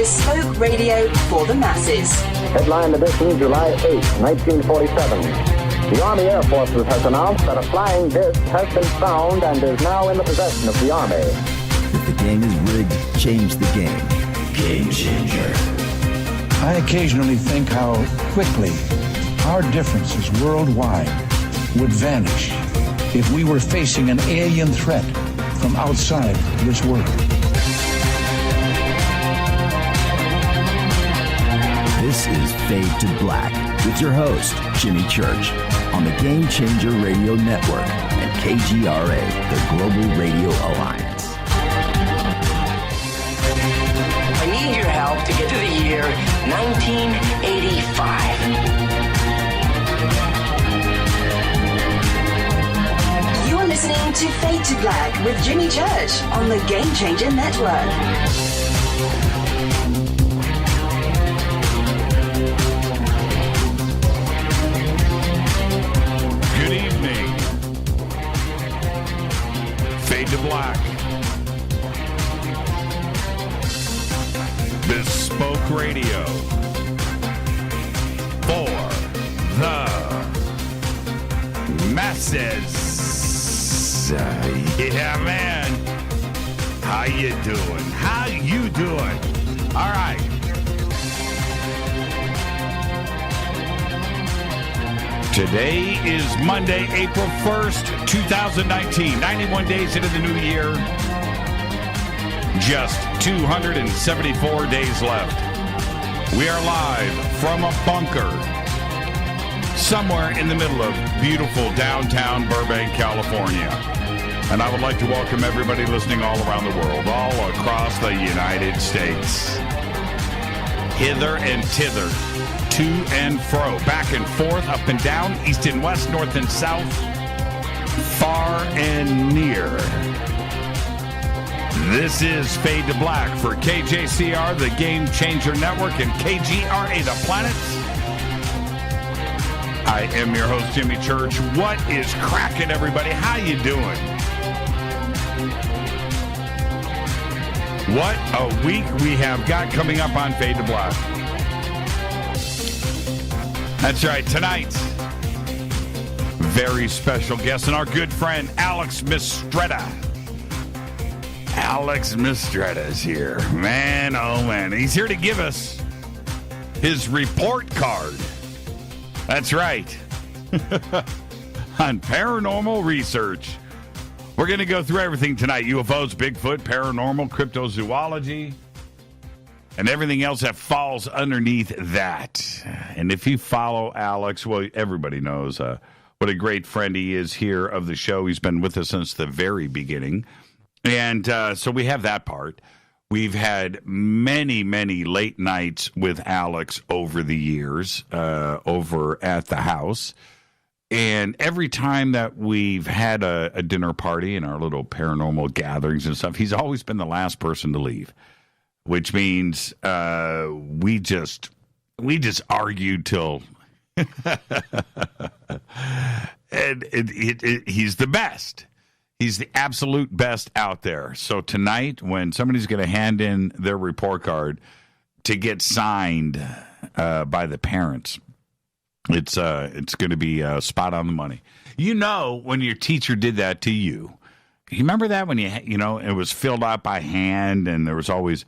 bespoke radio for the masses. Headline edition, July 8, 1947. The Army Air Forces has announced that a flying disc has been found and is now in the possession of the Army. If the game is rigged, change the game. Game changer. I occasionally think how quickly our differences worldwide would vanish if we were facing an alien threat from outside this world. This is Fade to Black with your host, Jimmy Church, on the Game Changer Radio Network and KGRA, the Global Radio Alliance. I need your help to get to the year 1985. You are listening to Fade to Black with Jimmy Church on the Game Changer Network. Good evening. Fade to Black. Bespoke Radio for the masses. Yeah, man. How you doing? How you doing? All right. Today is Monday, April 1st, 2019. 91 days into the new year. Just 274 days left. We are live from a bunker somewhere in the middle of beautiful downtown Burbank, California. And I would like to welcome everybody listening all around the world, all across the United States. Hither and thither, to and fro, back and forth, up and down, east and west, north and south, far and near. This is Fade to Black for KJCR, the Game Changer Network, and KGRA, the Planet. I am your host, Jimmy Church. What is cracking, everybody? How you doing? What a week we have got coming up on Fade to Black. That's right, tonight, very special guest and our good friend, Alex Mistretta. Alex Mistretta is here. Man, oh man. He's here to give us his report card. That's right. On paranormal research. We're going to go through everything tonight. UFOs, Bigfoot, paranormal, cryptozoology, and everything else that falls underneath that. And if you follow Alex, well, everybody knows what a great friend he is here of the show. He's been with us since the very beginning. And so we have that part. We've had many, many late nights with Alex over the years over at the house. And every time that we've had a dinner party and our little paranormal gatherings and stuff, he's always been the last person to leave, which means we just argued till and he's the best. He's the absolute best out there. So tonight, when somebody's going to hand in their report card to get signed by the parents, it's going to be spot on the money. You know, when your teacher did that to you, you remember that when it was filled out by hand and there was always,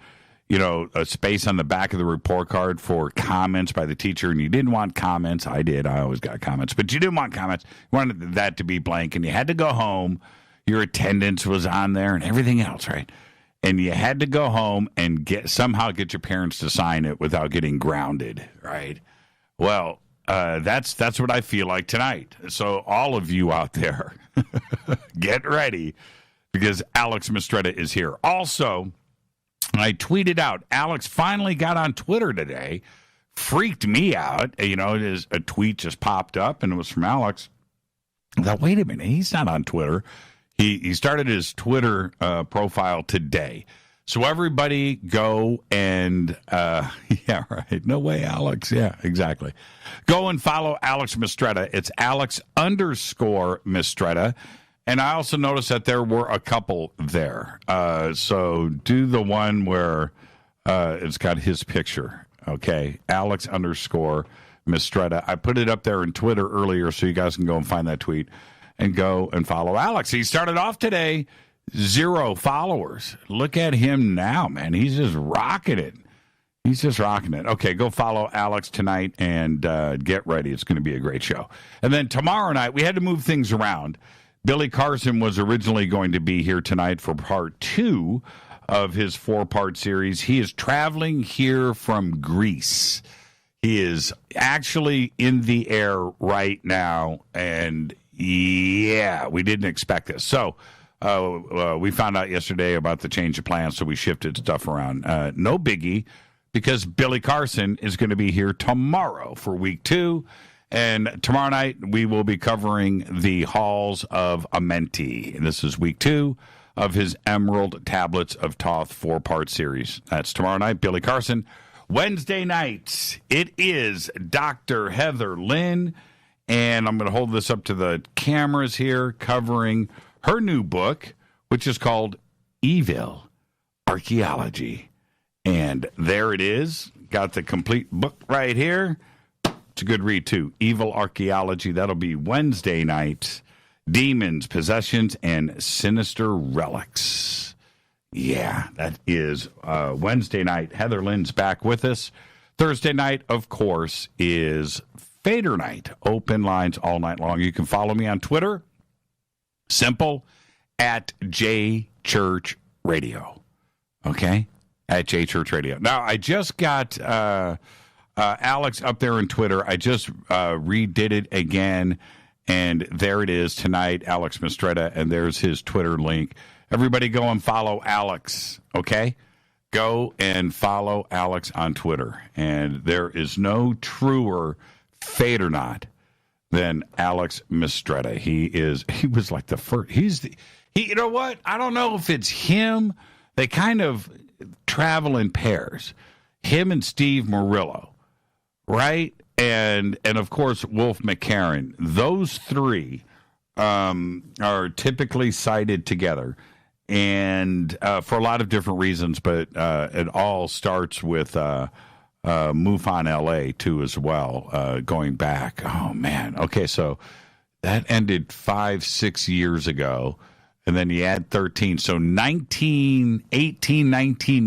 a space on the back of the report card for comments by the teacher, and you didn't want comments. I did. I always got comments, but you didn't want comments. You wanted that to be blank, and you had to go home. Your attendance was on there and everything else, right? And you had to go home and somehow get your parents to sign it without getting grounded, right? Well, that's what I feel like tonight. So all of you out there, get ready because Alex Mistretta is here. Also, I tweeted out, Alex finally got on Twitter today, freaked me out. A tweet just popped up and it was from Alex. I thought, wait a minute, he's not on Twitter. He started his Twitter profile today. So everybody go and, yeah, right. No way, Alex. Yeah, exactly. Go and follow Alex Mistretta. It's Alex_Mistretta. And I also noticed that there were a couple there. So do the one where It's got his picture. Okay, Alex _ Mistretta. I put it up there in Twitter earlier, so you guys can go and find that tweet and go and follow Alex. He started off today 0 followers. Look at him now, man. He's just rocking it. Okay, go follow Alex tonight and get ready. It's going to be a great show. And then tomorrow night, we had to move things around. Billy Carson was originally going to be here tonight for part 2 of his 4-part series. He is traveling here from Greece. He is actually in the air right now, and yeah, we didn't expect this. So we found out yesterday about the change of plans, so we shifted stuff around. No biggie, because Billy Carson is going to be here tomorrow for week 2, and tomorrow night we will be covering the Halls of Amenti. And this is week 2 of his Emerald Tablets of Thoth 4-part series. That's tomorrow night, Billy Carson. Wednesday night, it is Dr. Heather Lynn, and I'm going to hold this up to the cameras here, covering her new book, which is called Evil Archaeology. And there it is. Got the complete book right here. It's a good read, too. Evil Archaeology. That'll be Wednesday night. Demons, Possessions, and Sinister Relics. Yeah, that is Wednesday night. Heather Lynn's back with us. Thursday night, of course, is Fader Night. Open lines all night long. You can follow me on Twitter. Simple, at JChurchRadio. Okay? At JChurchRadio. Now, I just got Alex up there on Twitter. I just redid it again, and there it is tonight, Alex Mistretta, and there's his Twitter link. Everybody go and follow Alex, okay? Go and follow Alex on Twitter. And there is no truer Fadernaut than Alex Mistretta. He was like the first. You know what? I don't know if it's him. They kind of travel in pairs. Him and Steve Murillo, right? And of course, Wolf McCarran. Those 3 are typically cited together. And for a lot of different reasons, but it all starts with MUFON LA, too, as well, going back. Oh, man. Okay, so that ended 5-6 years ago, and then you add 13. So 19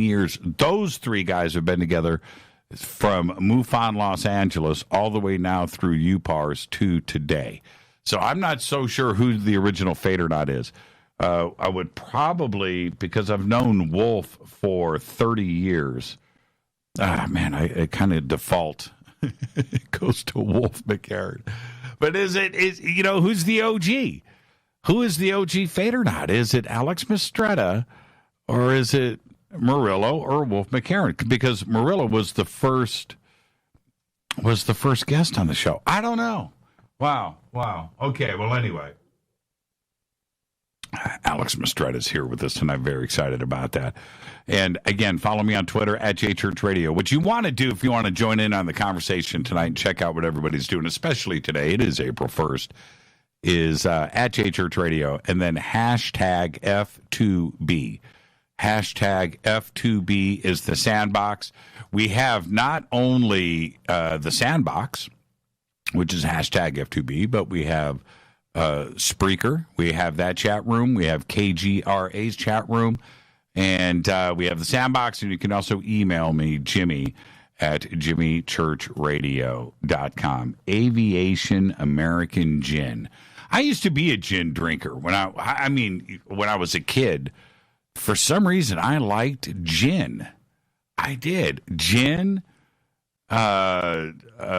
years, those 3 guys have been together from MUFON Los Angeles all the way now through UPARS to today. So I'm not so sure who the original Fadernaut is. I would probably, because I've known Wolf for 30 years, I kind of default. It goes to Wolf McCarran. But who's the OG? Who is the OG Fadernaut? Is it Alex Mistretta, or is it Murillo or Wolf McCarran? Because Murillo was the first guest on the show. I don't know. Wow. Okay, well, anyway. Alex Mistretta is here with us tonight. Very excited about that. And again, follow me on Twitter at JChurchRadio. What you want to do if you want to join in on the conversation tonight and check out what everybody's doing, especially today, it is April 1st, is at JChurchRadio, and then hashtag F2B. Hashtag F2B is the sandbox. We have not only the sandbox, which is hashtag F2B, but we have Spreaker. We have that chat room. We have KGRA's chat room. And we have the sandbox. And you can also email me, Jimmy, at jimmychurchradio.com. Aviation American Gin. I used to be a gin drinker. When I was a kid, for some reason, I liked gin. I did. Gin,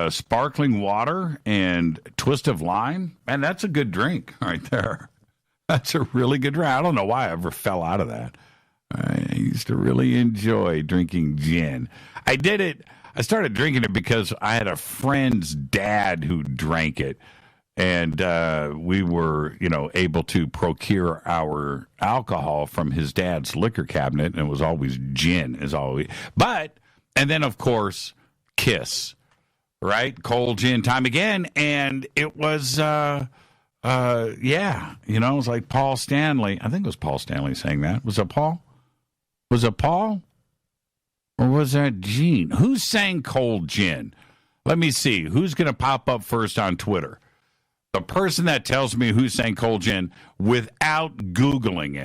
sparkling water, and twist of lime. Man, that's a good drink right there. That's a really good drink. I don't know why I ever fell out of that. I used to really enjoy drinking gin. I did it. I started drinking it because I had a friend's dad who drank it. And we were, able to procure our alcohol from his dad's liquor cabinet, and it was always gin, and then, of course, Kiss, right? Cold gin, time again, and it was, it was like Paul Stanley. I think it was Paul Stanley saying that. Was it Paul? Or was that Gene? Who sang Cold Gin? Let me see. Who's going to pop up first on Twitter? The person that tells me who sang Cold Gin without Googling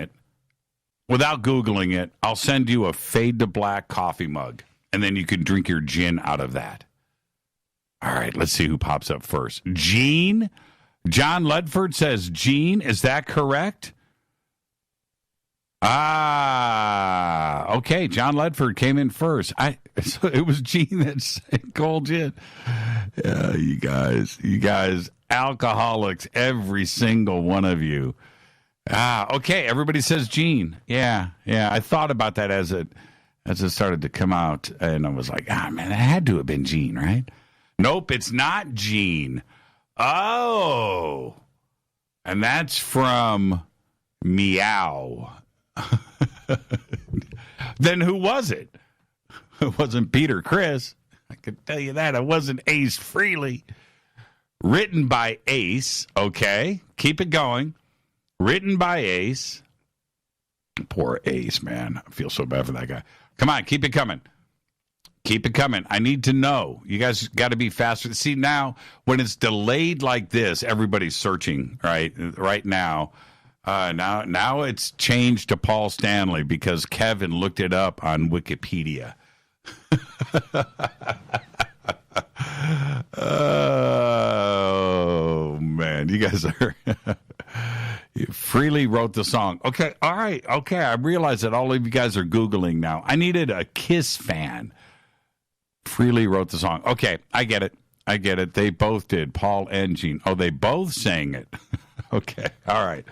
it, I'll send you a Fade to Black coffee mug, and then you can drink your gin out of that. All right, let's see who pops up first. Gene? John Ledford says Gene. Is that correct? Okay. John Ledford came in first. So it was Gene that said Cold Gin. Yeah, you guys, alcoholics, every single one of you. Okay. Everybody says Gene. Yeah. I thought about that as it started to come out, and I was like, man, it had to have been Gene, right? Nope, it's not Gene. Oh, and that's from Meow. Then who was it? It wasn't Peter Criss. I can tell you that. It wasn't Ace Frehley. Written by Ace. Okay, keep it going. Written by Ace. Poor Ace, man. I feel so bad for that guy. Come on, keep it coming. Keep it coming. I need to know. You guys got to be faster. See, now, when it's delayed like this, everybody's searching, right now. Now it's changed to Paul Stanley because Kevin looked it up on Wikipedia. Oh, man. You guys are... Freely wrote the song. Okay, all right. Okay, I realize that all of you guys are Googling now. I needed a Kiss fan. Freely wrote the song. Okay, I get it. They both did, Paul and Gene. Oh, they both sang it. Okay, all right.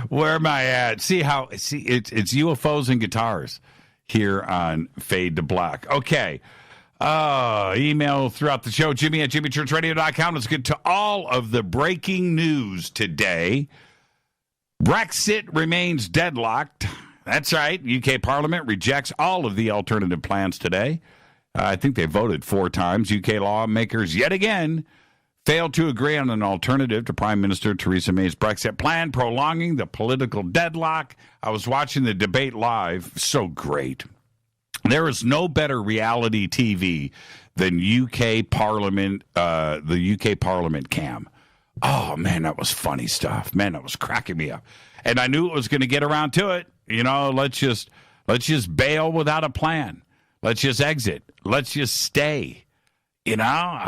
Where am I at? See, it's UFOs and guitars here on Fade to Black. Okay. Email throughout the show, Jimmy@jimmychurchradio.com. Let's get to all of the breaking news today. Brexit remains deadlocked. That's right. UK Parliament rejects all of the alternative plans today. I think they voted 4 times. UK lawmakers, yet again, failed to agree on an alternative to Prime Minister Theresa May's Brexit plan, prolonging the political deadlock. I was watching the debate live. So great. There is no better reality TV than UK Parliament, the UK Parliament cam. Oh, man, that was funny stuff. Man, that was cracking me up. And I knew it was going to get around to it. You know, let's just bail without a plan. Let's just exit. Let's just stay. You know,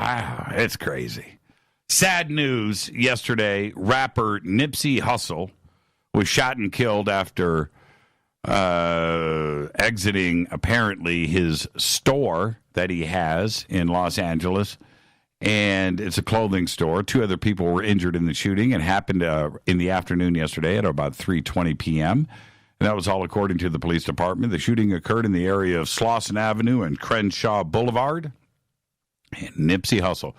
it's crazy. Sad news yesterday. Rapper Nipsey Hussle was shot and killed after exiting, apparently, his store that he has in Los Angeles. And it's a clothing store. 2 other people were injured in the shooting. It happened in the afternoon yesterday at about 3:20 p.m., and that was all according to the police department. The shooting occurred in the area of Slauson Avenue and Crenshaw Boulevard. And Nipsey Hussle.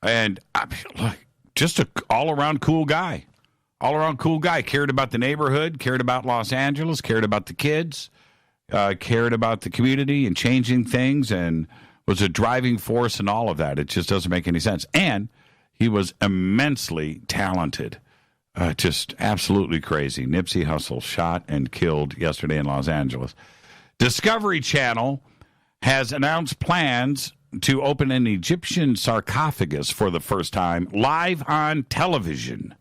And look, just an all-around cool guy. All-around cool guy. Cared about the neighborhood, cared about Los Angeles, cared about the kids, cared about the community and changing things, and was a driving force in all of that. It just doesn't make any sense. And he was immensely talented. Just absolutely crazy. Nipsey Hussle shot and killed yesterday in Los Angeles. Discovery Channel has announced plans to open an Egyptian sarcophagus for the first time live on television.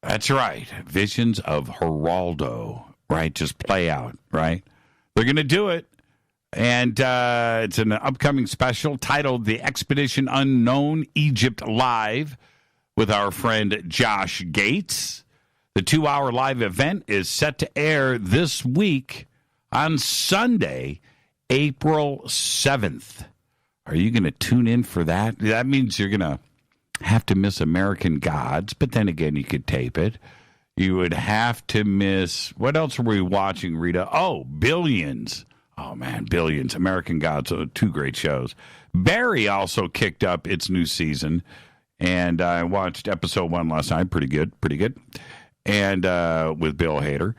That's right. Visions of Geraldo, right? Just play out, right? They're going to do it. And it's an upcoming special titled The Expedition Unknown Egypt Live with our friend Josh Gates. The 2-hour live event is set to air this week on Sunday, April 7th. Are you going to tune in for that? That means you're going to have to miss American Gods, but then again, you could tape it. You would have to miss, what else are we watching, Rita? Oh, Billions. Oh, man, Billions. American Gods, 2 great shows. Barry also kicked up its new season, and I watched episode 1 last night. Pretty good. And with Bill Hader.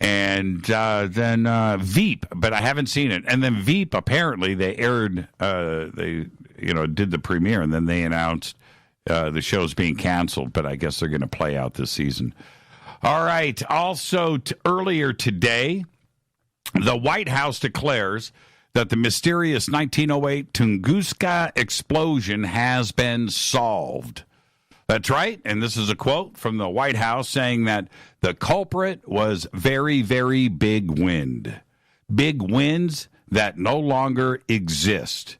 And then Veep, but I haven't seen it. And then Veep, apparently, they aired, did the premiere, and then they announced the show's being canceled, but I guess they're going to play out this season. All right. Also, earlier today, the White House declares that the mysterious 1908 Tunguska explosion has been solved. That's right, and this is a quote from the White House saying that the culprit was very, very big wind. Big winds that no longer exist,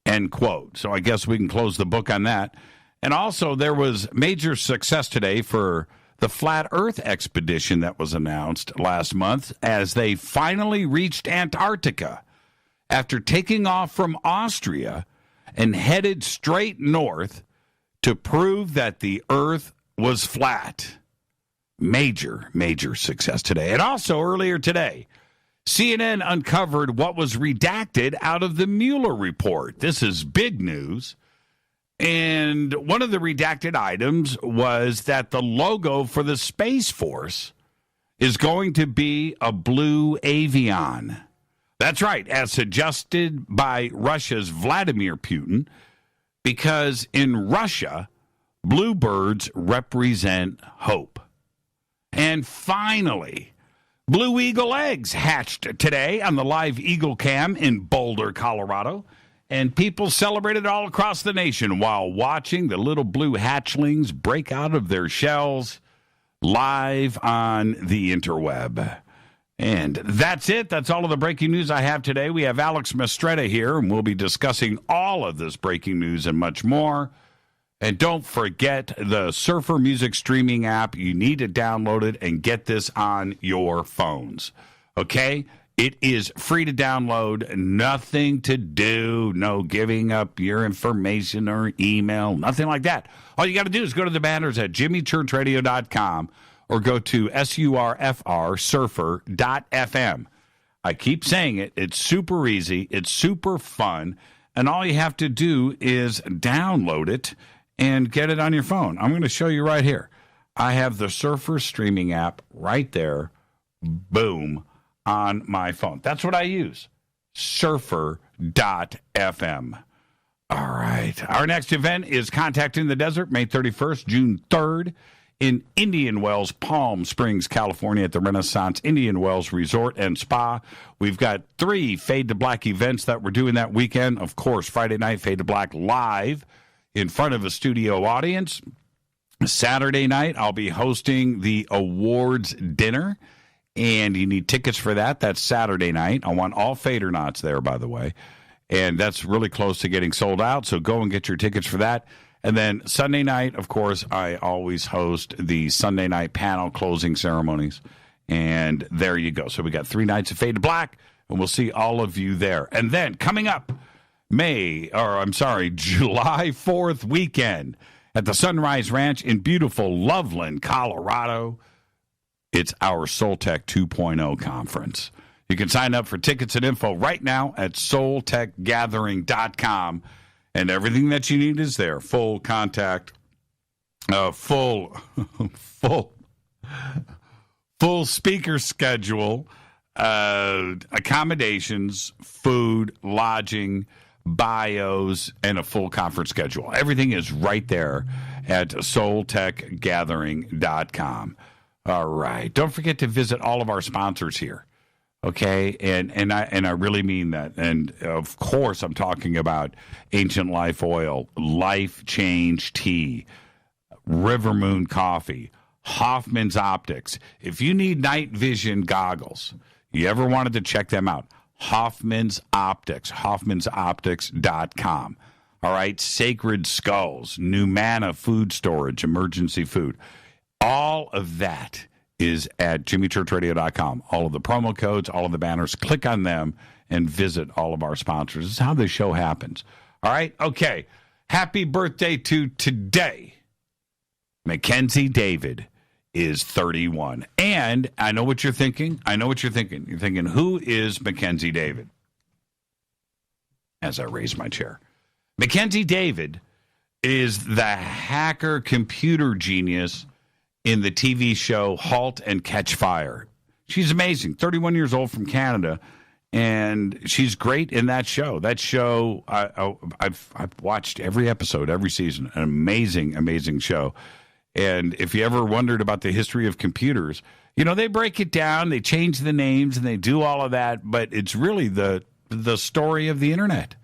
end quote. So I guess we can close the book on that. And also, there was major success today for the Flat Earth expedition that was announced last month as they finally reached Antarctica after taking off from Austria and headed straight north to prove that the Earth was flat. Major, major success today. And also earlier today, CNN uncovered what was redacted out of the Mueller report. This is big news. And one of the redacted items was that the logo for the Space Force is going to be a blue avian. That's right, as suggested by Russia's Vladimir Putin, because in Russia, bluebirds represent hope. And finally, blue eagle eggs hatched today on the live eagle cam in Boulder, Colorado. And people celebrated all across the nation while watching the little blue hatchlings break out of their shells live on the interweb. And that's it. That's all of the breaking news I have today. We have Alex Mistretta here, and we'll be discussing all of this breaking news and much more. And don't forget the Surfer Music streaming app. You need to download it and get this on your phones. Okay? It is free to download, nothing to do, no giving up your information or email, nothing like that. All you got to do is go to the banners at jimmychurchradio.com or go to surfer.fm. I keep saying it. It's super easy. It's super fun. And all you have to do is download it and get it on your phone. I'm going to show you right here. I have the Surfer streaming app right there. Boom. On my phone. That's what I use. Surfer.fm. All right. Our next event is Contact in the Desert, May 31st, June 3rd, in Indian Wells, Palm Springs, California, at the Renaissance Indian Wells Resort and Spa. We've got 3 Fade to Black events that we're doing that weekend. Of course, Friday night, Fade to Black live in front of a studio audience. Saturday night, I'll be hosting the awards dinner. And you need tickets for that. That's Saturday night. I want all Fadernauts there, by the way. And that's really close to getting sold out. So go and get your tickets for that. And then Sunday night, of course, I always host the Sunday night panel closing ceremonies. And there you go. So we got 3 nights of Fade to Black, and we'll see all of you there. And then coming up, July 4th weekend at the Sunrise Ranch in beautiful Loveland, Colorado. It's our Soltech 2.0 conference. You can sign up for tickets and info right now at soultechgathering.com. And everything that you need is there. Full contact, full speaker schedule, accommodations, food, lodging, bios, and a full conference schedule. Everything is right there at soultechgathering.com. All right. Don't forget to visit all of our sponsors here. Okay, and I really mean that. And of course, I'm talking about Ancient Life Oil, Life Change Tea, River Moon Coffee, Hoffman's Optics. If you need night vision goggles, you ever wanted to check them out, Hoffman's Optics, hoffmansoptics.com. All right, Sacred Skulls, Numana Food Storage, emergency food. All of that is at jimmychurchradio.com. All of the promo codes, all of the banners, click on them and visit all of our sponsors. This is how this show happens. All right? Okay. Happy birthday to today. Mackenzie David is 31. And I know what you're thinking. You're thinking, who is Mackenzie David? As I raise my chair. Mackenzie David is the hacker computer genius in the TV show Halt and Catch Fire. She's amazing. 31 years old from Canada, and she's great in that show. That show, I've watched every episode, every season. An amazing, amazing show. And if you ever wondered about the history of computers, you know, they break it down, they change the names, and they do all of that, but it's really the the story of the internet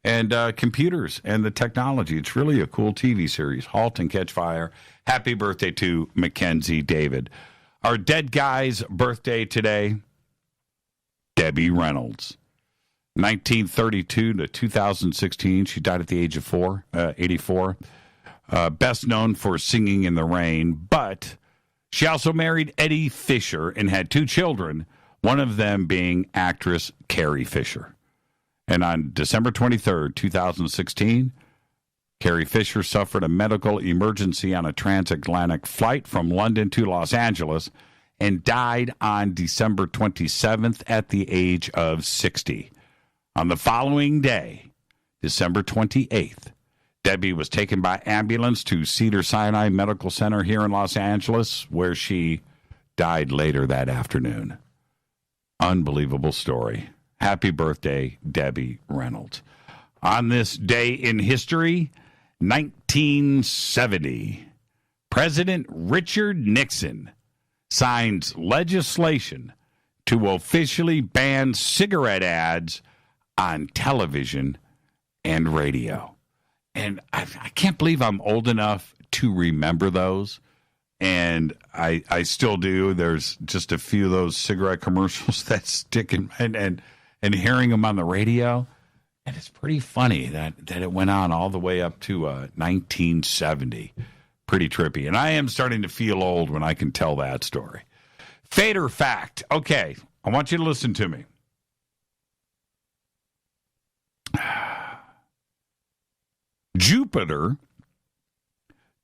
and computers and the technology. It's really a cool TV series. Halt and Catch Fire. Happy birthday to Mackenzie David. Our dead guy's birthday today, Debbie Reynolds. 1932 to 2016. She died at the age of 84. Best known for Singing in the Rain, but she also married Eddie Fisher and had 2 children, one of them being actress Carrie Fisher. And on December 23rd, 2016, Carrie Fisher suffered a medical emergency on a transatlantic flight from London to Los Angeles and died on December 27th at the age of 60. On the following day, December 28th, Debbie was taken by ambulance to Cedars-Sinai Medical Center here in Los Angeles, where she died later that afternoon. Unbelievable story. Happy birthday, Debbie Reynolds. On this day in history, 1970, President Richard Nixon signs legislation to officially ban cigarette ads on television and radio. And I can't believe I'm old enough to remember those. And I still do. There's just a few of those cigarette commercials that stick in, and hearing them on the radio. And it's pretty funny that it went on all the way up to 1970. Pretty trippy. And I am starting to feel old when I can tell that story. Fate or fact. Okay, I want you to listen to me. Jupiter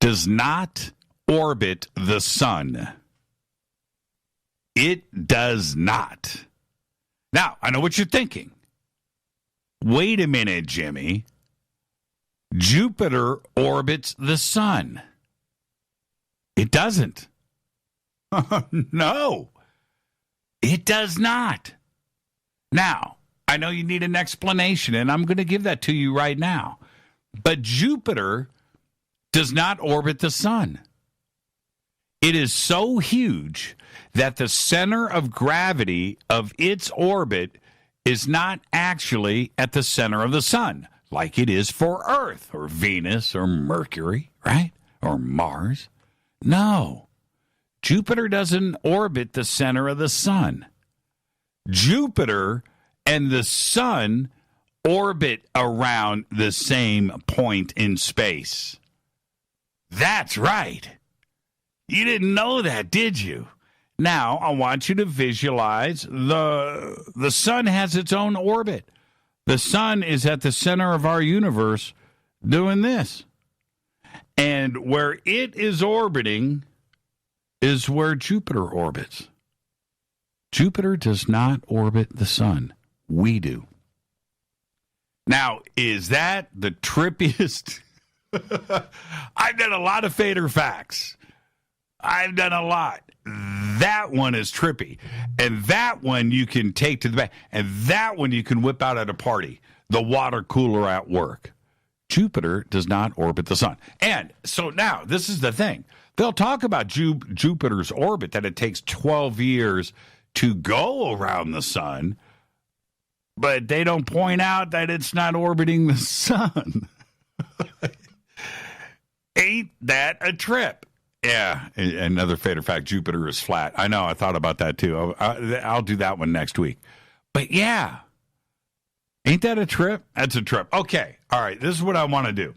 does not orbit the sun. It does not. Now, I know what you're thinking. Wait a minute, Jimmy. Jupiter orbits the sun. It doesn't. No, it does not. Now, I know you need an explanation, and I'm going to give that to you right now. But Jupiter does not orbit the sun. It is so huge that the center of gravity of its orbit is not actually at the center of the sun, like it is for Earth or Venus or Mercury, right? Or Mars. No. Jupiter doesn't orbit the center of the sun. Jupiter and the sun orbit around the same point in space. That's right. You didn't know that, did you? Now, I want you to visualize the sun has its own orbit. The sun is at the center of our universe doing this. And where it is orbiting is where Jupiter orbits. Jupiter does not orbit the sun. We do. Now, is that the trippiest? I've done a lot of fader facts. I've done a lot. That one is trippy. And that one you can take to the back. And that one you can whip out at a party. The water cooler at work. Jupiter does not orbit the sun. And so now, this is the thing. They'll talk about Jupiter's orbit, that it takes 12 years to go around the sun. But they don't point out that it's not orbiting the sun. Ain't that a trip? Yeah, another fader fact, Jupiter is flat. I know, I thought about that too. I'll do that one next week. But yeah, ain't that a trip? That's a trip. Okay, all right, this is what I want to do.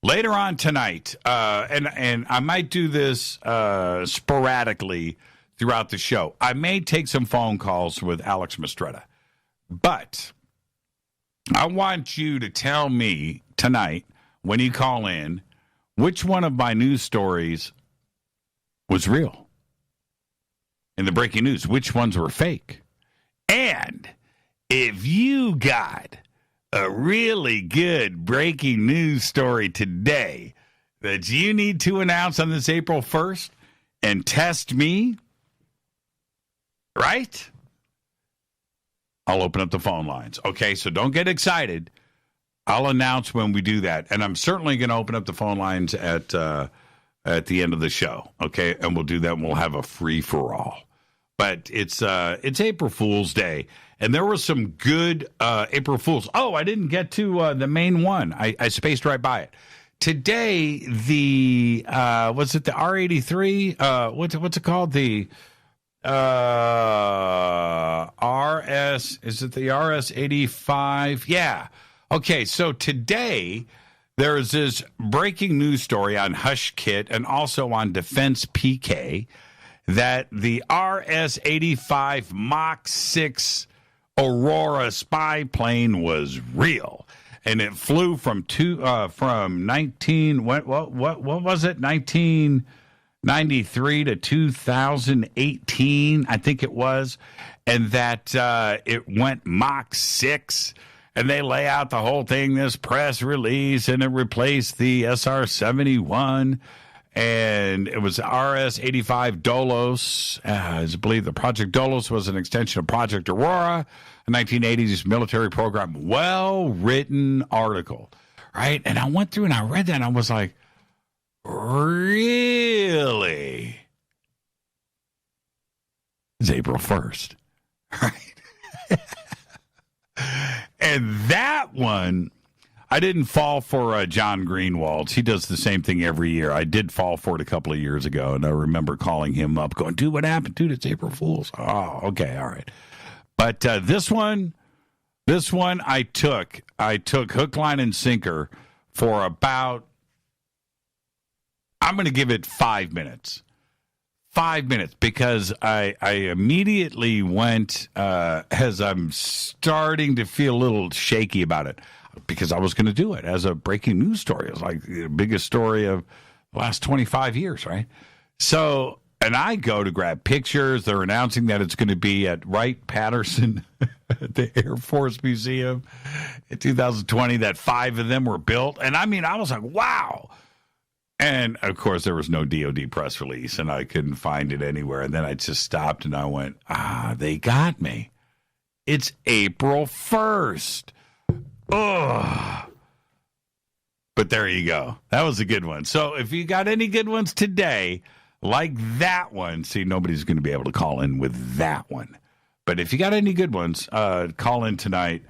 Later on tonight, and I might do this sporadically throughout the show. I may take some phone calls with Alex Mistretta. But I want you to tell me tonight, when you call in, which one of my news stories was real. In the breaking news, which ones were fake. And if you got a really good breaking news story today that you need to announce on this April 1st and test me, right? I'll open up the phone lines. Okay, so don't get excited. I'll announce when we do that. And I'm certainly going to open up the phone lines at the end of the show. Okay, and we'll do that and we'll have a free-for-all. But it's April Fool's Day, and there was some good April Fools. Oh, I didn't get to the main one. I spaced right by it. Today, the was it the R83? What's it called? The RS, is it the RS-85? Yeah. Okay, so today there's this breaking news story on Hush Kit and also on Defense PK that the RS-85 Mach 6 Aurora spy plane was real. And it flew from 1993 to 2018, I think it was, and that it went Mach 6, and they lay out the whole thing, this press release, and it replaced the SR-71, and it was RS-85 Dolos. I believe the Project Dolos was an extension of Project Aurora, a 1980s military program. Well-written article, right? And I went through and I read that, and I was like, really? It's April 1st, right? And that one, I didn't fall for John Greenwald's. He does the same thing every year. I did fall for it a couple of years ago, and I remember calling him up going, dude, what happened? Dude, it's April Fool's. Oh, okay, all right. But this one I took hook, line, and sinker for about, I'm going to give it 5 minutes. 5 minutes, because I immediately went, as I'm starting to feel a little shaky about it, because I was going to do it as a breaking news story. It was like the biggest story of the last 25 years, right? So, and I go to grab pictures. They're announcing that it's going to be at Wright-Patterson at the Air Force Museum in 2020, that 5 of them were built. And I mean, I was like, wow. And, of course, there was no DOD press release, and I couldn't find it anywhere. And then I just stopped, and I went, they got me. It's April 1st. Ugh. But there you go. That was a good one. So if you got any good ones today, like that one, see, nobody's going to be able to call in with that one. But if you got any good ones, call in tonight,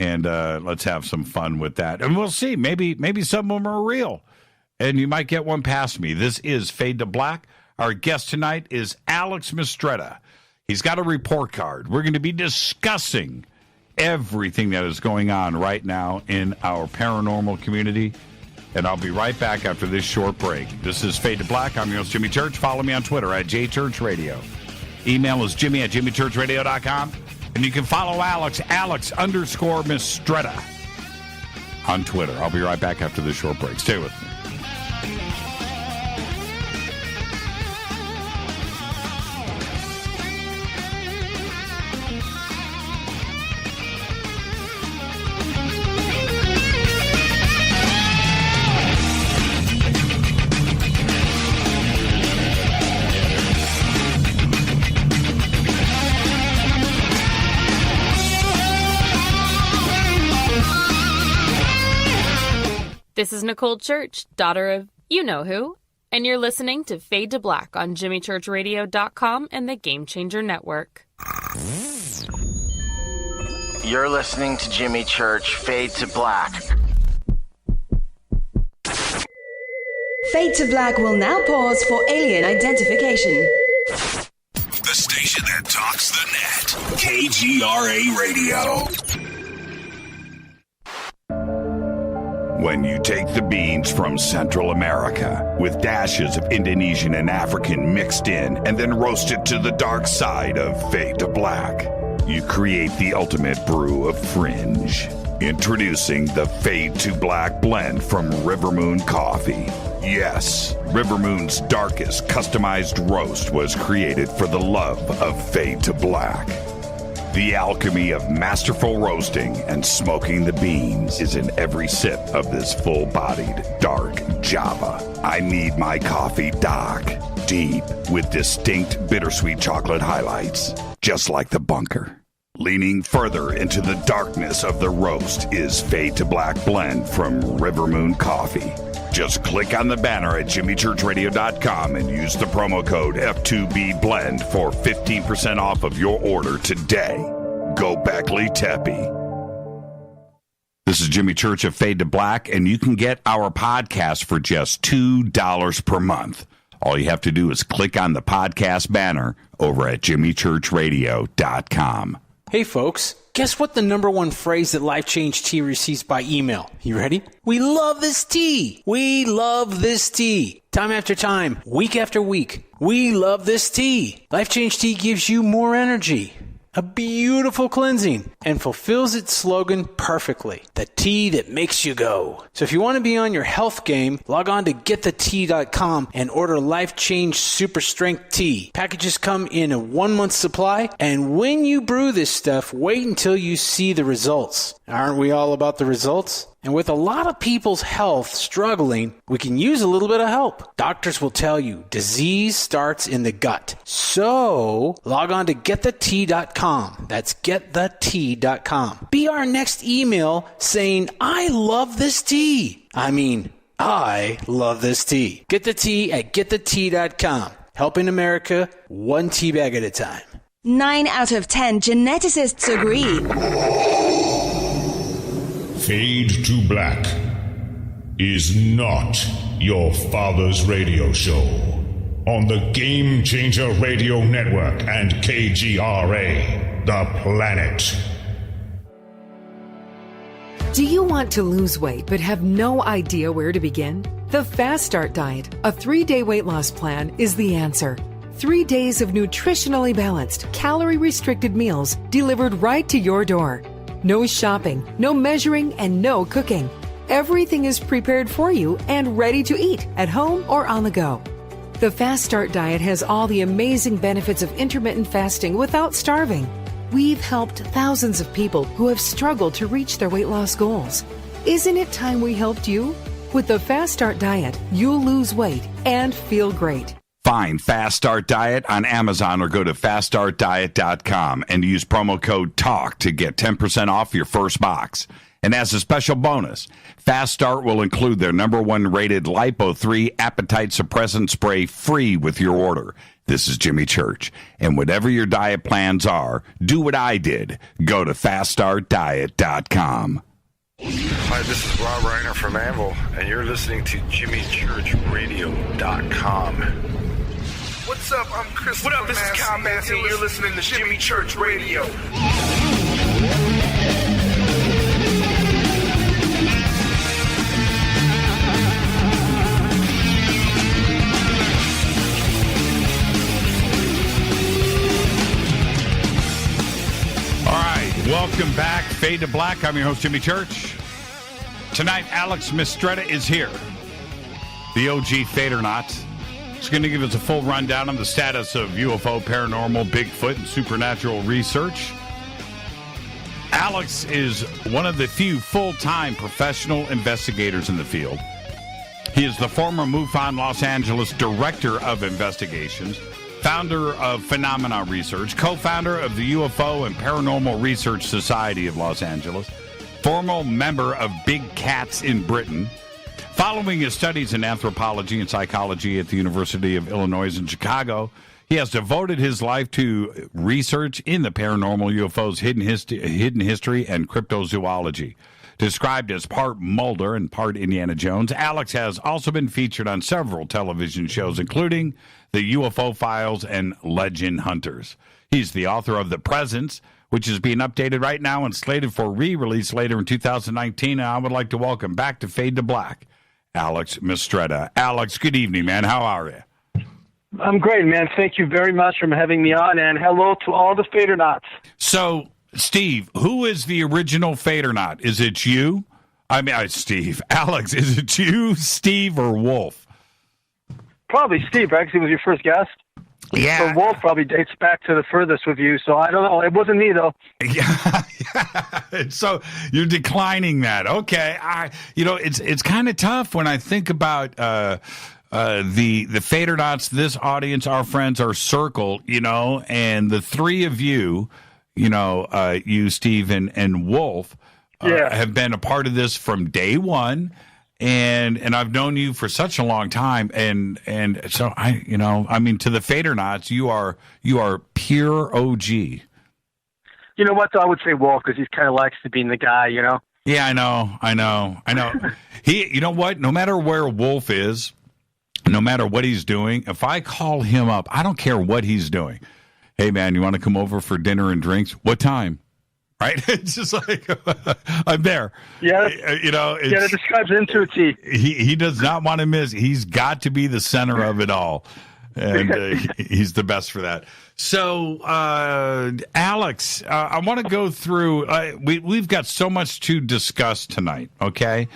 and let's have some fun with that. And we'll see. Maybe some of them are real. And you might get one past me. This is Fade to Black. Our guest tonight is Alex Mistretta. He's got a report card. We're going to be discussing everything that is going on right now in our paranormal community. And I'll be right back after this short break. This is Fade to Black. I'm your host, Jimmy Church. Follow me on Twitter at JChurchRadio. Email is Jimmy@JimmyChurchRadio.com. And you can follow Alex_Mistretta on Twitter. I'll be right back after this short break. Stay with me. This is Nicole Church, daughter of you-know-who, and you're listening to Fade to Black on JimmyChurchRadio.com and the Game Changer Network. You're listening to Jimmy Church, Fade to Black. Fade to Black will now pause for alien identification. The station that talks the net. KGRA Radio. When you take the beans from Central America with dashes of Indonesian and African mixed in and then roast it to the dark side of Fade to Black, you create the ultimate brew of fringe. Introducing the Fade to Black blend from Rivermoon Coffee. Yes, Rivermoon's darkest customized roast was created for the love of Fade to Black. The alchemy of masterful roasting and smoking the beans is in every sip of this full-bodied, dark Java. I need my coffee dark, deep, with distinct bittersweet chocolate highlights, just like the bunker. Leaning further into the darkness of the roast is Fade to Black blend from Rivermoon Coffee. Just click on the banner at jimmychurchradio.com and use the promo code F2BBLEND for 15% off of your order today. Go Beckley Teppy. This is Jimmy Church of Fade to Black, and you can get our podcast for just $2 per month. All you have to do is click on the podcast banner over at jimmychurchradio.com. Hey folks, guess what the number one phrase that Life Change Tea receives by email? You ready? We love this tea. We love this tea. Time after time, week after week, we love this tea. Life Change Tea gives you more energy, a beautiful cleansing, and fulfills its slogan perfectly. The tea that makes you go. So if you want to be on your health game, log on to getthetea.com and order Life Change Super Strength Tea. Packages come in a 1-month supply, and when you brew this stuff, wait until you see the results. Aren't we all about the results? And with a lot of people's health struggling, we can use a little bit of help. Doctors will tell you disease starts in the gut. So log on to getthetea.com. That's getthetea.com. Be our next email saying, I love this tea. I love this tea. Get the tea at getthetea.com. Helping America one tea bag at a time. 9 out of 10 geneticists agree. Fade to Black is not your father's radio show on the Game Changer Radio Network and KGRA, The Planet. Do you want to lose weight but have no idea where to begin? The Fast Start Diet, a 3-day weight loss plan, is the answer. 3 days of nutritionally balanced, calorie-restricted meals delivered right to your door. No shopping, no measuring, and no cooking. Everything is prepared for you and ready to eat at home or on the go. The Fast Start Diet has all the amazing benefits of intermittent fasting without starving. We've helped thousands of people who have struggled to reach their weight loss goals. Isn't it time we helped you? With the Fast Start Diet, you'll lose weight and feel great. Find Fast Start Diet on Amazon or go to faststartdiet.com and use promo code TALK to get 10% off your first box. And as a special bonus, Fast Start will include their #1 rated Lipo3 appetite suppressant spray free with your order. This is Jimmy Church. And whatever your diet plans are, do what I did. Go to faststartdiet.com. Hi, this is Rob Reiner from Anvil, and you're listening to JimmyChurchRadio.com. What's up? I'm Chris. What up? This is Kyle Massey, and you're listening to Jimmy Church Radio. All right, welcome back. Fade to Black. I'm your host, Jimmy Church. Tonight, Alex Mistretta is here, the OG Fadernaut. He's going to give us a full rundown on the status of UFO, paranormal, Bigfoot, and supernatural research. Alex is one of the few full-time professional investigators in the field. He is the former MUFON Los Angeles Director of Investigations, founder of Phenomena Research, co-founder of the UFO and Paranormal Research Society of Los Angeles, former member of Big Cats in Britain. Following his studies in anthropology and psychology at the University of Illinois in Chicago, he has devoted his life to research in the paranormal, UFOs, hidden history, and cryptozoology. Described as part Mulder and part Indiana Jones, Alex has also been featured on several television shows, including The UFO Files and Legend Hunters. He's the author of The Presence, which is being updated right now and slated for re-release later in 2019. And I would like to welcome back to Fade to Black, Alex Mistretta. Alex, good evening, man. How are you? I'm great, man. Thank you very much for having me on, and hello to all the Fadernauts. So, Steve, who is the original Fadernaut? Is it you? Steve. Alex, is it you, Steve, or Wolf? Probably Steve, right? Because he was your first guest. Yeah. So Wolf probably dates back to the furthest with you, so I don't know. It wasn't me, though. Yeah. So you're declining that. Okay. It's kind of tough when I think about the Fadernauts, this audience, our friends, our circle, and the three of you, you, Steve, and Wolf, have been a part of this from day one. and I've known you for such a long time, and so I mean, to the Fadernauts, you are pure OG. You know what, though? I would say Wolf, because he kind of likes to be the guy, you know? Yeah, I know. You know what? No matter where Wolf is, no matter what he's doing, if I call him up, I don't care what he's doing. Hey, man, you want to come over for dinner and drinks? What time? Right? It's just like, I'm there. Yeah. It describes him to a T. He does not want to miss. He's got to be the center of it all. And he's the best for that. So, Alex, I want to go through, we've got so much to discuss tonight, okay?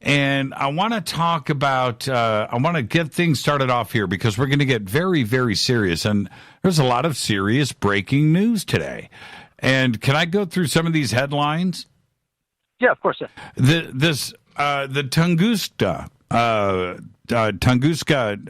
And I want to talk about, I want to get things started off here because we're going to get very, very serious. And there's a lot of serious breaking news today. And can I go through some of these headlines? Yeah, of course. The Tunguska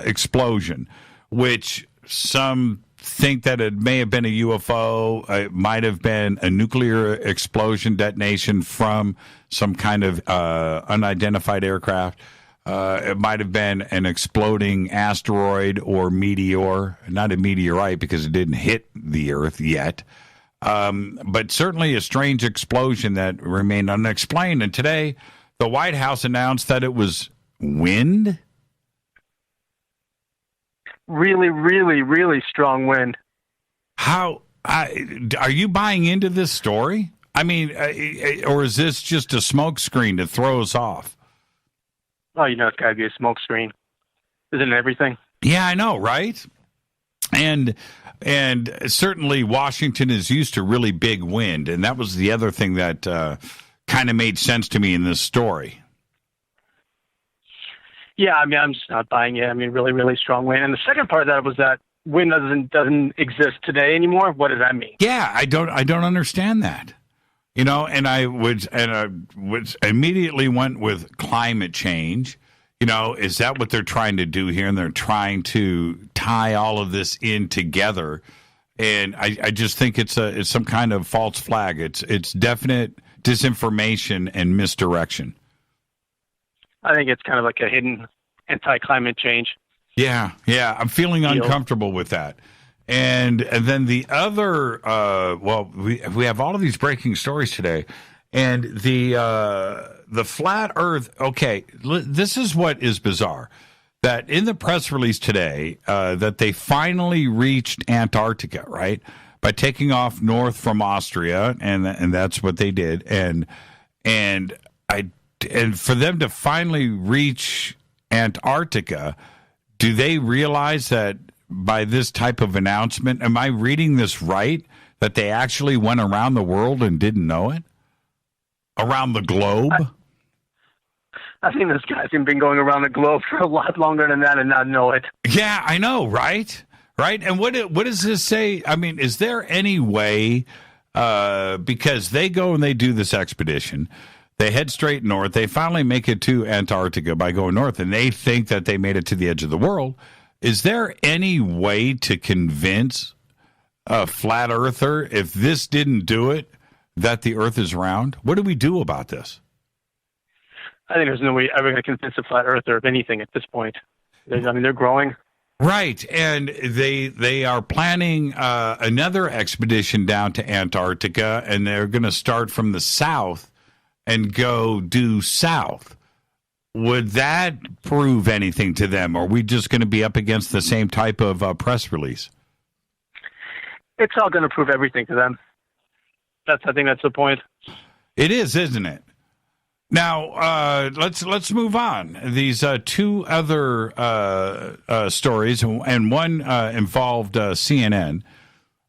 explosion, which some think that it may have been a UFO. It might have been a nuclear explosion detonation from some kind of unidentified aircraft. It might have been an exploding asteroid or meteor, not a meteorite because it didn't hit the Earth yet. But certainly a strange explosion that remained unexplained. And today, the White House announced that it was wind. Really, really, really strong wind. How are you buying into this story? I mean, or is this just a smoke screen to throw us off? Oh, it's got to be a smoke screen. Isn't it everything? Yeah, I know, right? And certainly Washington is used to really big wind, and that was the other thing that kind of made sense to me in this story. Yeah, I mean, I'm just not buying it. I mean, really, really strong wind. And the second part of that was that wind doesn't exist today anymore. What does that mean? Yeah, I don't understand that. And I would immediately went with climate change. Is that what they're trying to do here? And they're trying to tie all of this in together. And I just think it's some kind of false flag. It's definite disinformation and misdirection. I think it's kind of like a hidden anti-climate change. Yeah, I'm feeling uncomfortable with that. And then the other, we have all of these breaking stories today, and the flat Earth. Okay, this is what is bizarre. That in the press release today, that they finally reached Antarctica, right, by taking off north from Austria, and that's what they did, and for them to finally reach Antarctica, do they realize that by this type of announcement, am I reading this right, that they actually went around the world and didn't know it? Around the globe? I think this guy's been going around the globe for a lot longer than that and not know it. Yeah, I know, right? Right? And what does this say? I mean, is there any way, because they go and they do this expedition, they head straight north. They finally make it to Antarctica by going north, and they think that they made it to the edge of the world. Is there any way to convince a flat earther, if this didn't do it, that the Earth is round? What do we do about this? I think there's no way ever going to convince a flat earther of anything at this point. They're growing. Right, and they are planning another expedition down to Antarctica, and they're going to start from the south and go due south. Would that prove anything to them, or are we just going to be up against the same type of press release? It's all going to prove everything to them. I think that's the point. It is, isn't it? Now, let's move on. These two other stories, and one involved CNN,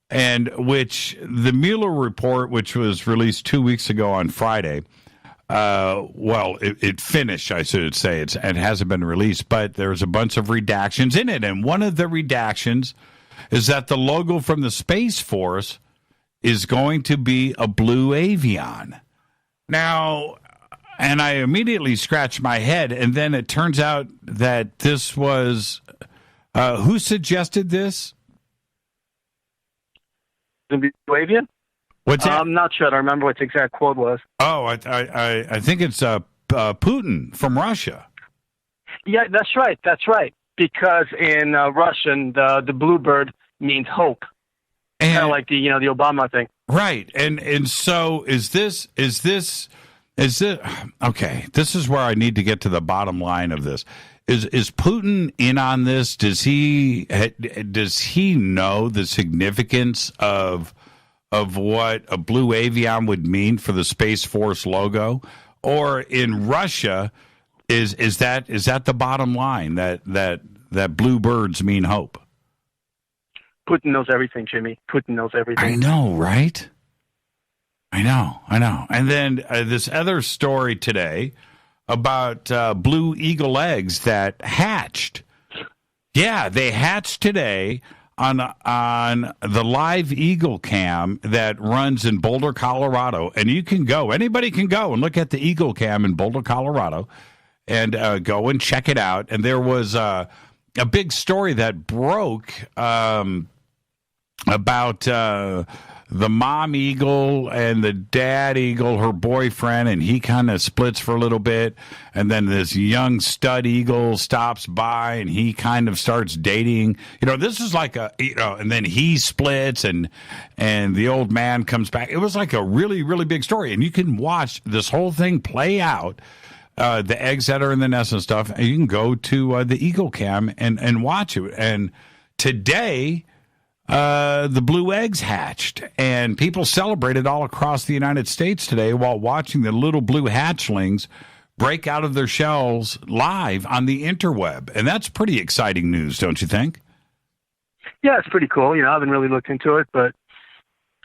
and which the Mueller report, which was released 2 weeks ago on Friday, it finished, I should say. It hasn't been released, but there's a bunch of redactions in it. And one of the redactions is that the logo from the Space Force is going to be a blue avian. Now, and I immediately scratched my head, and then it turns out that this was, who suggested this? The blue avian? What's that? I'm not sure. I don't remember what the exact quote was. Oh, I think it's Putin from Russia. Yeah, that's right. That's right. Because in Russian, the bluebird means hope. Kind of like the Obama thing. Right. And so is this okay, this is where I need to get to the bottom line of this. Is Putin in on this? Does he know the significance of what a blue avian would mean for the Space Force logo? Or in Russia, is that the bottom line that blue birds mean hope? Putin knows everything, Jimmy. Putin knows everything. I know, right? I know. And then this other story today about blue eagle eggs that hatched. Yeah, they hatched today on the live eagle cam that runs in Boulder, Colorado. And you can go, anybody can go and look at the eagle cam in Boulder, Colorado, and go and check it out. And there was a big story that broke about the mom eagle and the dad eagle, her boyfriend, and he kind of splits for a little bit. And then this young stud eagle stops by and he kind of starts dating. This is like and then he splits and the old man comes back. It was like a really, really big story. And you can watch this whole thing play out. The eggs that are in the nest and stuff, and you can go to the Eagle Cam and watch it. And today, the blue eggs hatched, and people celebrated all across the United States today while watching the little blue hatchlings break out of their shells live on the interweb. And that's pretty exciting news, don't you think? Yeah, it's pretty cool. I haven't really looked into it, but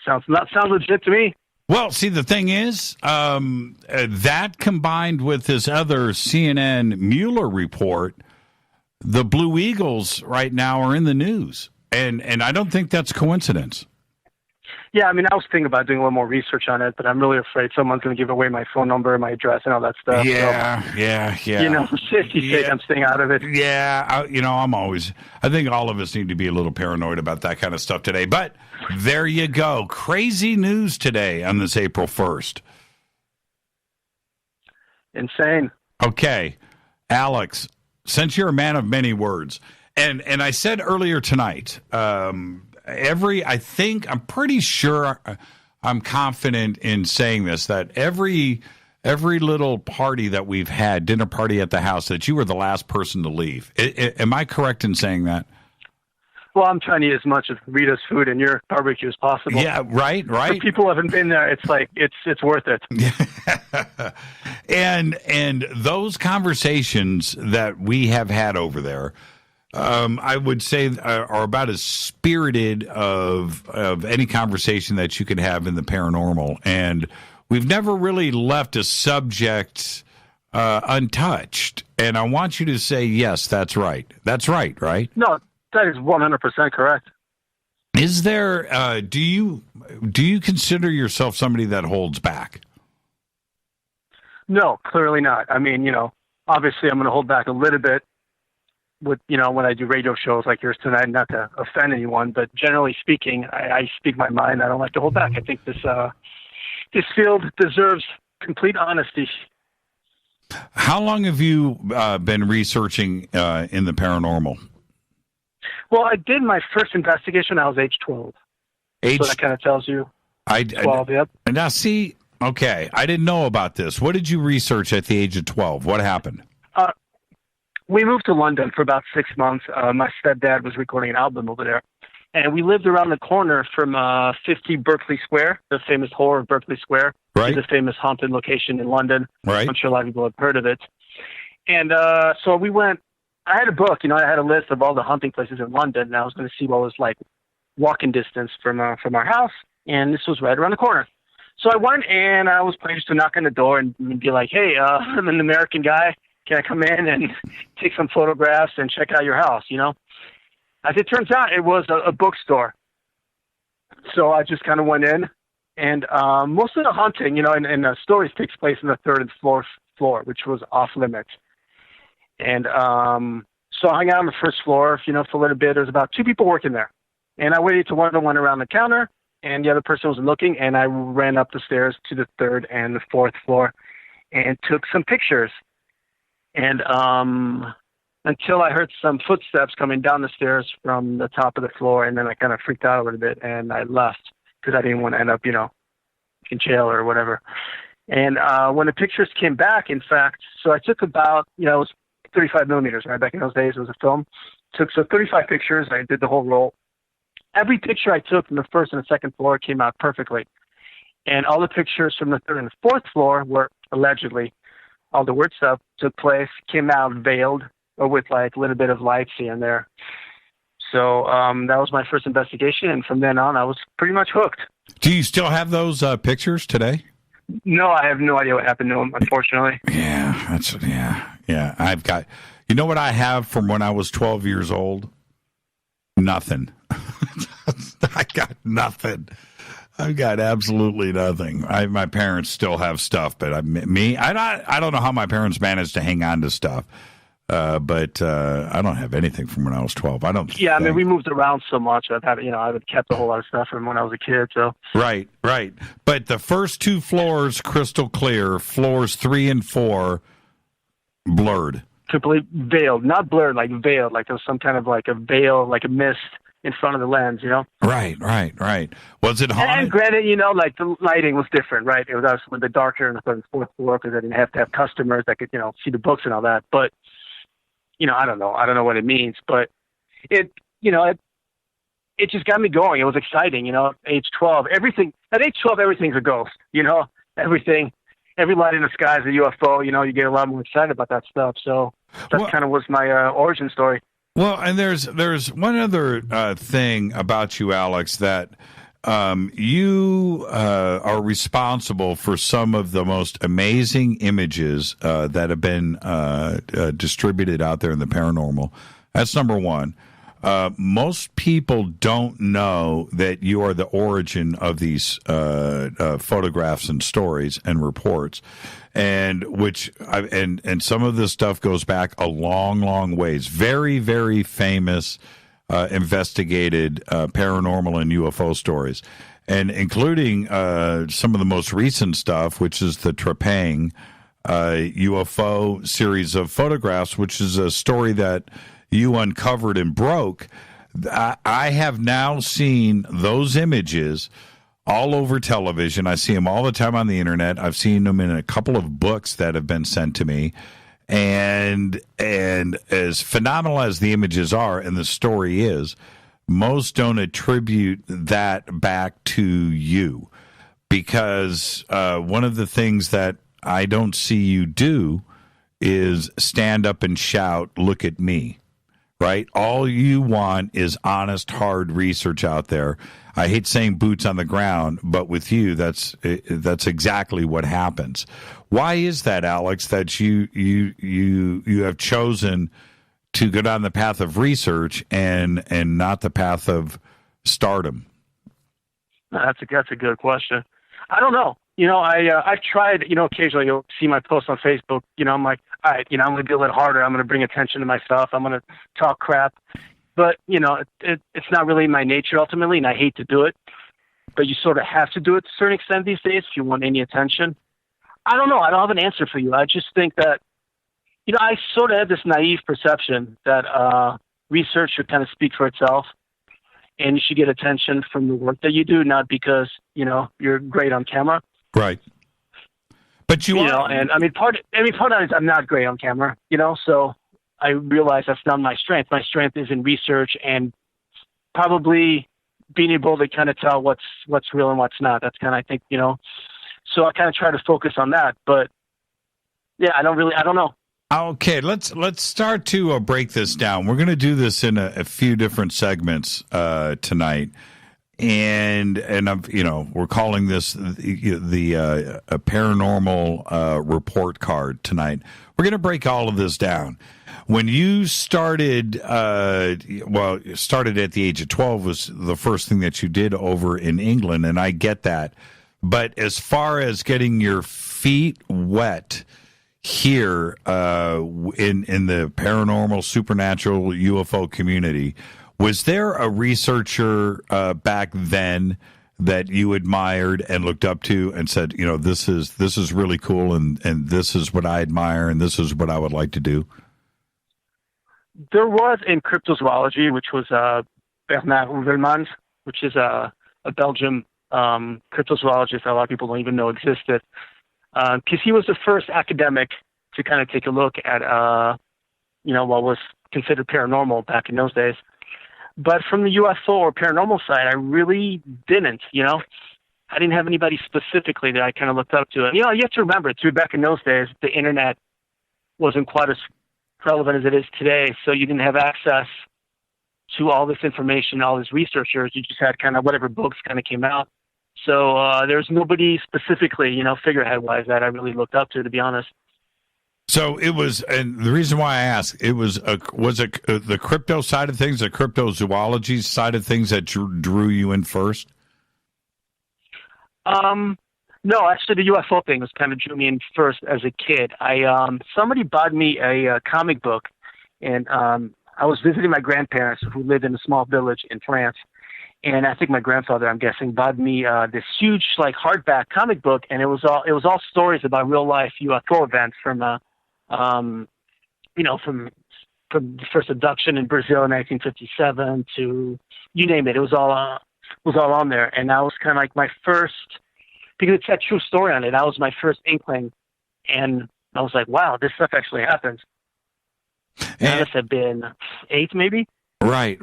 sounds legit to me. Well, see, the thing is, that combined with this other CNN Mueller report, the Blue Eagles right now are in the news. And I don't think that's coincidence. Yeah, I mean, I was thinking about doing a little more research on it, but I'm really afraid someone's going to give away my phone number, my address, and all that stuff. Yeah. I'm staying out of it. Yeah, I think all of us need to be a little paranoid about that kind of stuff today. But there you go. Crazy news today on this April 1st. Insane. Okay, Alex, since you're a man of many words, and I said earlier tonight, I'm pretty sure, I'm confident in saying this, that every little party that we've had, dinner party at the house, that you were the last person to leave. Am I correct in saying that? Well, I'm trying to eat as much of Rita's food and your barbecue as possible. Yeah, right. For people who haven't been there, it's like, it's worth it. And those conversations that we have had over there, I would say are about as spirited of any conversation that you can have in the paranormal. And we've never really left a subject untouched. And I want you to say, yes, that's right. That's right, right? No, that is 100% correct. Is there, do you consider yourself somebody that holds back? No, clearly not. I mean, obviously I'm going to hold back a little bit with, when I do radio shows like yours tonight, not to offend anyone, but generally speaking, I speak my mind. I don't like to hold back. I think this field deserves complete honesty. How long have you been researching in the paranormal? Well, I did my first investigation when I was age 12. So that kind of tells you. 12, yep. Now, see, okay, I didn't know about this. What did you research at the age of 12? What happened? We moved to London for about 6 months. My stepdad was recording an album over there. And we lived around the corner from 50 Berkeley Square, the famous horror of Berkeley Square. Right. It's a famous haunted location in London. Right. I'm sure a lot of people have heard of it. And so we went. I had a book, I had a list of all the hunting places in London, and I was going to see what was like walking distance from our house, and this was right around the corner. So I went, and I was planning to knock on the door and be like, hey, I'm an American guy. Can I come in and take some photographs and check out your house, As it turns out, it was a bookstore. So I just kind of went in, and most of the hunting, and the stories takes place in the third and fourth floor, which was off limits. And so I hung out on the first floor, for a little bit. There was about 2 people working there. And I waited till one of them went around the counter, and the other person was looking, and I ran up the stairs to the third and the fourth floor. and took some pictures. And until I heard some footsteps coming down the stairs from the top of the floor, and then I kind of freaked out a little bit, and I left because I didn't want to end up, in jail or whatever. And when the pictures came back, in fact, so I took about, it was 35 millimeters, right? Back in those days, it was a film. Took 35 pictures. I did the whole roll. Every picture I took from the first and the second floor came out perfectly. And all the pictures from the third and the fourth floor were allegedly, all the weird stuff took place, came out veiled or with like a little bit of lights here and there. So that was my first investigation. And from then on, I was pretty much hooked. Do you still have those pictures today? No, I have no idea what happened to them, unfortunately. Yeah. I've got, you know what I have from when I was 12 years old? Nothing. I got nothing. I've got absolutely nothing. My parents still have stuff, but I don't know how my parents managed to hang on to stuff. But I don't have anything from when I was 12. I don't. Yeah, I mean, we moved around so much. I had kept a whole lot of stuff from when I was a kid. So right. But the first two floors crystal clear. Floors 3 and 4 blurred. Completely veiled, not blurred, like veiled, like there was some kind of like a veil, like a mist in front of the lens, Right. Was it haunted? And granted, like the lighting was different, right? It was a little bit darker in the third and fourth floor because I didn't have to have customers that could, see the books and all that. But I don't know. I don't know what it means, but it just got me going. It was exciting, age 12. At age 12, everything's a ghost, everything. Every light in the sky is a UFO, you get a lot more excited about that stuff. So that kind of was my origin story. Well, and there's one other thing about you, Alex, that you are responsible for some of the most amazing images that have been distributed out there in the paranormal. That's number one. Most people don't know that you are the origin of these photographs and stories and reports, and some of this stuff goes back a long, long ways. Very, very famous investigated paranormal and UFO stories, and including some of the most recent stuff, which is the Trepang UFO series of photographs, which is a story that you uncovered and broke. I have now seen those images all over television. I see them all the time on the internet. I've seen them in a couple of books that have been sent to me. And as phenomenal as the images are and the story is, most don't attribute that back to you. Because one of the things that I don't see you do is stand up and shout, "Look at me." Right? All you want is honest, hard research out there. I hate saying boots on the ground, but with you, that's exactly what happens. Why is that, Alex, that you have chosen to go down the path of research and not the path of stardom? That's a good question. I don't know. I've tried, occasionally you'll see my posts on Facebook, I'm like, all right, I'm going to be a little harder. I'm going to bring attention to myself. I'm going to talk crap. But, it's not really my nature ultimately, and I hate to do it. But you sort of have to do it to a certain extent these days if you want any attention. I don't know. I don't have an answer for you. I just think that, I sort of have this naive perception that research should kind of speak for itself. And you should get attention from the work that you do, not because, you're great on camera. Right. But you are. And I mean, part of it is I'm not great on camera, so I realize that's not my strength. My strength is in research and probably being able to kind of tell what's real and what's not. That's kind of, I think, so I kind of try to focus on that. But yeah, I don't know. Okay, let's start to break this down. We're going to do this in a few different segments tonight, and we're calling this the a paranormal report card tonight. We're going to break all of this down. When you started, started at the age of 12 was the first thing that you did over in England, and I get that. But as far as getting your feet wet here in the paranormal, supernatural, UFO community, was there a researcher back then that you admired and looked up to and said, this is really cool, and this is what I admire, and this is what I would like to do? There was in cryptozoology, which was Bernard Heuvelmans, which is a Belgian cryptozoologist that a lot of people don't even know existed, because he was the first academic to kind of take a look at what was considered paranormal back in those days. But from the UFO or paranormal side, I really didn't, I didn't have anybody specifically that I kind of looked up to. And, you have to remember, too, back in those days, the internet wasn't quite as relevant as it is today. So you didn't have access to all this information, all these researchers. You just had kind of whatever books kind of came out. So there's nobody specifically, figurehead-wise that I really looked up to be honest. So it was, and the reason why I asked, it was the crypto side of things, the cryptozoology side of things that drew you in first? No, actually, the UFO thing was kind of drew me in first as a kid. Somebody bought me a comic book, and I was visiting my grandparents who lived in a small village in France. And I think my grandfather, I'm guessing, bought me this huge, hardback comic book, and it was all stories about real life UFO events from from the first abduction in Brazil in 1957 to you name it. It was all on there, and that was kind of like my first, because it's that true story on it. That was my first inkling, and I was like, wow, this stuff actually happens. And I must have been 8, maybe. Right.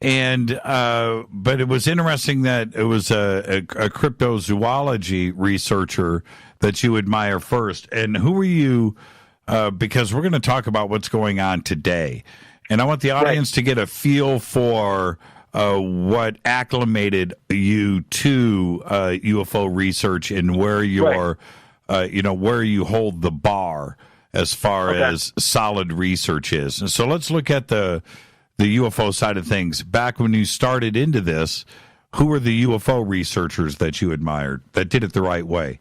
And but it was interesting that it was a cryptozoology researcher that you admire first. And who were you? Because we're going to talk about what's going on today, and I want the audience to get a feel for what acclimated you to UFO research and where your where you hold the bar as far as solid research is. And so let's look at the UFO side of things. Back when you started into this, who were the UFO researchers that you admired that did it the right way?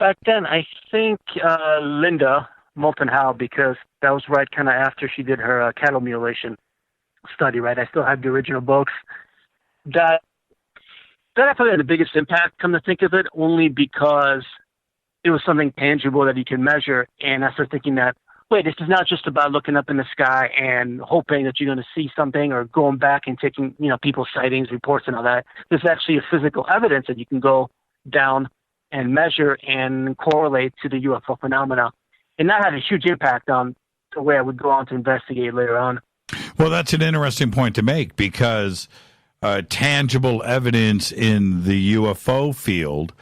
Back then, I think Linda Moulton Howe, because that was right kind of after she did her cattle mutilation study, right? I still have the original books. That I probably had the biggest impact, come to think of it, only because it was something tangible that you can measure. And I started thinking that, wait, this is not just about looking up in the sky and hoping that you're going to see something or going back and taking, people's sightings, reports and all that. There's actually a physical evidence that you can go down and measure and correlate to the UFO phenomena. And that had a huge impact on the way I would go on to investigate later on. Well, that's an interesting point to make, because tangible evidence in the UFO field,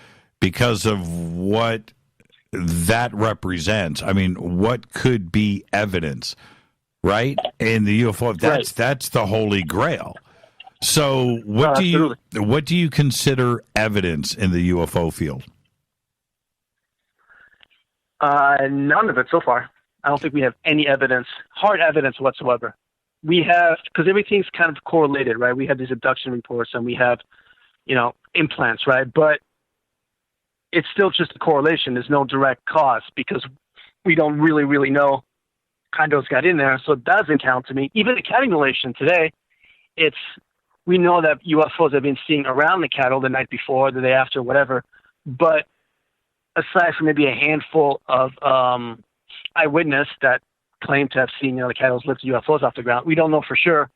because of what that represents. I mean, what could be evidence, right? In the UFO, that's the holy grail. So what do you consider evidence in the UFO field? None of it so far. I don't think we have any evidence, hard evidence whatsoever. We have, because everything's kind of correlated, right? We have these abduction reports and we have, implants, right? But it's still just a correlation. There's no direct cause because we don't really know how those got in there. So it doesn't count to me. Even the cattle mutilation today, we know that UFOs have been seen around the cattle the night before, the day after, whatever. But aside from maybe a handful of eyewitness that claim to have seen the cattle lift UFOs off the ground, we don't know for sure.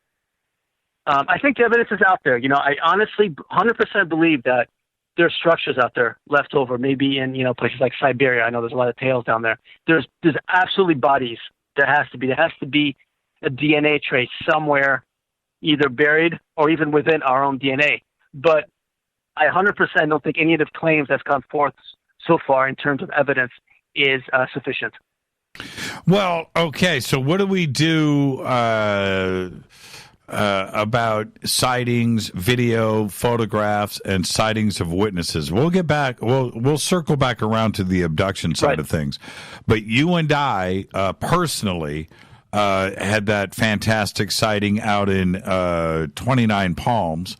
I think the evidence is out there. I honestly 100% believe that there's structures out there left over, maybe in places like Siberia. I know there's a lot of tails down there. There's absolutely bodies. There has to be a DNA trace somewhere, either buried or even within our own DNA. But I 100% don't think any of the claims that's come forth so far in terms of evidence is sufficient. Well, okay. So what do we do about sightings, video, photographs, and sightings of witnesses? We'll get back. We'll circle back around to the abduction side of things. But you and I personally had that fantastic sighting out in 29 Palms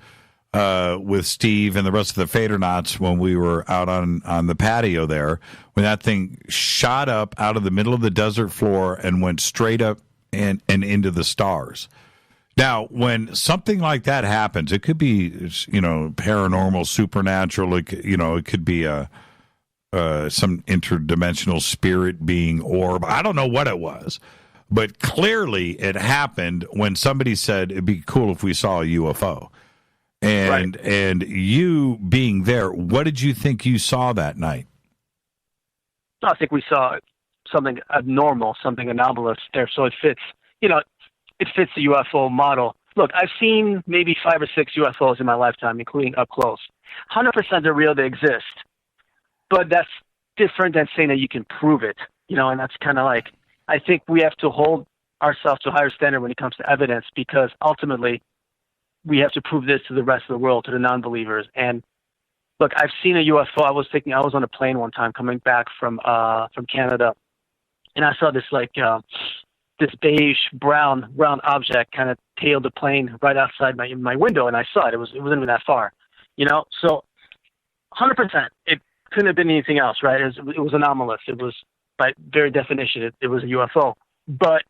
with Steve and the rest of the Fadernauts when we were out on the patio there, when that thing shot up out of the middle of the desert floor and went straight up and into the stars. Now, when something like that happens, it could be, paranormal, supernatural. It could be some interdimensional spirit being orb. I don't know what it was, but clearly it happened when somebody said it'd be cool if we saw a UFO. And you being there, what did you think you saw that night? I think we saw something abnormal, something anomalous there. So it fits, it fits the UFO model. Look, I've seen maybe 5 or 6 UFOs in my lifetime, including up close. 100% they're real, they exist. But that's different than saying that you can prove it, and that's kind of like, I think we have to hold ourselves to a higher standard when it comes to evidence, because ultimately we have to prove this to the rest of the world, to the non-believers. And look, I've seen a UFO. I was on a plane one time coming back from Canada, and I saw this this beige brown object kind of tailed the plane right outside my window, and I saw it. It wasn't even that far, So 100%, it couldn't have been anything else, right? It was anomalous. It was, by very definition, it was a UFO. But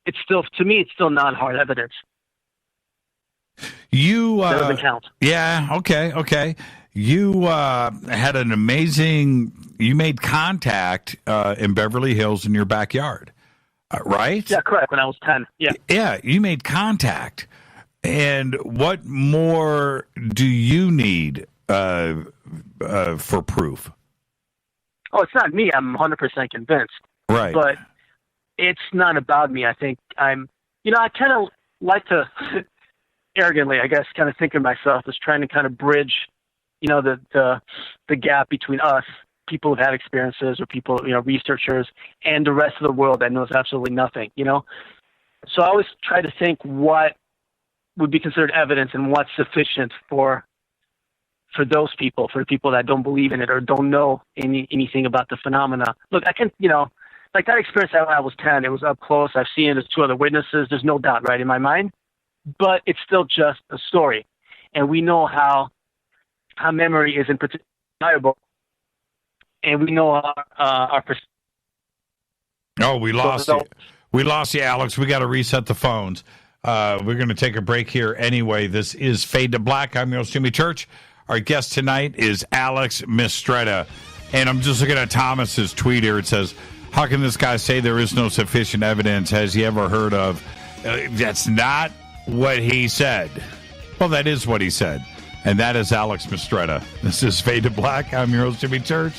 it's still, to me, it's still non-hard evidence. That doesn't count. Yeah. Okay. You had an amazing. You made contact in Beverly Hills in your backyard, right? Yeah, correct. When I was 10. Yeah. Yeah, you made contact. And what more do you need for proof? Oh, it's not me. I'm 100% convinced. Right. But it's not about me. I think I kind of like to arrogantly, I guess, kind of think of myself as trying to kind of bridge, the gap between us, people who've had experiences, or people, researchers, and the rest of the world that knows absolutely nothing, So I always try to think what would be considered evidence and what's sufficient for those people, for the people that don't believe in it or don't know anything about the phenomena. Look, I can, like that experience when I was 10, it was up close. I've seen it. There's 2 other witnesses. There's no doubt, right, in my mind. But it's still just a story. And we know how memory is in particular reliable. And we know our Oh, we lost you. We lost you, Alex. We got to reset the phones. We're going to take a break here anyway. This is Fade to Black. I'm your host, Jimmy Church. Our guest tonight is Alex Mistretta. And I'm just looking at Thomas's tweet here. It says, how can this guy say there is no sufficient evidence? Has he ever heard of? That's not what he said. Well, that is what he said. And that is Alex Mistretta. This is Fade to Black. I'm your host, Jimmy Church.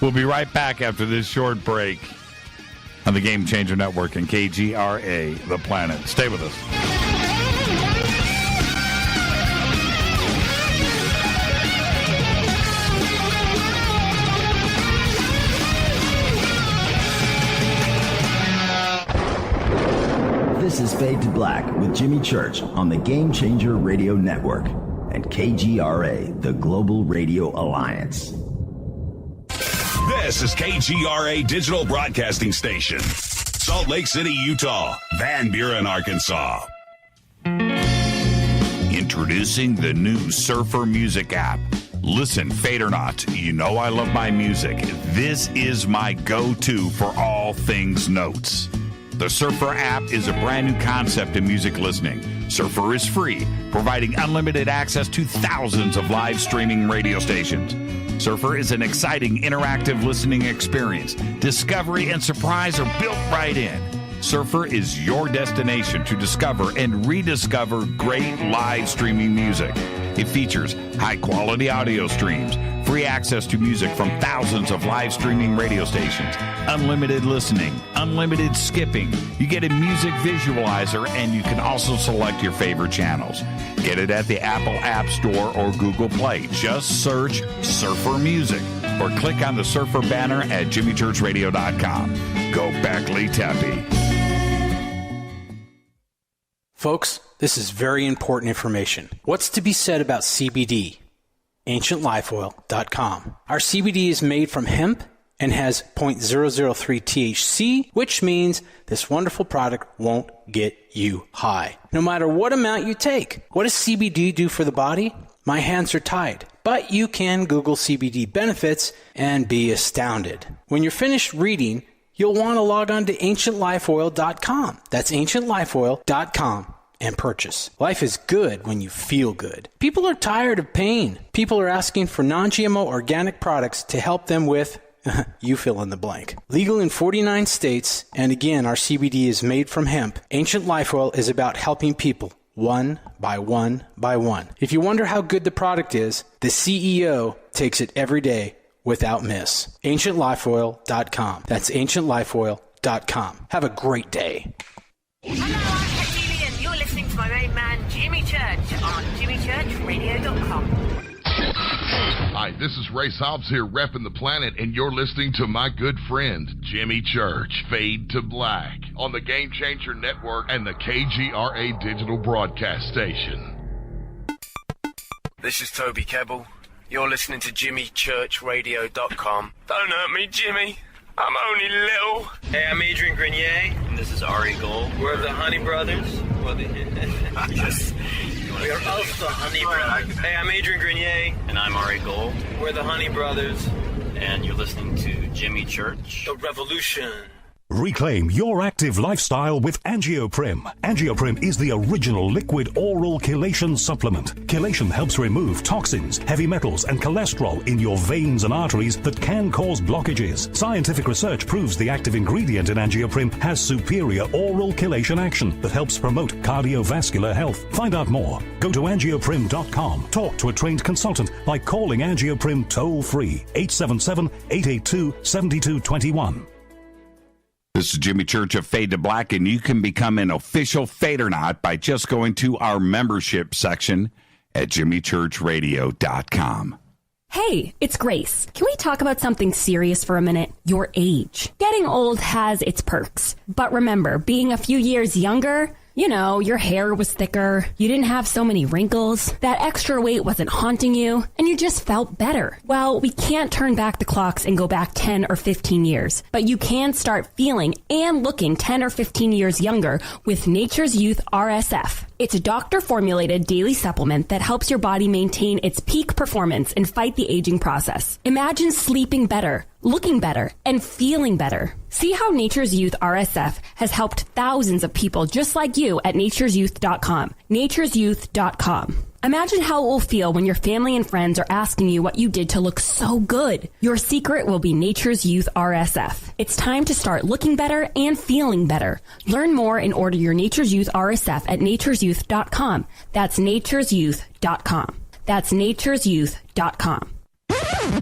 We'll be right back after this short break on the Game Changer Network and KGRA, The Planet. Stay with us. This is Fade to Black with Jimmy Church on the Game Changer Radio Network and KGRA, the Global Radio Alliance. This is KGRA Digital Broadcasting Station, Salt Lake City, Utah, Van Buren, Arkansas. Introducing the new Surfer Music app. Listen, fade or not, you know I love my music. This is my go-to for all things notes. The Surfer app is a brand new concept in music listening. Surfer is free, providing unlimited access to thousands of live streaming radio stations. Surfer is an exciting, interactive listening experience. Discovery and surprise are built right in. Surfer is your destination to discover and rediscover great live streaming music. It features high-quality audio streams, free access to music from thousands of live streaming radio stations, unlimited listening, unlimited skipping. You get a music visualizer, and you can also select your favorite channels. Get it at the Apple App Store or Google Play. Just search Surfer Music or click on the Surfer banner at jimmychurchradio.com. Go Beckley Tappy. Folks, this is very important information. What's to be said about CBD? AncientLifeOil.com. Our CBD is made from hemp and has 0.003 THC, which means this wonderful product won't get you high, no matter what amount you take. What does CBD do for the body? My hands are tied, but you can Google CBD benefits and be astounded. When you're finished reading, you'll want to log on to AncientLifeOil.com. That's AncientLifeOil.com. and purchase. Life is good when you feel good. People are tired of pain. People are asking for non-GMO organic products to help them with you fill in the blank. Legal in 49 states, and again, our CBD is made from hemp. Ancient Life Oil is about helping people one by one by one. If you wonder how good the product is, the CEO takes it every day without miss. AncientLifeOil.com. That's AncientLifeOil.com. Have a great day. Hello, I'm Katie, and you're listening to my main man, Jimmy Church, on JimmyChurchRadio.com. Hi, this is Ray Hobbs here, repping the planet, and you're listening to my good friend, Jimmy Church, Fade to Black, on the Game Changer Network and the KGRA digital broadcast station. This is Toby Kebbell. You're listening to JimmyChurchRadio.com. Don't hurt me, Jimmy. I'm only little. Hey, I'm Adrian Grenier. And this is Ari Gold. We're the Honey Brothers. Yes. We are of the Honey Brothers. Hey, I'm Adrian Grenier. And I'm Ari Gold. We're the Honey Brothers. And you're listening to Jimmy Church. The Revolution. Reclaim your active lifestyle with Angioprim. Angioprim is the original liquid oral chelation supplement. Chelation helps remove toxins, heavy metals, and cholesterol in your veins and arteries that can cause blockages. Scientific research proves the active ingredient in Angioprim has superior oral chelation action that helps promote cardiovascular health. Find out more. Go to angioprim.com. Talk to a trained consultant by calling Angioprim toll-free 877-882-7221. This is Jimmy Church of Fade to Black, and you can become an official Fadernaut by just going to our membership section at jimmychurchradio.com. Hey, it's Grace. Can we talk about something serious for a minute? Your age. Getting old has its perks. But remember, being a few years younger, you know, your hair was thicker, you didn't have so many wrinkles, that extra weight wasn't haunting you, and you just felt better. Well, we can't turn back the clocks and go back 10 or 15 years, but you can start feeling and looking 10 or 15 years younger with Nature's Youth RSF. It's a doctor-formulated daily supplement that helps your body maintain its peak performance and fight the aging process. Imagine sleeping better, looking better, and feeling better. See how Nature's Youth RSF has helped thousands of people just like you at nature'syouth.com. nature'syouth.com. Imagine how it will feel when your family and friends are asking you what you did to look so good. Your secret will be Nature's Youth RSF. It's time to start looking better and feeling better. Learn more and order your Nature's Youth RSF at nature'syouth.com. That's nature'syouth.com. That's nature'syouth.com.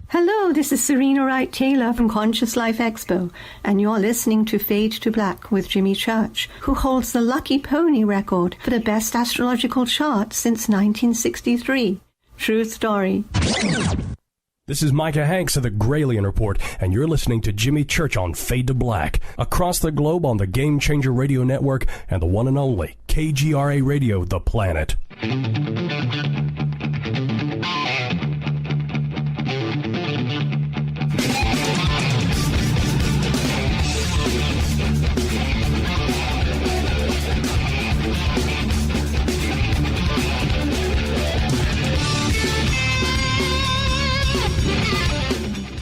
Hello, this is Serena Wright Taylor from Conscious Life Expo, and you're listening to Fade to Black with Jimmy Church, who holds the Lucky Pony record for the best astrological chart since 1963. True story. This is Micah Hanks of the Gralien Report, and you're listening to Jimmy Church on Fade to Black, across the globe on the Game Changer Radio Network and the one and only KGRA Radio, The Planet.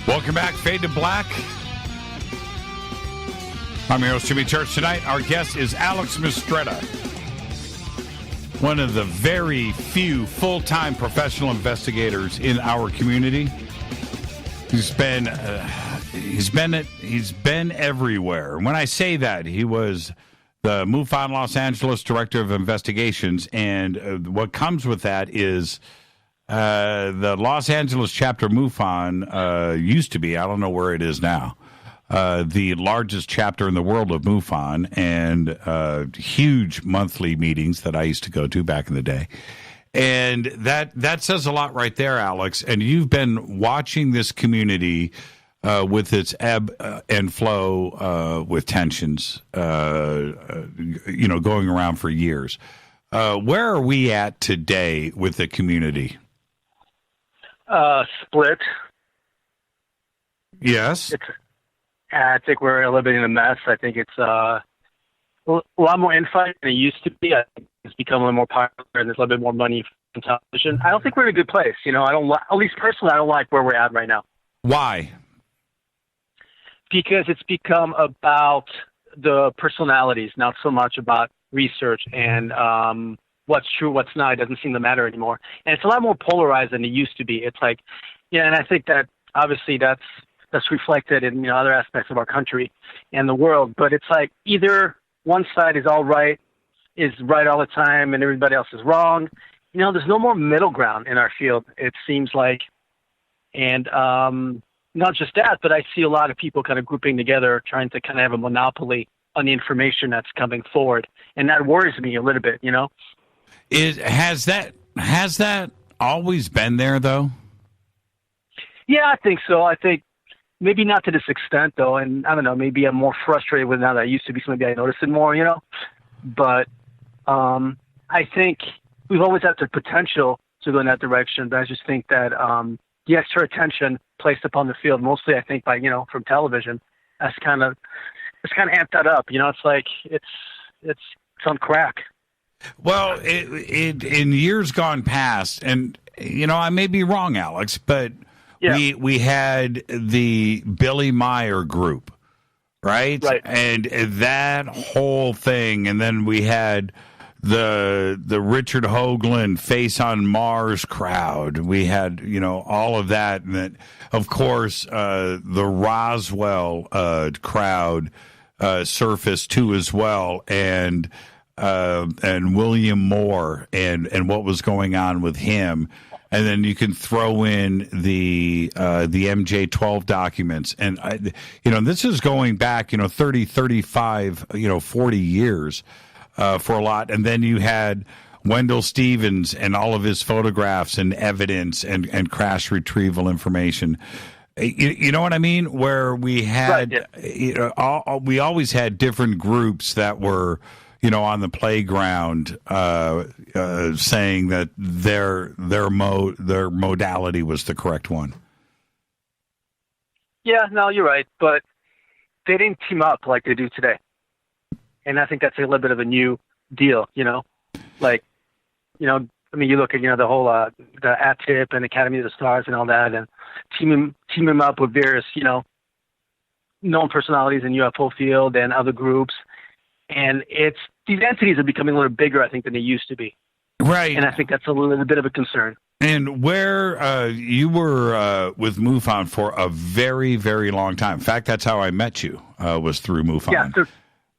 Welcome back, Fade to Black. I'm your host, Jimmy Church. Tonight, our guest is Alex Mistretta, one of the very few full-time professional investigators in our community. He's been everywhere. When I say that, he was the MUFON Los Angeles Director of Investigations, and what comes with that is the Los Angeles chapter MUFON used to be, I don't know where it is now, the largest chapter in the world of MUFON, and huge monthly meetings that I used to go to back in the day. And that says a lot right there, Alex. And you've been watching this community with its ebb and flow with tensions, going around for years. Where are we at today with the community? Split. Yes. I think we're a little bit in a mess. I think it's a lot more infight than it used to be. I think it's become a little more popular, and there's a little bit more money from television. I don't think we're in a good place. At least personally, I don't like where we're at right now. Why? Because it's become about the personalities, not so much about research and what's true, what's not. It doesn't seem to matter anymore. And it's a lot more polarized than it used to be. It's like, yeah, and I think that obviously that's reflected in other aspects of our country and the world. But it's like either one side is all right, is right all the time, and everybody else is wrong. There's no more middle ground in our field, it seems like. And not just that, but I see a lot of people kind of grouping together, trying to kind of have a monopoly on the information that's coming forward. And that worries me a little bit, Has that always been there, though? Yeah, I think so. I think maybe not to this extent, though. And I don't know, maybe I'm more frustrated with it now that I used to be, so maybe I notice it more, But I think we've always had the potential to go in that direction. But I just think that the extra attention placed upon the field, mostly I think by, from television, that's kind of amped that up. It's like it's on crack. Well, in years gone past, and I may be wrong, Alex, but we had the Billy Meyer group, right? And that whole thing, and then we had the Richard Hoagland Face on Mars crowd. We had all of that, and then, of course, the Roswell crowd surfaced too as well, and William Moore and what was going on with him. And then you can throw in the MJ-12 documents. And, this is going back, 30, 35, 40 years for a lot. And then you had Wendell Stevens and all of his photographs and evidence and crash retrieval information. You know what I mean? Where we had, we always had different groups that were, on the playground, saying that their modality was the correct one. Yeah, no, you're right, but they didn't team up like they do today, and I think that's a little bit of a new deal. Like, I mean, you look at the whole the ATIP and Academy of the Stars and all that, and team them up with various known personalities in UFO field and other groups. And these entities are becoming a little bigger, I think, than they used to be. Right. And I think that's a little bit of a concern. And where you were with MUFON for a very, very long time. In fact, that's how I met you, was through MUFON.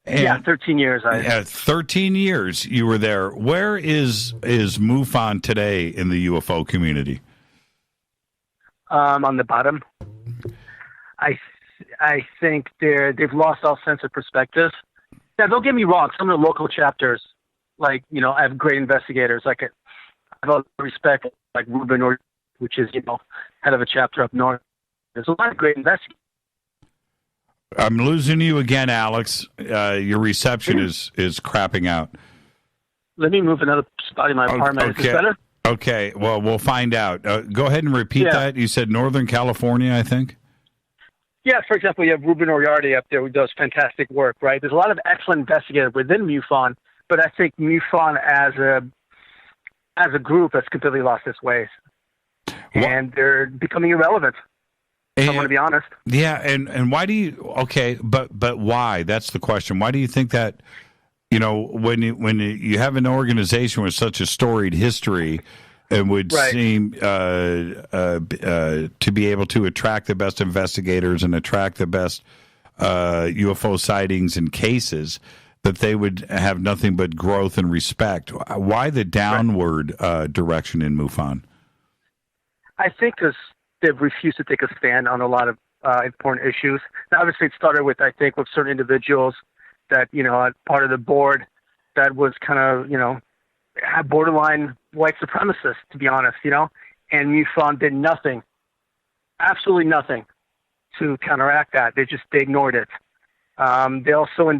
Yeah, 13 years. 13 years you were there. Where is MUFON today in the UFO community? On the bottom. I think they've lost all sense of perspective. Now, don't get me wrong. Some of the local chapters, I have great investigators. I have a lot of respect, like Ruben, which is, head of a chapter up north. There's a lot of great investigators. I'm losing you again, Alex. Your reception is crapping out. Let me move another spot in my apartment. Okay. Is this better? Okay. Well, we'll find out. Go ahead and repeat that. You said Northern California, I think? Yeah, for example, you have Ruben Oriarty up there who does fantastic work, right? There's a lot of excellent investigators within MUFON, but I think MUFON as a group has completely lost its ways. And they're becoming irrelevant. I'm going to be honest. Yeah, and why do you? Okay, but why? That's the question. Why do you think that? When you have an organization with such a storied history, it would seem to be able to attract the best investigators and attract the best UFO sightings and cases, that they would have nothing but growth and respect. Why the downward direction in MUFON? I think because they've refused to take a stand on a lot of important issues. Now, obviously, it started with certain individuals that, part of the board that was kind of, borderline white supremacists, to be honest, and MUFON did nothing, absolutely nothing to counteract that. They ignored it. They also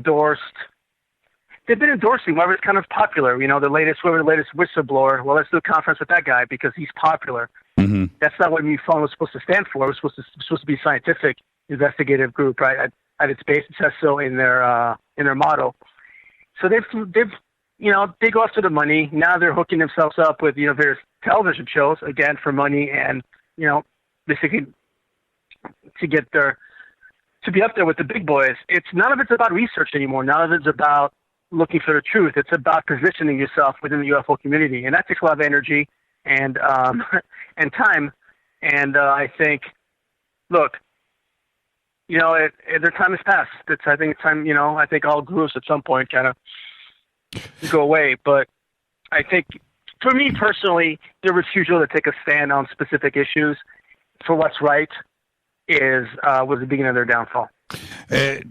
they've been endorsing whoever's kind of popular, the latest whistleblower. Well, let's do a conference with that guy because he's popular. Mm-hmm. That's not what MUFON was supposed to stand for. It was supposed to be a scientific investigative group, right? At its base, it says so in their motto. So they've they go after the money. Now they're hooking themselves up with various television shows again for money and basically to be up there with the big boys. None of it's about research anymore. None of it's about looking for the truth. It's about positioning yourself within the UFO community, and that takes a lot of energy and and time. And I think, look, their time has passed. I think it's time. I think all groups at some point kind of go away. But I think, for me personally, the refusal to take a stand on specific issues for what's right was the beginning of their downfall.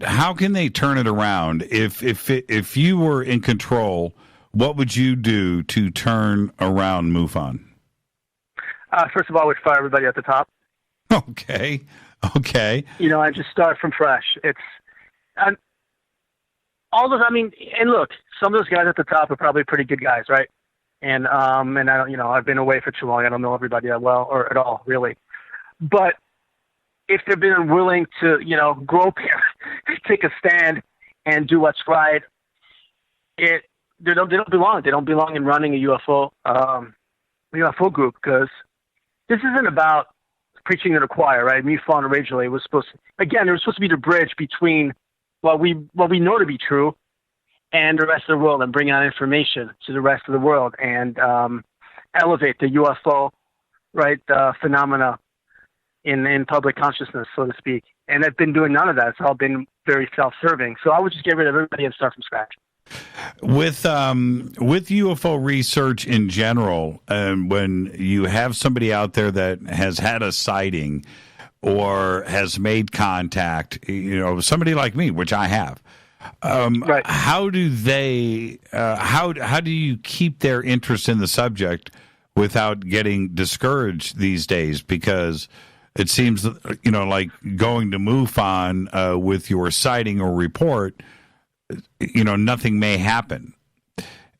How can they turn it around? If you were in control, what would you do to turn around MUFON? First of all, I would fire everybody at the top. Okay. I just start from fresh. It's all those. I mean, and look, some of those guys at the top are probably pretty good guys, right? And I don't, I've been away for too long. I don't know everybody that well or at all, really. But if they've been willing to, grow up here, take a stand, and do what's right, they don't belong. They don't belong in running a UFO group, because this isn't about preaching to the choir, right? MUFON originally was supposed to be the bridge between what we know to be true and the rest of the world, and bring out information to the rest of the world, and elevate the UFO, phenomena in public consciousness, so to speak. And I've been doing none of that. It's all been very self-serving. So I would just get rid of everybody and start from scratch. With UFO research in general, when you have somebody out there that has had a sighting or has made contact, somebody like me, which I have, right. How do they? How do you keep their interest in the subject without getting discouraged these days? Because it seems, like going to MUFON with your sighting or report, nothing may happen.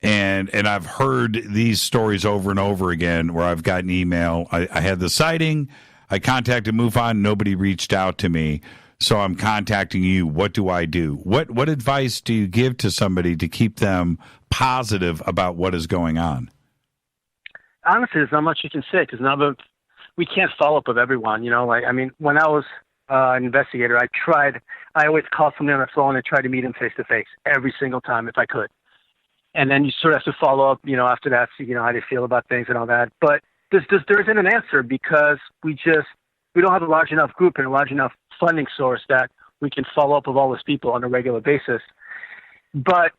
And I've heard these stories over and over again where I've gotten email. I had the sighting. I contacted MUFON. Nobody reached out to me. So I'm contacting you. What do I do? What advice do you give to somebody to keep them positive about what is going on? Honestly, there's not much you can say, because we can't follow up with everyone. When I was an investigator, I always called somebody on the phone and tried to meet them face to face every single time if I could. And then you sort of have to follow up, after that, so how they feel about things and all that. But there isn't an answer, because we don't have a large enough group and a large enough funding source that we can follow up with all those people on a regular basis. But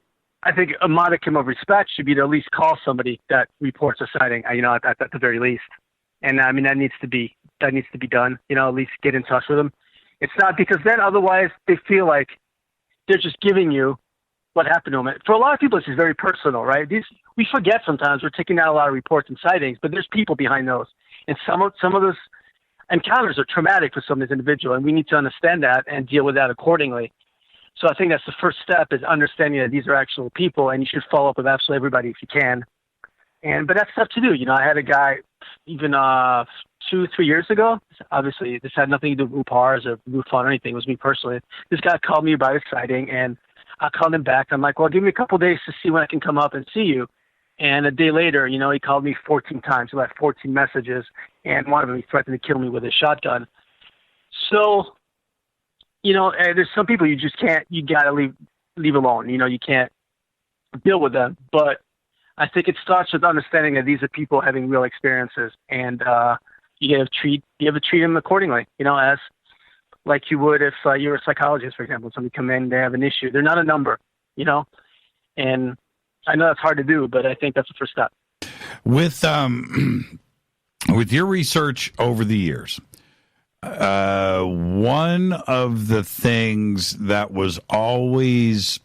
I think a modicum of respect should be to at least call somebody that reports a sighting, at the very least. And that needs to be done, at least get in touch with them. It's not, because then otherwise they feel like they're just giving you what happened to them. For a lot of people, this is very personal, right? We forget sometimes we're taking out a lot of reports and sightings, but there's people behind those. And some of those encounters are traumatic for some of these individuals, and we need to understand that and deal with that accordingly. So I think that's the first step, is understanding that these are actual people, and you should follow up with absolutely everybody if you can. But that's tough to do. I had a guy even 2-3 years ago. Obviously, this had nothing to do with UPARs or MUFON or anything. It was me personally. This guy called me about his sighting, and I called him back. I'm like, well, give me a couple of days to see when I can come up and see you. And a day later, he called me 14 times. He left 14 messages, and one of them, he threatened to kill me with a shotgun. So, there's some people you just can't, you got to leave alone. You can't deal with them. But I think it starts with understanding that these are people having real experiences, and you have to treat them accordingly, as like you would if you're a psychologist, for example. Somebody come in, they have an issue. They're not a number, and I know that's hard to do, but I think that's the first step. With your research over the years, one of the things that was always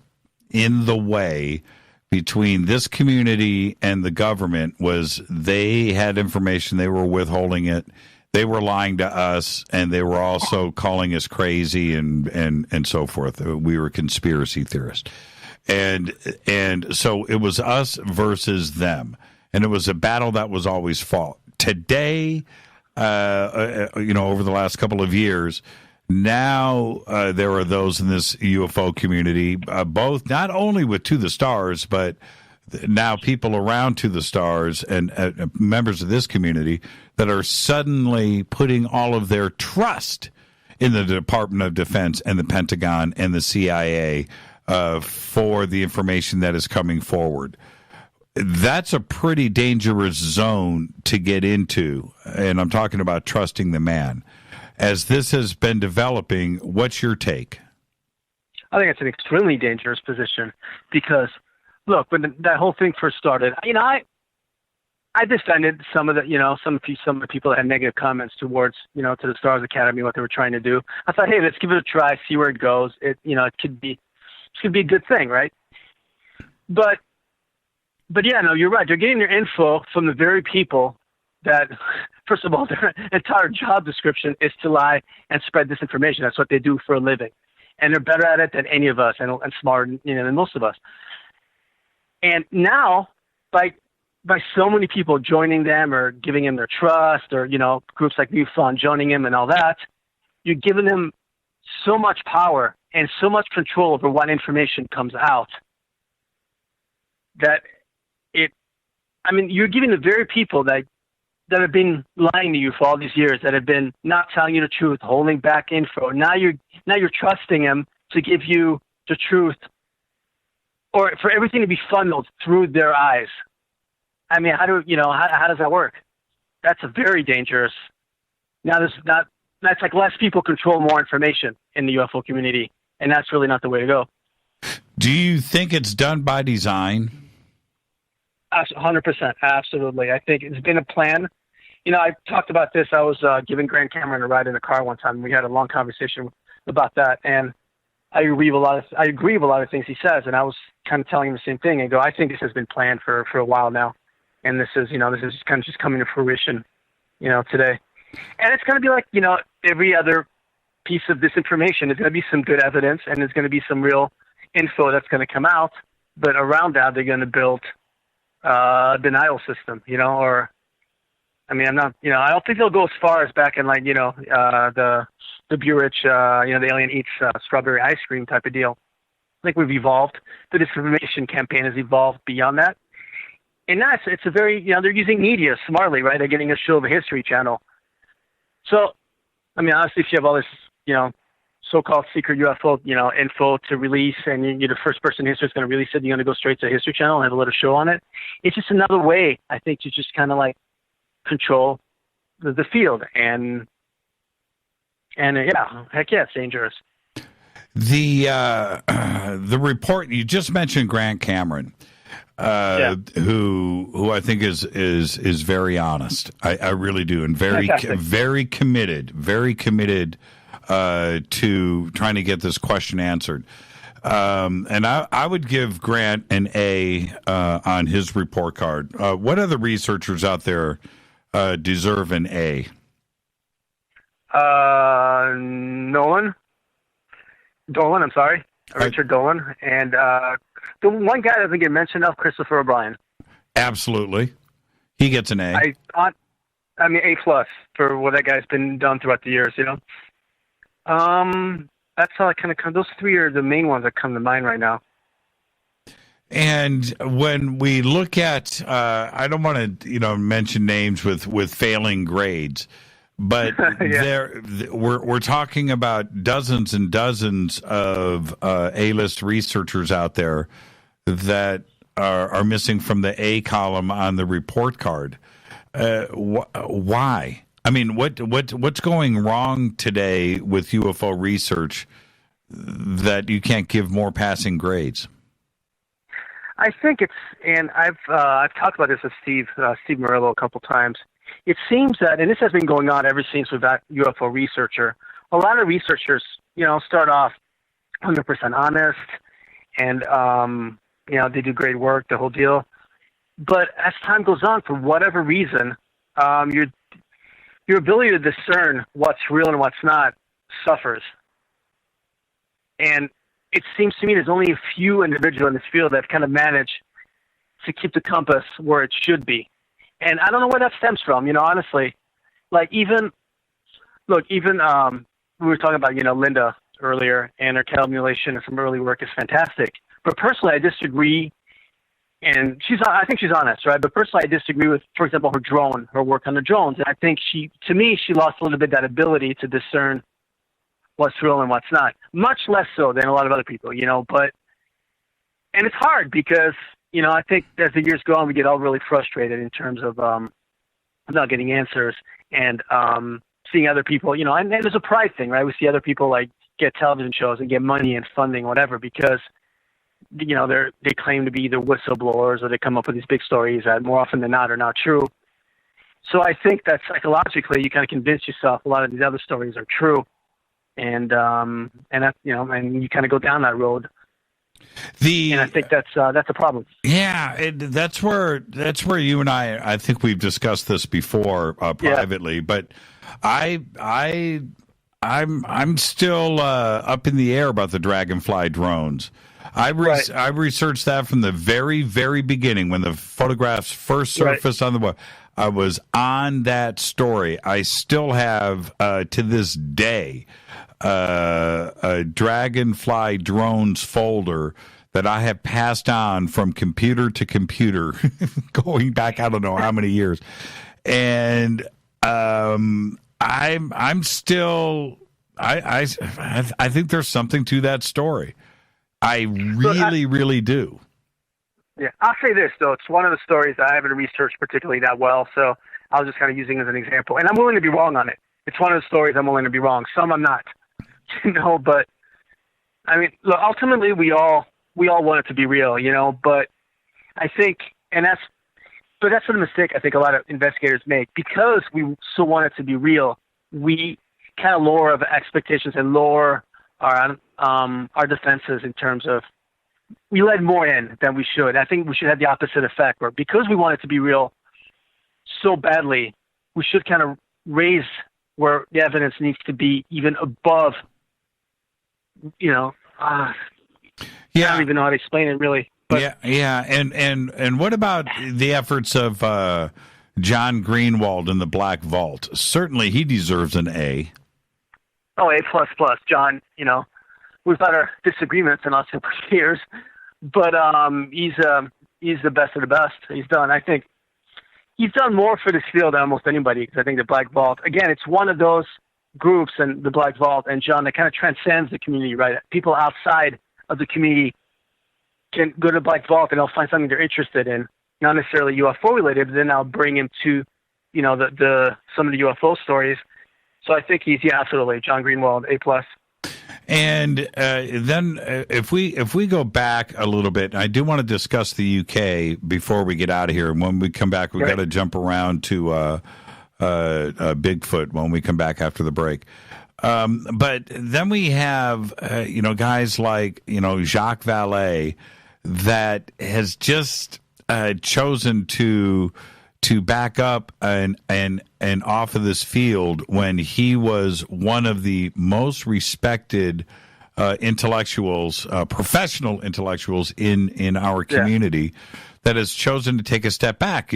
in the way between this community and the government was they had information, they were withholding it, they were lying to us, and they were also calling us crazy and so forth. We were conspiracy theorists. And so it was us versus them. And it was a battle that was always fought. Today, over the last couple of years, now there are those in this UFO community, both not only with To the Stars, but now people around To the Stars and members of this community that are suddenly putting all of their trust in the Department of Defense and the Pentagon and the CIA for the information that is coming forward. That's a pretty dangerous zone to get into, and I'm talking about trusting the man. As this has been developing, what's your take? I think it's an extremely dangerous position because, look, when that whole thing first started, I defended some of the people that had negative comments towards, to the Stars Academy, what they were trying to do. I thought, hey, let's give it a try, see where it goes. It could be a good thing, right? But yeah, no, you're right. They're getting their info from the very people that, first of all, their entire job description is to lie and spread disinformation. That's what they do for a living. And they're better at it than any of us and smarter, than most of us. And now, by so many people joining them or giving them their trust or, groups like MUFON joining them and all that, you're giving them so much power and so much control over what information comes out that you're giving the very people that have been lying to you for all these years, that have been not telling you the truth, holding back info. Now you're trusting them to give you the truth, or for everything to be funneled through their eyes. How does that work? That's a very dangerous. Now that's like less people control more information in the UFO community, and that's really not the way to go. Do you think it's done by design? 100%, absolutely. I think it's been a plan. I talked about this. I was giving Grant Cameron a ride in the car one time. We had a long conversation about that, and I agree with a lot of things he says. And I was kind of telling him the same thing. I go, I think this has been planned for a while now, and this is kind of just coming to fruition, today. And it's going to be like every other piece of this information. There's going to be some good evidence, and there's going to be some real info that's going to come out. But around that, they're going to build denial system, I don't think they'll go as far as back in the Burich, the alien eats strawberry ice cream type of deal. I think we've evolved. The disinformation campaign has evolved beyond that. And that's, it's a very, they're using media smartly, right? They're getting a show of a History Channel. So, honestly, if you have all this, so-called secret UFO, info to release, and you're the first person in history that's going to release it, you're going to go straight to the History Channel and have a little show on it. It's just another way, I think, to just kind of control the field. And yeah, heck yeah, it's dangerous. The report, you just mentioned Grant Cameron, who I think is very honest. I really do, and very committed to trying to get this question answered. And I would give Grant an A on his report card. What other researchers out there deserve an A? Dolan, I'm sorry. Richard Dolan. And the one guy that doesn't get mentioned enough, Christopher O'Brien. Absolutely. He gets an A. A+ for what that guy's been done throughout the years, That's how I kind of those three are the main ones that come to mind right now. And when we look at, I don't want to, mention names with failing grades, but we're talking about dozens and dozens of A-list researchers out there that are missing from the A column on the report card. Why? What's going wrong today with UFO research that you can't give more passing grades? I think it's, and I've talked about this with Steve Murillo a couple times. It seems that, and this has been going on ever since we've got UFO researcher. A lot of researchers, start off 100% honest, and they do great work, the whole deal. But as time goes on, for whatever reason, your ability to discern what's real and what's not suffers. And it seems to me there's only a few individuals in this field that kind of manage to keep the compass where it should be. And I don't know where that stems from, honestly. Even we were talking about, Linda earlier, and her cattle mutilation and some early work is fantastic. But personally, I disagree. And I think she's honest, right? But personally, I disagree with, for example, her work on the drones. And I think she lost a little bit that ability to discern what's real and what's not. Much less so than a lot of other people, But and it's hard because, you know, I think as the years go on, we get all really frustrated in terms of not getting answers and seeing other people, you know, and there's a pride thing, right? We see other people like get television shows and get money and funding, whatever, because, you know, they claim to be either whistleblowers or they come up with these big stories that more often than not are not true. So I think that psychologically you kind of convince yourself a lot of these other stories are true, and that, you know, and you kind of go down that road. And I think that's a problem. Yeah, that's where you and I think we've discussed this before privately, but I'm still up in the air about the Dragonfly drones. I researched that from the very, very beginning when the photographs first surfaced on the web. I was on that story. I still have, to this day, a Dragonfly drones folder that I have passed on from computer to computer, going back I don't know how many years, and I'm still I think there's something to that story. I really do. Yeah, I'll say this, though. It's one of the stories I haven't researched particularly that well, so I was just kind of using it as an example. And I'm willing to be wrong on it. It's one of the stories I'm willing to be wrong. Some I'm not. You know, but, I mean, look, ultimately we all want it to be real, you know, but I think, that's the mistake I think a lot of investigators make. Because we so want it to be real, we kind of lower our expectations and lower our defenses in terms of, we let more in than we should. I think we should have the opposite effect, where because we want it to be real so badly, we should kind of raise where the evidence needs to be even above, you know, I don't even know how to explain it really. But, yeah. And what about the efforts of John Greenwald in the Black Vault? Certainly he deserves an A. Oh, A++. John, you know, we've had our disagreements in the last couple of years, but he's the best of the best. I think he's done more for this field than almost anybody, because I think the Black Vault, again, it's one of those groups, and the Black Vault and John, that kind of transcends the community, right? People outside of the community can go to the Black Vault and they'll find something they're interested in, not necessarily UFO related, but then I'll bring him to, you know, some of the UFO stories. So I think he's, absolutely, John Greenwald, A+. And then if we go back a little bit, I do want to discuss the UK before we get out of here. And when we come back, we've got to jump around to Bigfoot when we come back after the break. But then we have, guys like, Jacques Vallee that has just chosen to back up and off of this field when he was one of the most respected intellectuals, professional intellectuals in our community, that has chosen to take a step back.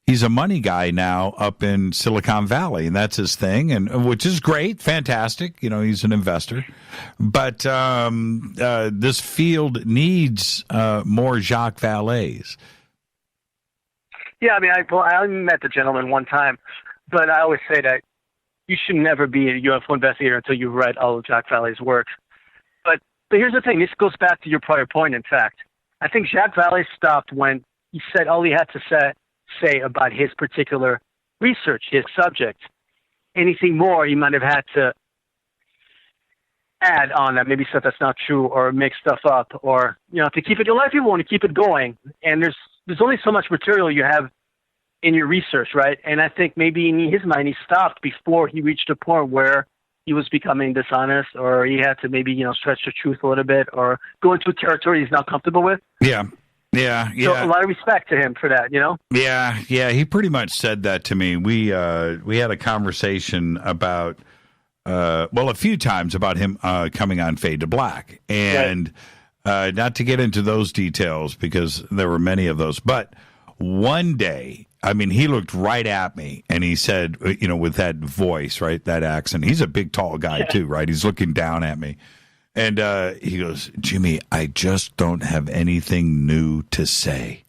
He's a money guy now up in Silicon Valley, and that's his thing, and which is great, fantastic. He's an investor, but this field needs more Jacques Vallees. Yeah, I mean, I met the gentleman one time, but I always say that you should never be a UFO investigator until you've read all of Jacques Vallee's work. But here's the thing. This goes back to your prior point, in fact. I think Jacques Vallee stopped when he said all he had to say about his particular research, his subject. Anything more, he might have had to add on that, maybe stuff that's not true, or make stuff up, or, to keep it. A lot of people want to keep it going, and there's only so much material you have in your research, right? And I think maybe in his mind, he stopped before he reached a point where he was becoming dishonest, or he had to maybe, stretch the truth a little bit, or go into a territory he's not comfortable with. Yeah. So a lot of respect to him for that, Yeah. He pretty much said that to me. We had a conversation about, a few times about him coming on Fade to Black, and not to get into those details because there were many of those, but one day, I mean, he looked right at me and he said, with that voice, right, that accent. He's a big, tall guy too, right? He's looking down at me. And he goes, Jimmy, I just don't have anything new to say.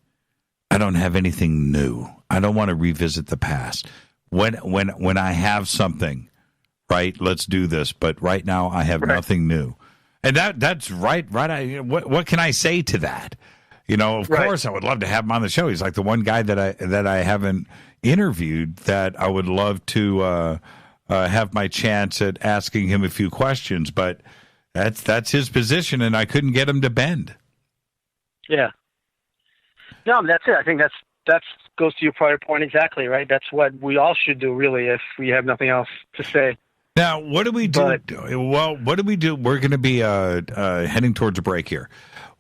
I don't have anything new. I don't want to revisit the past. When I have something, right, let's do this. But right now I have nothing new. And that's right. What can I say to that? Of course, I would love to have him on the show. He's like the one guy that I haven't interviewed that I would love to have my chance at asking him a few questions. But that's his position, and I couldn't get him to bend. Yeah. No, that's it. I think that goes to your prior point exactly, right? That's what we all should do, really, if we have nothing else to say. Now, what do we do? What do we do? We're going to be heading towards a break here.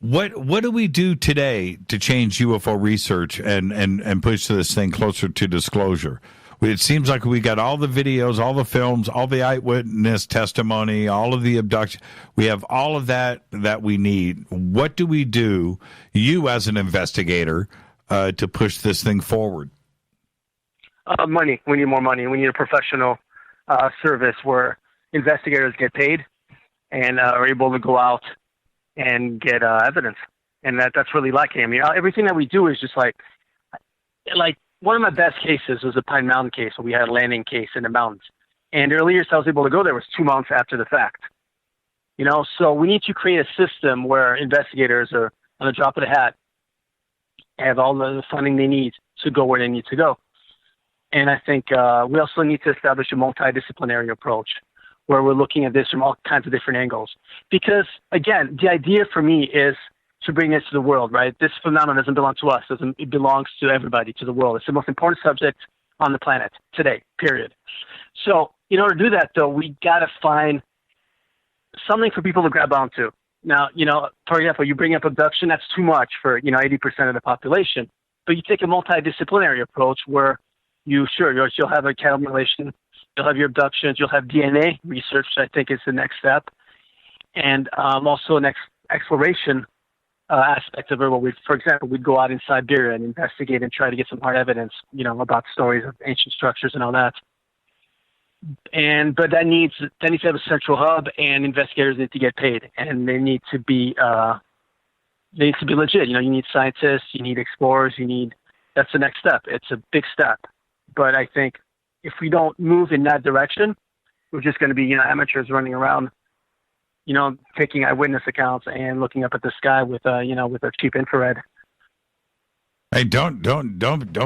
What do we do today to change UFO research and push this thing closer to disclosure? It seems like we got all the videos, all the films, all the eyewitness testimony, all of the abduction. We have all of that we need. What do we do, you as an investigator, to push this thing forward? Money. We need more money. We need a professional service where investigators get paid and are able to go out and get evidence. And that's really lacking. I mean, everything that we do is just like one of my best cases was the Pine Mountain case where we had a landing case in the mountains. And the earliest I was able to go there was 2 months after the fact. So we need to create a system where investigators are on the drop of the hat, have all the funding they need to go where they need to go. And I think we also need to establish a multidisciplinary approach where we're looking at this from all kinds of different angles. Because, again, the idea for me is to bring this to the world, right? This phenomenon doesn't belong to us. It belongs to everybody, to the world. It's the most important subject on the planet today, period. So in order to do that, though, we got to find something for people to grab onto. Now, for example, you bring up abduction, that's too much for, 80% of the population. But you take a multidisciplinary approach where you'll have a cattle mutilation, you'll have your abductions, you'll have DNA research, which I think is the next step, and also an exploration aspect of it, where for example, we'd go out in Siberia and investigate and try to get some hard evidence, about stories of ancient structures and all that. But that needs to have a central hub, and investigators need to get paid, and they need to be legit. You need scientists, you need explorers, that's the next step. It's a big step, but I think if we don't move in that direction, we're just going to be amateurs running around, taking eyewitness accounts and looking up at the sky with a cheap infrared. Hey, don't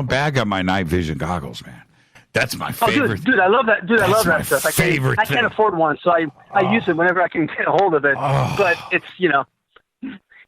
bag on my night vision goggles, man. That's my favorite. Dude, I love that. Dude, I love that stuff. I can't afford one, so I use it whenever I can get a hold of it. But it's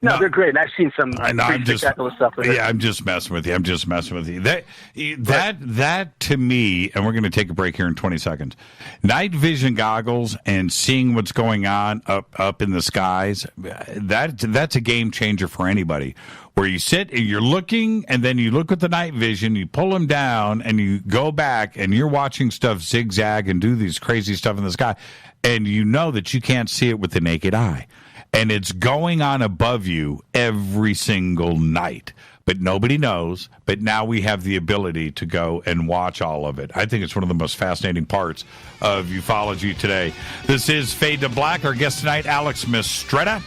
No, they're great. I've seen some pretty spectacular stuff with it. Yeah, I'm just messing with you. That to me, and we're going to take a break here in 20 seconds. Night vision goggles and seeing what's going on up in the skies, that's a game changer for anybody. Where you sit and you're looking, and then you look with the night vision, you pull them down, and you go back, and you're watching stuff zigzag and do these crazy stuff in the sky, and you know that you can't see it with the naked eye. And it's going on above you every single night. But nobody knows. But now we have the ability to go and watch all of it. I think it's one of the most fascinating parts of ufology today. This is Fade to Black. Our guest tonight, Alex Mistretta.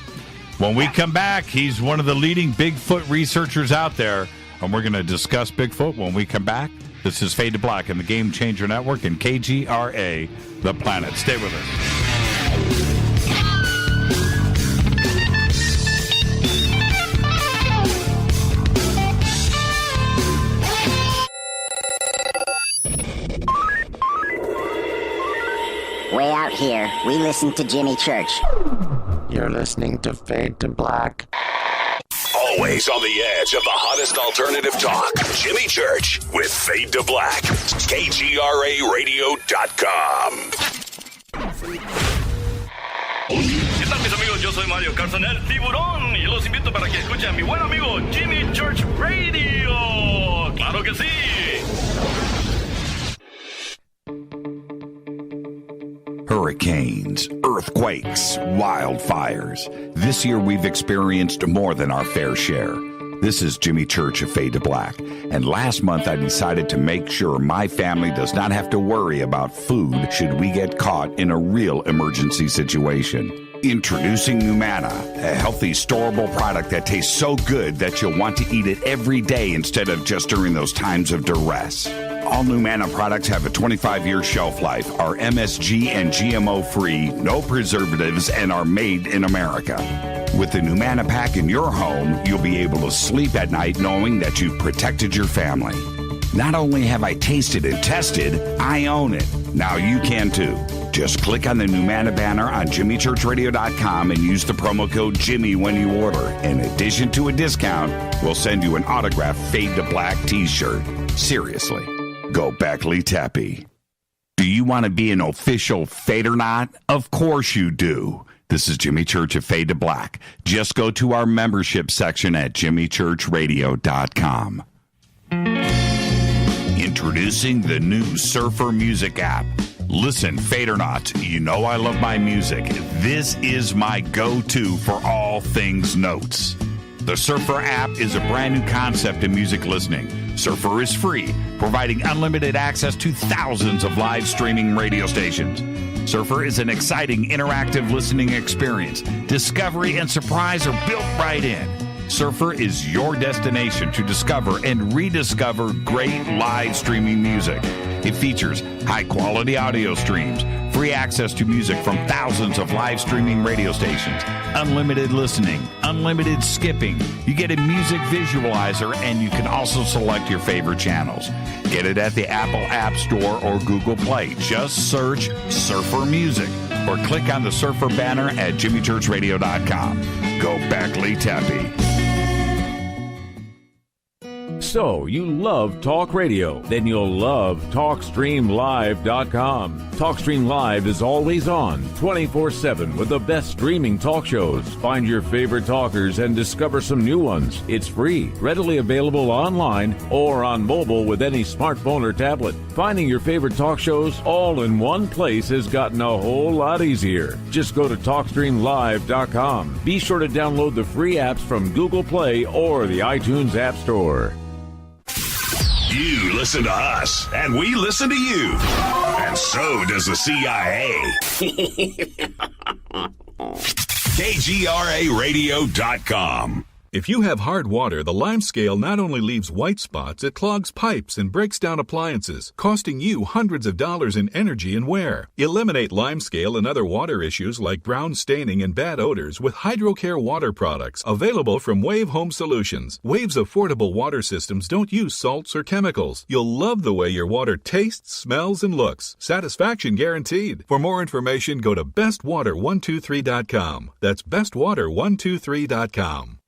When we come back, he's one of the leading Bigfoot researchers out there. And we're going to discuss Bigfoot when we come back. This is Fade to Black on the Game Changer Network and KGRA, The Planet. Stay with us. Way out here, we listen to Jimmy Church. You're listening to Fade to Black. Always on the edge of the hottest alternative talk. Jimmy Church with Fade to Black. KGRARadio.com. ¿Qué tal, mis amigos? Yo soy Mario Carson, el tiburón, y los invito para que escuchen a mi buen amigo Jimmy Church Radio. ¡Claro que sí! Hurricanes, earthquakes, wildfires. This year we've experienced more than our fair share. This is Jimmy Church of Fade to Black. And last month I decided to make sure my family does not have to worry about food should we get caught in a real emergency situation. Introducing Numana, a healthy, storable product that tastes so good that you'll want to eat it every day instead of just during those times of duress. All Numana products have a 25-year shelf life, are MSG and GMO-free, no preservatives, and are made in America. With the Numana pack in your home, you'll be able to sleep at night knowing that you've protected your family. Not only have I tasted and tested, I own it. Now you can too. Just click on the Numana banner on JimmyChurchRadio.com and use the promo code Jimmy when you order. In addition to a discount, we'll send you an autographed Fade to Black t-shirt. Seriously, go Beckley Tappy. Do you want to be an official Fadernaut? Of course you do. This is Jimmy Church of Fade to Black. Just go to our membership section at JimmyChurchRadio.com. Introducing the new Surfer Music app. Listen, Fadernauts, you know I love my music. This is my go-to for all things notes. The Surfer app is a brand new concept in music listening. Surfer is free, providing unlimited access to thousands of live streaming radio stations. Surfer is an exciting, interactive listening experience. Discovery and surprise are built right in. Surfer is your destination to discover and rediscover great live streaming music. It features high-quality audio streams, free access to music from thousands of live streaming radio stations, unlimited listening, unlimited skipping. You get a music visualizer, and you can also select your favorite channels. Get it at the Apple App Store or Google Play. Just search Surfer Music or click on the Surfer banner at JimmyChurchRadio.com. Go Beckley Tappy. So, you love talk radio? Then you'll love TalkStreamLive.com. TalkStream Live is always on, 24/7, with the best streaming talk shows. Find your favorite talkers and discover some new ones. It's free, readily available online or on mobile with any smartphone or tablet. Finding your favorite talk shows all in one place has gotten a whole lot easier. Just go to TalkStreamLive.com. Be sure to download the free apps from Google Play or the iTunes App Store. You listen to us, and we listen to you. And so does the CIA. KGRARadio.com. If you have hard water, the lime scale not only leaves white spots, it clogs pipes and breaks down appliances, costing you hundreds of dollars in energy and wear. Eliminate lime scale and other water issues like brown staining and bad odors with HydroCare water products, available from Wave Home Solutions. Wave's affordable water systems don't use salts or chemicals. You'll love the way your water tastes, smells, and looks. Satisfaction guaranteed. For more information, go to bestwater123.com. That's bestwater123.com.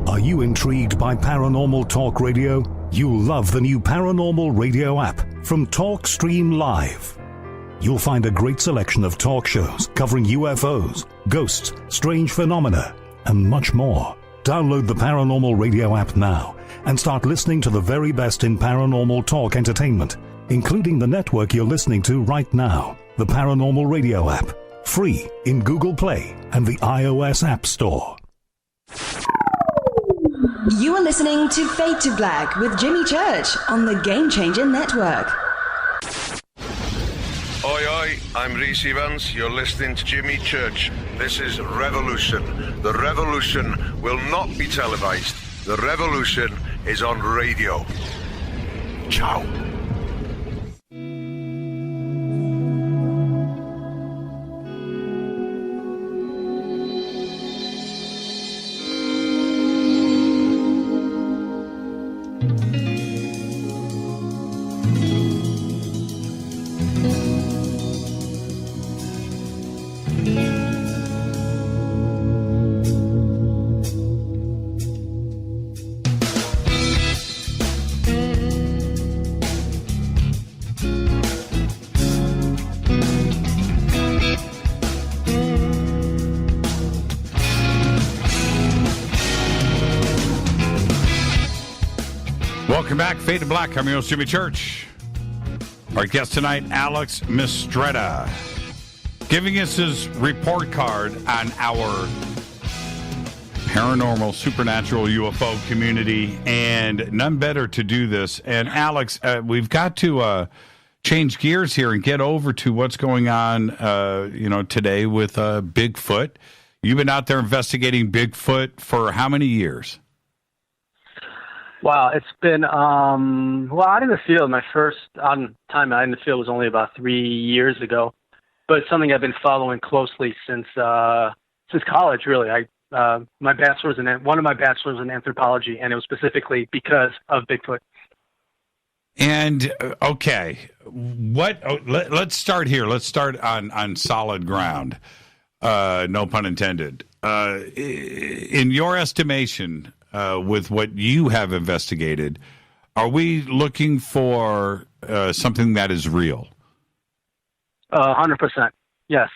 Are you intrigued by paranormal talk radio? You'll love the new Paranormal radio app from TalkStream Live. You'll find a great selection of talk shows covering UFOs, ghosts, strange phenomena, and much more. Download the Paranormal radio app now and start listening to the very best in paranormal talk entertainment, including the network you're listening to right now, the Paranormal radio app, free in Google Play and the iOS App Store. You are listening to Fade to Black with Jimmy Church on the Game Changer Network. Oi, oi, I'm Reese Evans. You're listening to Jimmy Church. This is Revolution. The revolution will not be televised. The revolution is on radio. Ciao. Welcome back, Fade to Black. I'm your host, Jimmy Church. Our guest tonight, Alex Mistretta, giving us his report card on our paranormal, supernatural UFO community, and none better to do this. And Alex, we've got to change gears here and get over to what's going on, today with Bigfoot. You've been out there investigating Bigfoot for how many years? Wow, it's been out in the field. My first time out in the field was only about 3 years ago, but it's something I've been following closely since college. Really, one of my bachelors in anthropology, and it was specifically because of Bigfoot. And okay, let's start here. Let's start on solid ground. No pun intended. In your estimation, with what you have investigated, are we looking for something that is real? 100%. Yes.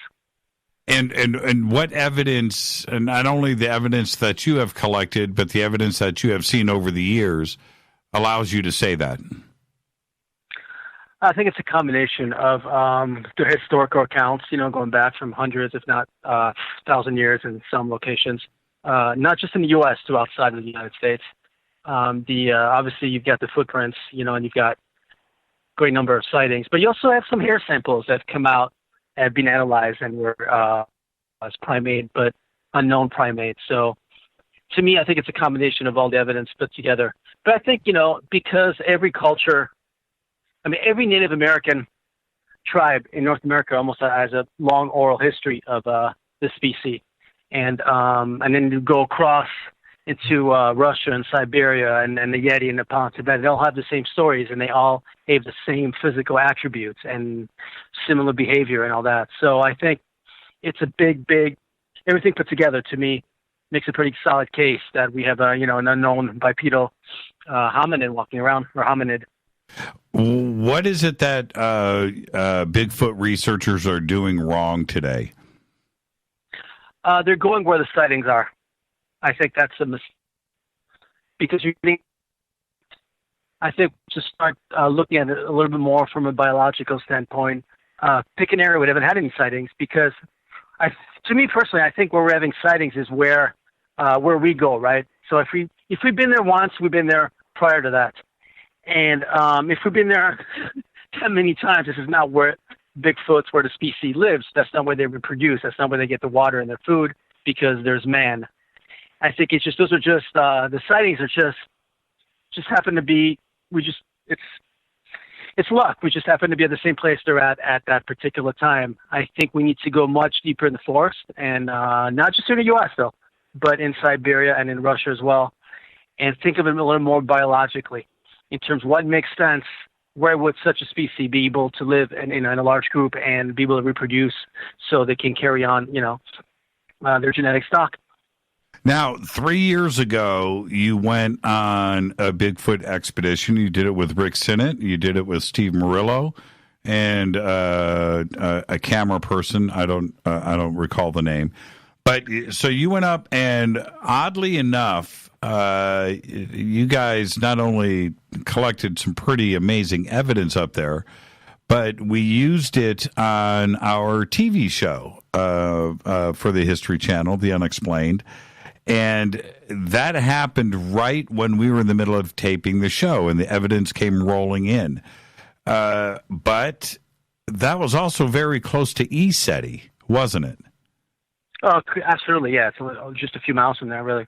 And what evidence, and not only the evidence that you have collected, but the evidence that you have seen over the years, allows you to say that? I think it's a combination of the historical accounts, going back from hundreds, if not 1,000 years in some locations, not just in the U.S., to outside of the United States. Obviously, you've got the footprints, and you've got a great number of sightings, but you also have some hair samples that come out and have been analyzed and were as primate, but unknown primates. So to me, I think it's a combination of all the evidence put together. But I think, because every culture, every Native American tribe in North America almost has a long oral history of the species. And then you go across into Russia and Siberia and the Yeti and the Ponce Tibet. They all have the same stories, and they all have the same physical attributes and similar behavior and all that. So I think it's a big, everything put together, to me, makes a pretty solid case that we have an unknown bipedal hominid walking around, or hominid. What is it that Bigfoot researchers are doing wrong today? They're going where the sightings are. I think that's a mistake. Because I think just start looking at it a little bit more from a biological standpoint. Pick an area we haven't had any sightings, because to me personally, I think where we're having sightings is where we go, right? So if we've been there once, we've been there prior to that. And if we've been there that many times, this is not where Bigfoot's, where the species lives. That's not where they reproduce. That's not where they get the water and their food, because there's man. I think it's just, those are just, the sightings are just happen to be, it's luck. We just happen to be at the same place they're at that particular time. I think we need to go much deeper in the forest, and not just in the U.S. though, but in Siberia and in Russia as well, and think of it a little more biologically in terms of what makes sense. Where would such a species be able to live in a large group and be able to reproduce so they can carry on, their genetic stock? Now, 3 years ago, you went on a Bigfoot expedition. You did it with Rick Sinnott. You did it with Steve Murillo, and a camera person. I don't recall the name. But so you went up, and oddly enough, you guys not only collected some pretty amazing evidence up there, but we used it on our TV show for the History Channel, The Unexplained. And that happened right when we were in the middle of taping the show, and the evidence came rolling in. But that was also very close to ESETI, wasn't it? Oh, absolutely, yeah. It's just a few miles from there, really.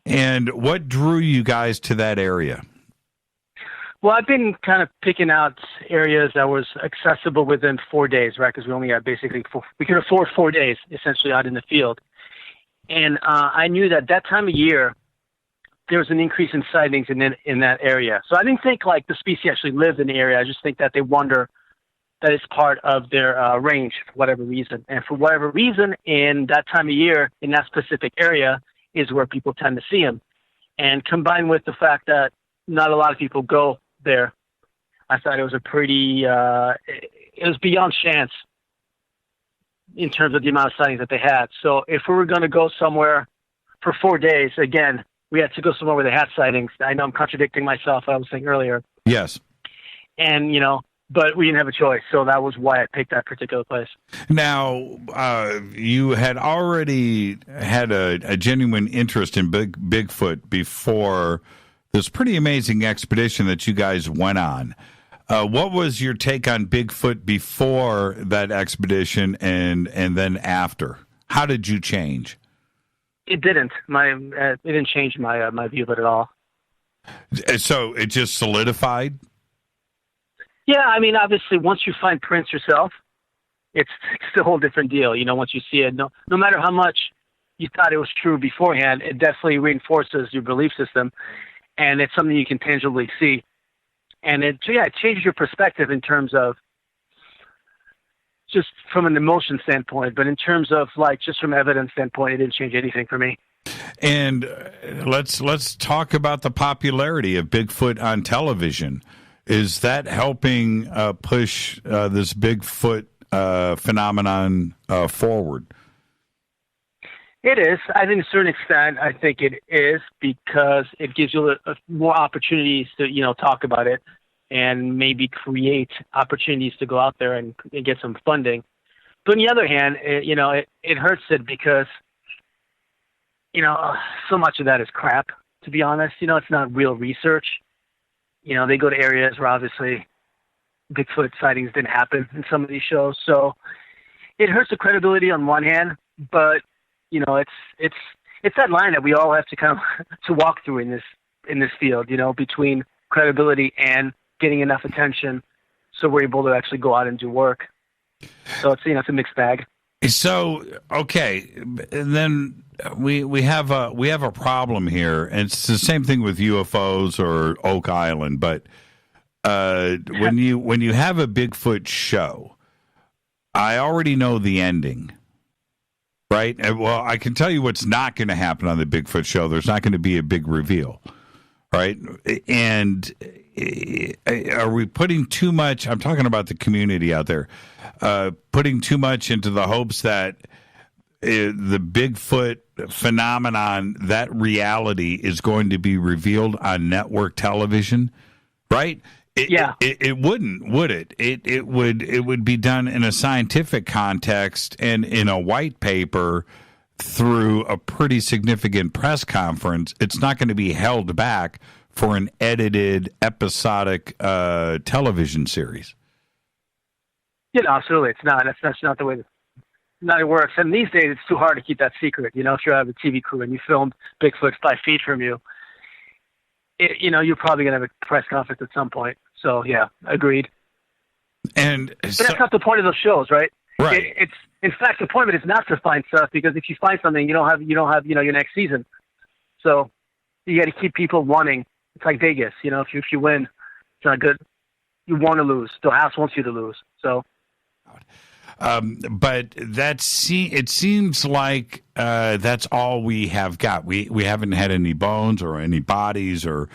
And what drew you guys to that area? Well, I've been kind of picking out areas that was accessible within 4 days, right? Because we only had we could afford 4 days, essentially, out in the field. And I knew that time of year, there was an increase in sightings in that area. So I didn't think like the species actually lived in the area. I just think that they wonder that it's part of their range for whatever reason. And for whatever reason, in that time of year, in that specific area, is where people tend to see them. And combined with the fact that not a lot of people go there, I thought it was a pretty, it was beyond chance in terms of the amount of sightings that they had. So if we were going to go somewhere for 4 days, again, we had to go somewhere where they had sightings. I know I'm contradicting myself, what I was saying earlier. Yes. And, but we didn't have a choice, so that was why I picked that particular place. Now, you had already had a genuine interest in Bigfoot before this pretty amazing expedition that you guys went on. What was your take on Bigfoot before that expedition and then after? How did you change? It didn't. It didn't change my view of it at all. So it just solidified? Yeah, I mean, obviously, once you find prints yourself, it's a whole different deal. Once you see it, no matter how much you thought it was true beforehand, it definitely reinforces your belief system, and it's something you can tangibly see. And it changes your perspective in terms of just from an emotion standpoint, but in terms of just from evidence standpoint, it didn't change anything for me. And let's talk about the popularity of Bigfoot on television. Is that helping push this Bigfoot phenomenon forward? It is. I think to a certain extent, I think it is because it gives you more opportunities to, talk about it and maybe create opportunities to go out there and get some funding. But on the other hand, it hurts it because, so much of that is crap, to be honest. It's not real research. They go to areas where obviously Bigfoot sightings didn't happen in some of these shows. So it hurts the credibility on one hand, but it's that line that we all have to kind of to walk through in this field, between credibility and getting enough attention so we're able to actually go out and do work. So it's it's a mixed bag. So okay, and then we have a problem here, and it's the same thing with UFOs or Oak Island. But when you have a Bigfoot show, I already know the ending, right? Well, I can tell you what's not going to happen on the Bigfoot show. There's not going to be a big reveal, right? And are we putting too much? I'm talking about the community out there. Putting too much into the hopes that the Bigfoot phenomenon, that reality is going to be revealed on network television, right? It wouldn't, would it? It would be done in a scientific context and in a white paper through a pretty significant press conference. It's not going to be held back for an edited episodic television series. Absolutely, it's not. That's not the way it works. And these days, it's too hard to keep that secret. If you have a TV crew and you filmed Bigfoot 5 feet from you, you're probably going to have a press conference at some point. So, yeah, agreed. But that's not the point of those shows, right? Right. It's in fact, the point of it is not to find stuff, because if you find something, you don't have your next season. So you got to keep people wanting. It's like Vegas. If you win, it's not good. You want to lose. The house wants you to lose. So. But it seems like that's all we have got. We haven't had any bones or any bodies or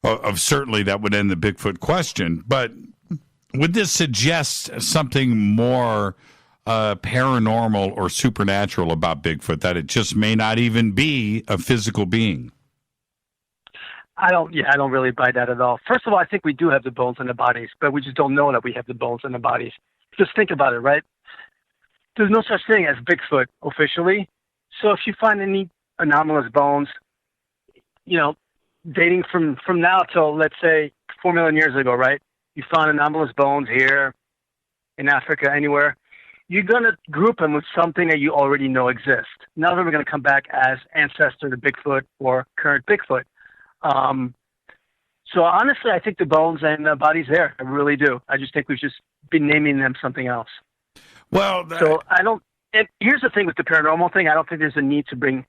of certainly that would end the Bigfoot question. But would this suggest something more paranormal or supernatural about Bigfoot, that it just may not even be a physical being? I don't really buy that at all. First of all, I think we do have the bones in the bodies, but we just don't know that we have the bones in the bodies. Just think about it, right? There's no such thing as Bigfoot officially. So if you find any anomalous bones, dating from now till, let's say, 4 million years ago, right? You found anomalous bones here, in Africa, anywhere. You're going to group them with something that you already know exists. None of them are going to come back as ancestor to Bigfoot or current Bigfoot. So honestly, I think the bones and the body's there. I really do. I just think we've just been naming them something else. Well, here's the thing with the paranormal thing. I don't think there's a need to bring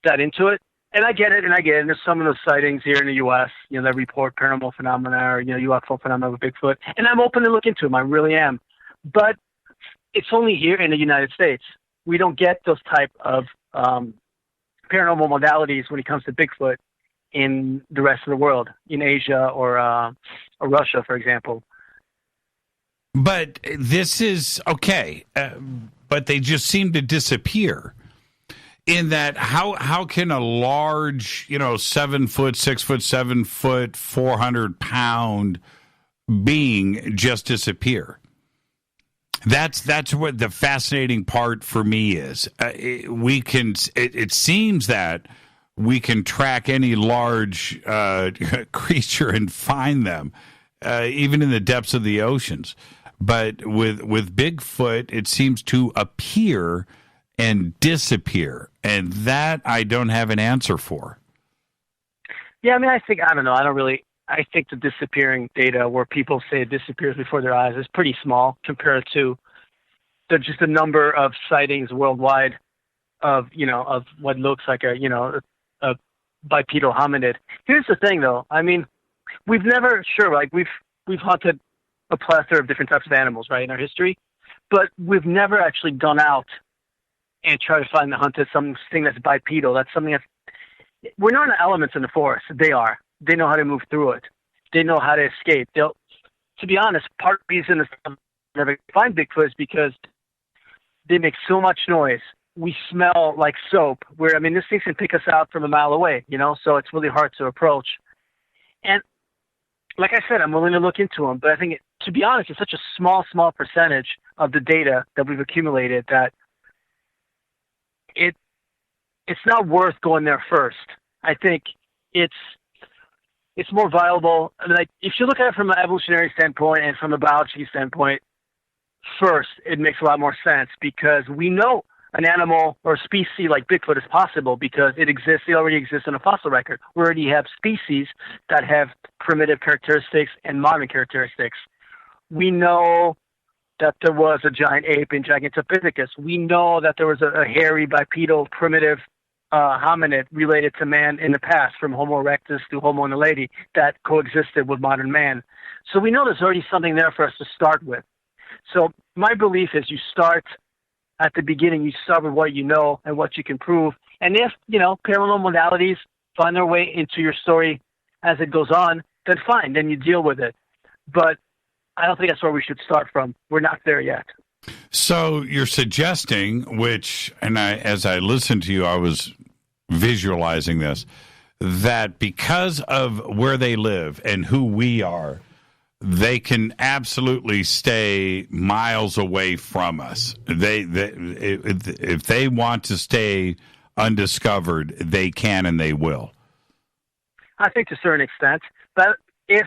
that into it. And I get it. And there's some of those sightings here in the U.S., that report paranormal phenomena or, UFO phenomena with Bigfoot. And I'm open to look into them. I really am. But it's only here in the United States. We don't get those type of paranormal modalities when it comes to Bigfoot in the rest of the world, in Asia or Russia, for example. But this is okay, but they just seem to disappear. In that, how can a large, 7 foot, 6 foot, 7 foot, 400-pound being just disappear? That's what the fascinating part for me is. It seems that we can track any large creature and find them, even in the depths of the oceans. But with Bigfoot, it seems to appear and disappear, and that I don't have an answer for. Yeah, I mean, I don't know. I think the disappearing data where people say it disappears before their eyes is pretty small compared to just the number of sightings worldwide of what looks like a bipedal hominid. Here's the thing, though. I mean, we've hunted a plethora of different types of animals, right, in our history, but we've never actually gone out and tried to hunted something that's bipedal. That's something we're not in the elements in the forest. They are. They know how to move through it. They know how to escape. To be honest, part reason I never find Bigfoot is because they make so much noise. We smell like soap. This thing can pick us out from a mile away, so it's really hard to approach. And like I said, I'm willing to look into them, but I think, to be honest, it's such a small percentage of the data that we've accumulated that it's not worth going there first. I think it's more viable. Like, if you look at it from an evolutionary standpoint and from a biology standpoint, first, it makes a lot more sense because we know an animal or a species like Bigfoot is possible because it already exists in a fossil record. We already have species that have primitive characteristics and modern characteristics. We know that there was a giant ape in Gigantopithecus. We know that there was a hairy bipedal primitive hominid related to man in the past, from Homo erectus to Homo naledi, that coexisted with modern man. So we know there's already something there for us to start with. So my belief is you start at the beginning, you start with what you know and what you can prove. And if, paranormal modalities find their way into your story as it goes on, then fine, then you deal with it. But I don't think that's where we should start from. We're not there yet. So you're suggesting, as I listened to you, I was visualizing this, that because of where they live and who we are, they can absolutely stay miles away from us. If they want to stay undiscovered, they can and they will. I think to a certain extent, but I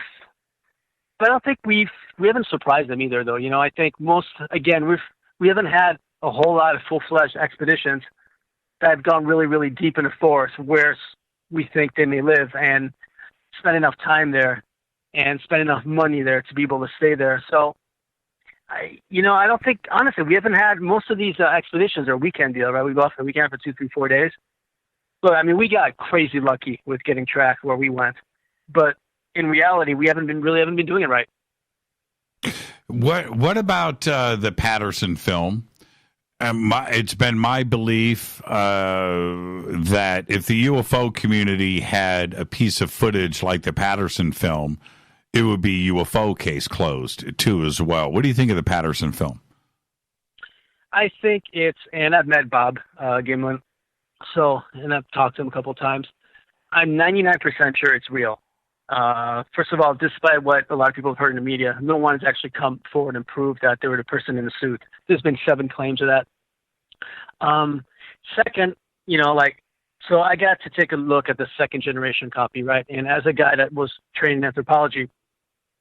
don't think we haven't surprised them either, though. I think we haven't had a whole lot of full-fledged expeditions that have gone really, really deep in the forest where we think they may live and spend enough time there and spend enough money there to be able to stay there. So, I don't think, honestly, we haven't had most of these expeditions are weekend deal, right? We go off the weekend for 2, 3, 4 days. But, we got crazy lucky with getting tracked where we went. But in reality, we haven't been doing it right. What about the Patterson film? It's been my belief that if the UFO community had a piece of footage like the Patterson film, it would be UFO case closed too as well. What do you think of the Patterson film? I think and I've met Bob Gimlin, and I've talked to him a couple of times. I'm 99% sure it's real. First of all, despite what a lot of people have heard in the media, no one has actually come forward and proved that they were the person in the suit. There's been 7 claims of that. Second, so I got to take a look at the second generation copy, right? And as a guy that was trained in anthropology,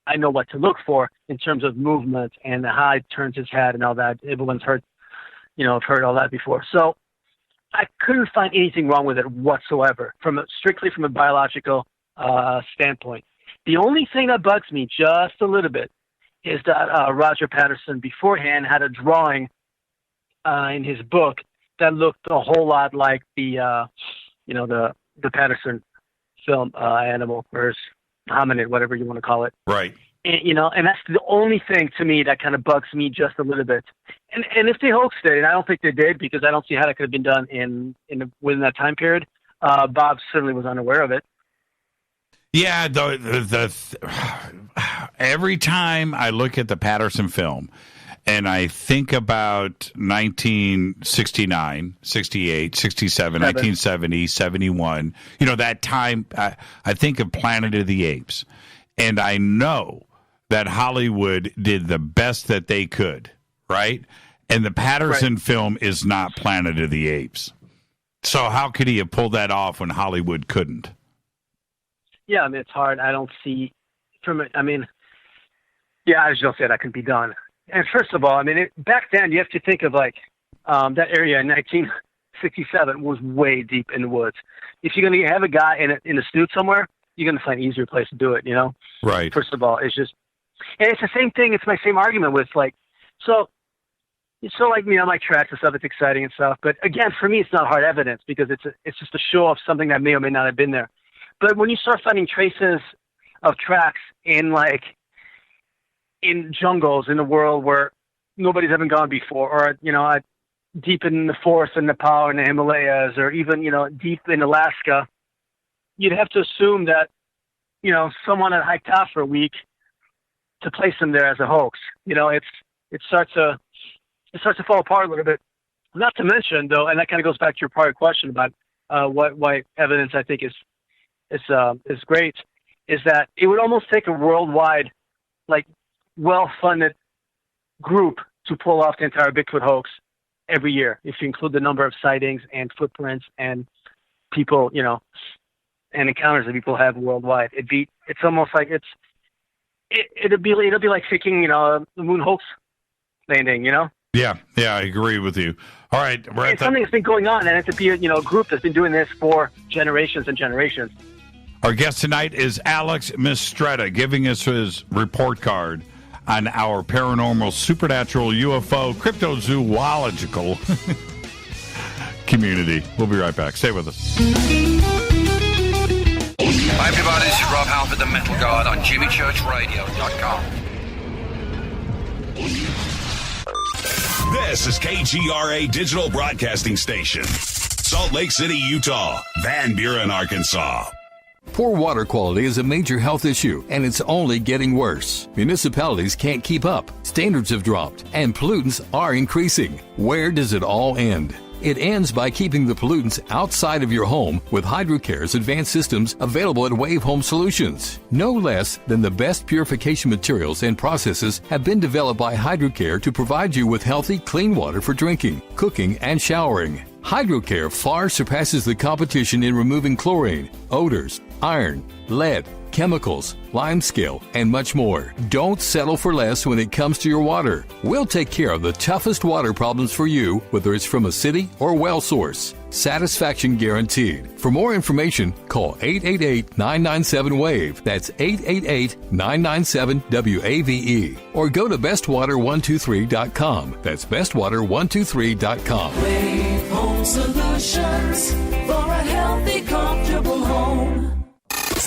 I know what to look for in terms of movement and how he turns his head and all that. Everyone's heard, I've heard all that before. So I couldn't find anything wrong with it whatsoever, strictly from a biological standpoint. The only thing that bugs me just a little bit is that Roger Patterson beforehand had a drawing in his book that looked a whole lot like the Patterson film animal or hominid, whatever you want to call it. Right. And that's the only thing to me that kind of bugs me just a little bit. And if they hoaxed it, and I don't think they did because I don't see how that could have been done within that time period, Bob certainly was unaware of it. Yeah, every time I look at the Patterson film and I think about 1969, 68, 67, 1970, 71, that time, I think of Planet of the Apes. And I know that Hollywood did the best that they could, right? And the Patterson film is not Planet of the Apes. So how could he have pulled that off when Hollywood couldn't? Yeah, it's hard. I don't see I just don't say that can be done. And first of all, back then you have to think of that area in 1967 was way deep in the woods. If you're going to have a guy in a suit somewhere, you're going to find an easier place to do it, you know? Right. First of all, it's just, and it's the same thing. It's my same argument with like, so like, you know, my tracks and stuff, it's exciting and stuff. But again, for me, it's not hard evidence because it's just a show of something that may or may not have been there. But when you start finding traces of tracks in jungles in the world where nobody's ever gone before, or, you know, deep in the forest in Nepal and the Himalayas, or even, you know, deep in Alaska, you'd have to assume that, you know, someone had hiked out for a week to place them there as a hoax. You know, it starts to fall apart a little bit. Not to mention, though, and that kind of goes back to your prior question about why evidence I think is great, is that it would almost take a worldwide, like, well-funded group to pull off the entire Bigfoot hoax every year, if you include the number of sightings and footprints and people, you know, and encounters that people have worldwide. It's almost like it'll be like faking, you know, the moon hoax landing, you know? Yeah, I agree with you. All right, it's something that's been going on, and it's a group that's been doing this for generations and generations. Our guest tonight is Alex Mistretta, giving us his report card on our paranormal, supernatural, UFO, cryptozoological community. We'll be right back. Stay with us. Hi, everybody. This is Rob Halford, the Metal Guard, on JimmyChurchRadio.com. This is KGRA Digital Broadcasting Station. Salt Lake City, Utah. Van Buren, Arkansas. Poor water quality is a major health issue, and it's only getting worse. Municipalities can't keep up. Standards have dropped, and pollutants are increasing. Where does it all end? It ends by keeping the pollutants outside of your home with HydroCare's advanced systems available at Wave Home Solutions. No less than the best purification materials and processes have been developed by HydroCare to provide you with healthy, clean water for drinking, cooking, and showering. HydroCare far surpasses the competition in removing chlorine, odors, iron, lead, chemicals, limescale, and much more. Don't settle for less when it comes to your water. We'll take care of the toughest water problems for you, whether it's from a city or well source. Satisfaction guaranteed. For more information, call 888-997-WAVE. That's 888-997-WAVE. Or go to bestwater123.com. That's bestwater123.com. Wave Home Solutions for a healthy, comfortable home.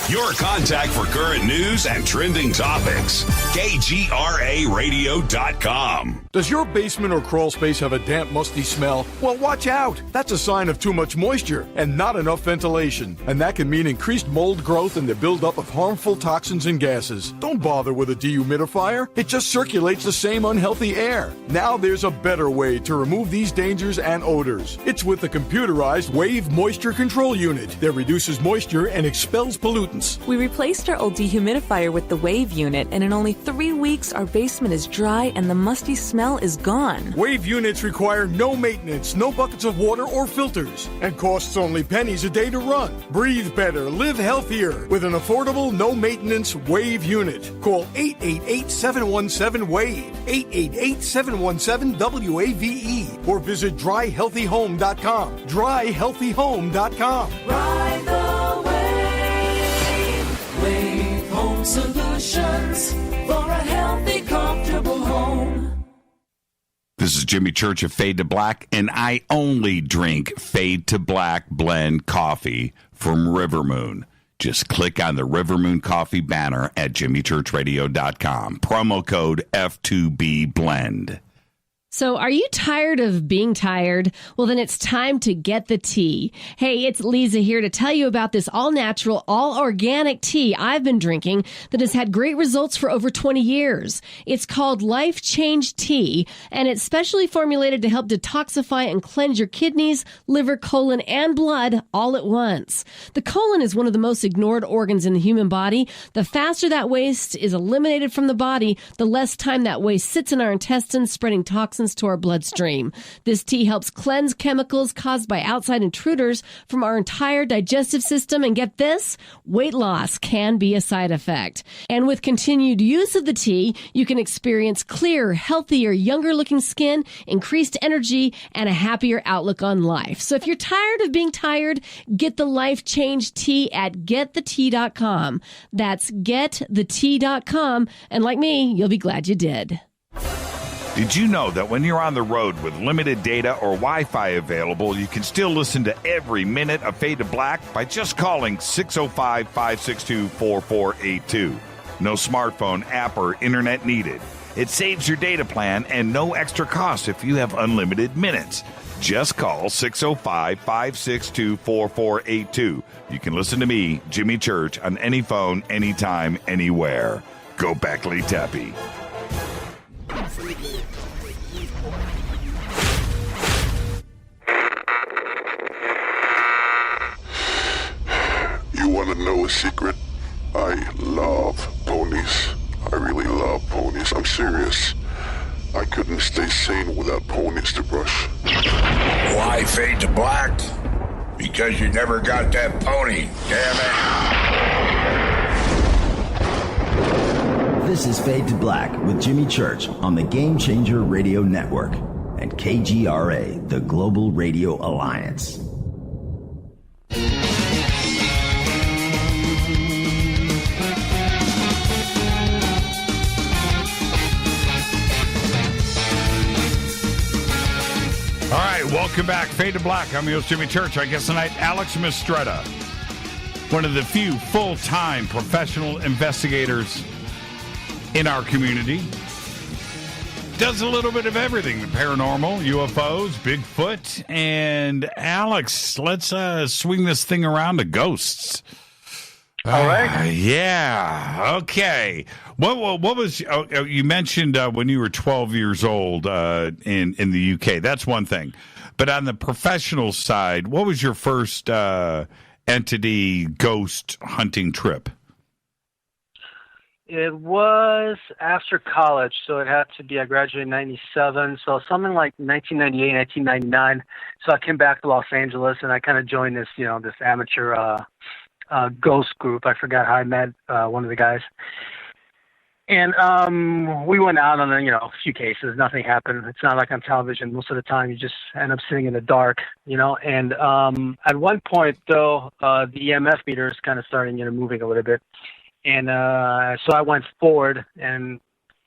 Your contact for current news and trending topics. KGRARadio.com. Does your basement or crawl space have a damp, musty smell? Well, watch out. That's a sign of too much moisture and not enough ventilation. And that can mean increased mold growth and the buildup of harmful toxins and gases. Don't bother with a dehumidifier. It just circulates the same unhealthy air. Now there's a better way to remove these dangers and odors. It's with the computerized Wave Moisture Control Unit that reduces moisture and expels pollutants. We replaced our old dehumidifier with the Wave unit, and in only 3 weeks, our basement is dry and the musty smell is gone. Wave units require no maintenance, no buckets of water or filters, and costs only pennies a day to run. Breathe better, live healthier with an affordable, no-maintenance Wave unit. Call 888-717-WAVE, 888-717-WAVE, or visit dryhealthyhome.com, dryhealthyhome.com. Ride the wave. Wave Home Solutions for a healthy, comfortable home. This is Jimmy Church of Fade to Black, and I only drink Fade to Black blend coffee from River Moon. Just click on the River Moon coffee banner at jimmychurchradio.com. Promo code F2B Blend. So are you tired of being tired? Well, then it's time to get the tea. Hey, it's Lisa here to tell you about this all-natural, all-organic tea I've been drinking that has had great results for over 20 years. It's called Life Change Tea, and it's specially formulated to help detoxify and cleanse your kidneys, liver, colon, and blood all at once. The colon is one of the most ignored organs in the human body. The faster that waste is eliminated from the body, the less time that waste sits in our intestines, spreading toxins toxins to our bloodstream. This tea helps cleanse chemicals caused by outside intruders from our entire digestive system. And get this, weight loss can be a side effect. And with continued use of the tea, you can experience clearer, healthier, younger looking skin, increased energy, and a happier outlook on life. So if you're tired of being tired, get the Life Change Tea at getthetea.com. That's getthetea.com. And like me, you'll be glad you did. Did you know that when you're on the road with limited data or Wi-Fi available, you can still listen to every minute of Fade to Black by just calling 605-562-4482. No smartphone, app, or internet needed. It saves your data plan and no extra cost if you have unlimited minutes. Just call 605-562-4482. You can listen to me, Jimmy Church, on any phone, anytime, anywhere. Go Beckley Tappy. You want to know a secret? I love ponies. I really love ponies. I'm serious. I couldn't stay sane without ponies to brush. Why fade to black? Because you never got that pony, damn it. This is Fade to Black with Jimmy Church on the Game Changer Radio Network and KGRA, the Global Radio Alliance. All right, welcome back. Fade to Black. I'm your host, Jimmy Church. Our guest tonight, Alex Mistretta, one of the few full-time professional investigators in our community. Does a little bit of everything, the paranormal, UFOs, Bigfoot. And Alex, let's swing this thing around to ghosts. All right. Yeah. Okay. What was you mentioned when you were 12 years old in the UK? That's one thing. But on the professional side, what was your first entity ghost hunting trip? It was after college, so it had to be, I graduated in 97, so something like 1998, 1999. So I came back to Los Angeles, and I kind of joined this, this amateur ghost group. I forgot how I met one of the guys. And we went out on a few cases. Nothing happened. It's not like on television. Most of the time, you just end up sitting in the dark, And at one point, though, the EMF meters kind of started, moving a little bit. And so I went forward and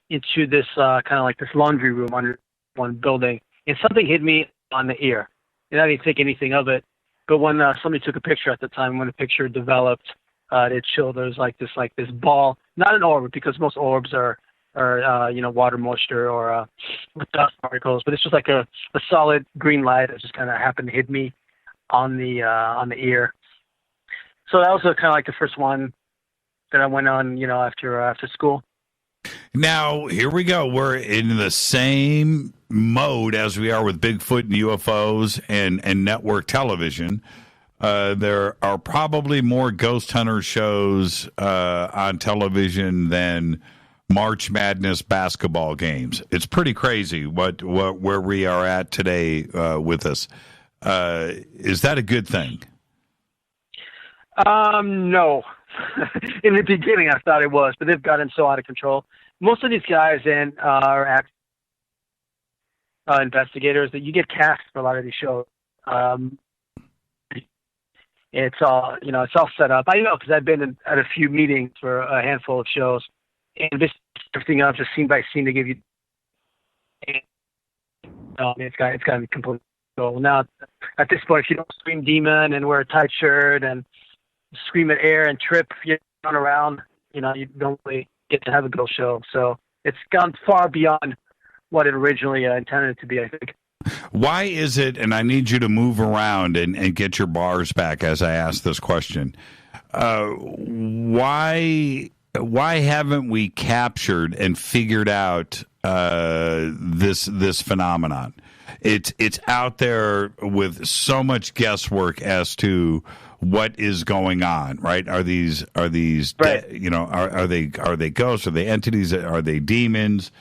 into this kind of like this laundry room under one building, and something hit me on the ear. And I didn't think anything of it. But when somebody took a picture at the time, when the picture developed, it showed there was like this ball, not an orb, because most orbs are water moisture or with dust particles, but it's just like a solid green light that just kind of happened to hit me on the ear. So that was kind of like the first one that I went on, after school. Now, here we go. We're in the same mode as we are with Bigfoot and UFOs and network television. There are probably more ghost hunter shows on television than March Madness basketball games. It's pretty crazy where we are at today with us. Is that a good thing? No. In the beginning, I thought it was, but they've gotten so out of control. Most of these guys are investigators that you get cast for a lot of these shows. It's all it's all set up. I know because I've been at a few meetings for a handful of shows, and this everything up just scene by scene to give you. It's got to be completely cool. Now, at this point, if you don't scream demon and wear a tight shirt and scream at air and trip, you run around, you don't really get to have a ghost show. So it's gone far beyond what it originally intended to be, I think. Why is it, and I need you to move around and get your bars back as I ask this question, why haven't we captured and figured out this phenomenon? It's out there with so much guesswork as to what is going on, right? Are these right. are they ghosts? Are they entities? Are they demons?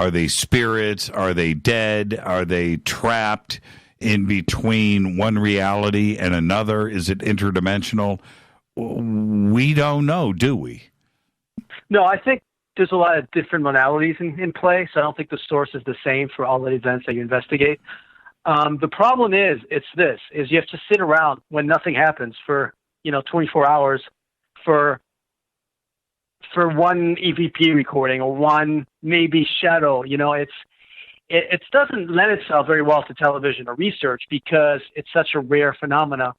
Are they spirits? Are they dead? Are they trapped in between one reality and another? Is it interdimensional? We don't know, do we? No, I think there's a lot of different modalities in play, so I don't think the source is the same for all the events that you investigate. The problem is you have to sit around when nothing happens for 24 hours for one EVP recording or one maybe shadow. It doesn't lend itself very well to television or research because it's such a rare phenomena.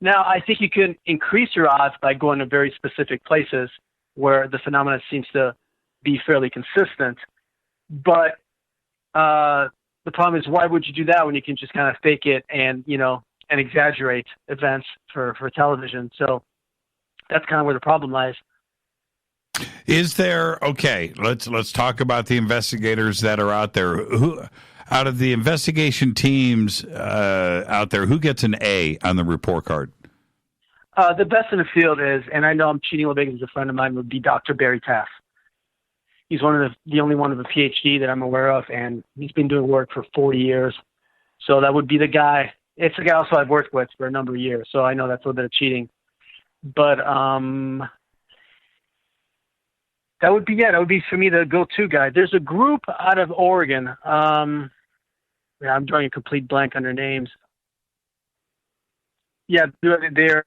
Now, I think you can increase your odds by going to very specific places where the phenomena seems to be fairly consistent. But the problem is, why would you do that when you can just kind of fake it and exaggerate events for television? So that's kind of where the problem lies. Is there, okay, let's talk about the investigators that are out there. Who, out of the investigation teams out there, who gets an A on the report card? The best in the field is, and I know I'm cheating a little bit because he's a friend of mine, would be Dr. Barry Taff. He's one of the only one of a PhD that I'm aware of, and he's been doing work for 40 years. So that would be the guy. It's the guy also I've worked with for a number of years, so I know that's a little bit of cheating. But that would be for me the go-to guy. There's a group out of Oregon. I'm drawing a complete blank on their names. Yeah, they're.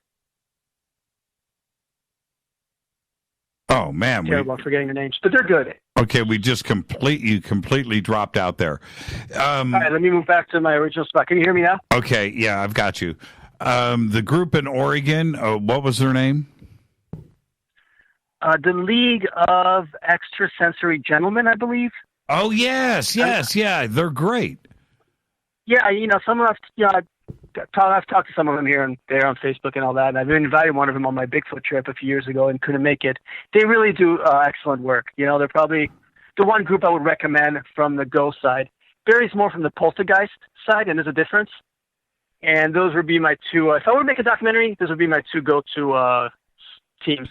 Oh man, terrible about forgetting their names, but they're good. Okay, we just completely dropped out there. All right, let me move back to my original spot. Can you hear me now? Okay, yeah, I've got you. The group in Oregon, what was their name? The League of Extrasensory Gentlemen, I believe. Oh, yes, yeah, they're great. Yeah, some of I've talked to some of them here and there on Facebook and all that, and I've invited one of them on my Bigfoot trip a few years ago and couldn't make it. They really do excellent work. They're probably the one group I would recommend from the ghost side. Barry's more from the poltergeist side, and there's a difference. And those would be my two. If I were to make a documentary, those would be my two go-to teams.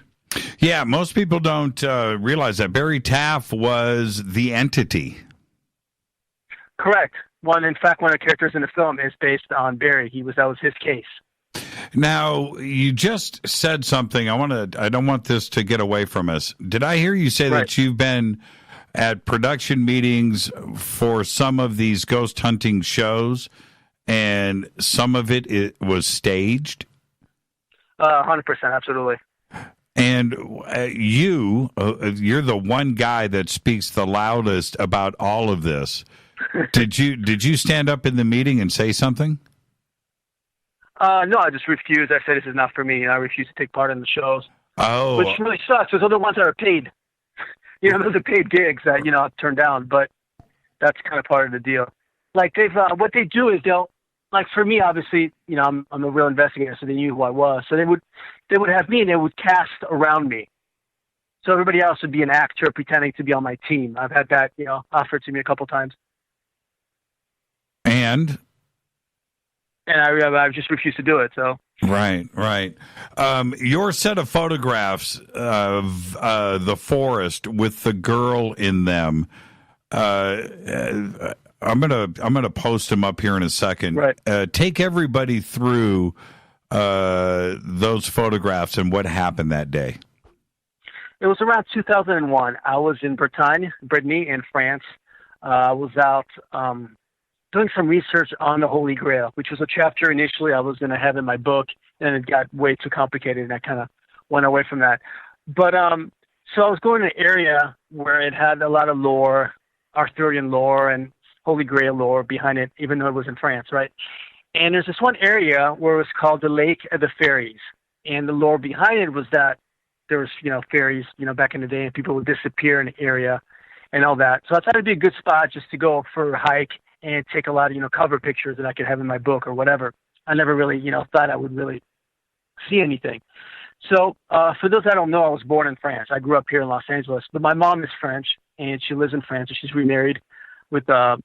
Yeah, most people don't realize that Barry Taff was the entity. Correct. In fact, one of the characters in the film is based on Barry. That was his case. Now, you just said something. I don't want this to get away from us. Did I hear you say that you've been at production meetings for some of these ghost hunting shows, and some of it was staged? 100%, absolutely. And you're the one guy that speaks the loudest about all of this. Did you stand up in the meeting and say something? No, I just refused. I said, this is not for me. I refuse to take part in the shows. Oh. Which really sucks. Those are the ones that are paid. Those are paid gigs that, I turned down, but that's kind of part of the deal. Like what they do is like for me, obviously, I'm a real investigator, so they knew who I was. So they would have me and they would cast around me. So everybody else would be an actor pretending to be on my team. I've had that, offered to me a couple times. And I just refused to do it. So right. Your set of photographs of the forest with the girl in them. I'm gonna post them up here in a second. Right. Take everybody through those photographs and what happened that day. It was around 2001. I was in Brittany in France. I was out doing some research on the Holy Grail, which was a chapter initially I was going to have in my book, and it got way too complicated, and I kind of went away from that. But so I was going to an area where it had a lot of lore, Arthurian lore, and Holy Grail lore behind it, even though it was in France, right? And there's this one area where it was called the Lake of the Fairies, and the lore behind it was that there was, fairies, back in the day, and people would disappear in the area and all that. So I thought it'd be a good spot just to go for a hike and take a lot of, cover pictures that I could have in my book or whatever. I never really, thought I would really see anything. So for those that don't know, I was born in France. I grew up here in Los Angeles, but my mom is French, and she lives in France, and she's remarried with a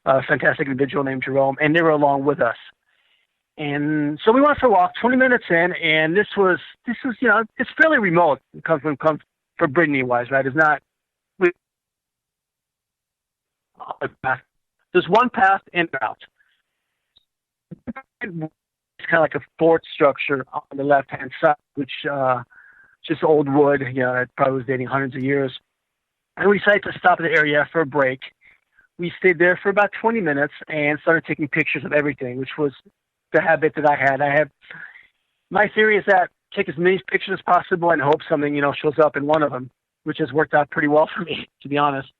fantastic individual named Jerome, and they were along with us. And so we went for a walk, 20 minutes in, and this was it's fairly remote. It comes from for Brittany-wise, right? It's not. There's one path in and out. It's kind of like a fort structure on the left-hand side, which just old wood. It probably was dating hundreds of years. And we decided to stop at the area for a break. We stayed there for about 20 minutes and started taking pictures of everything, which was the habit that I had. My theory is that take as many pictures as possible and hope something, shows up in one of them, which has worked out pretty well for me, to be honest.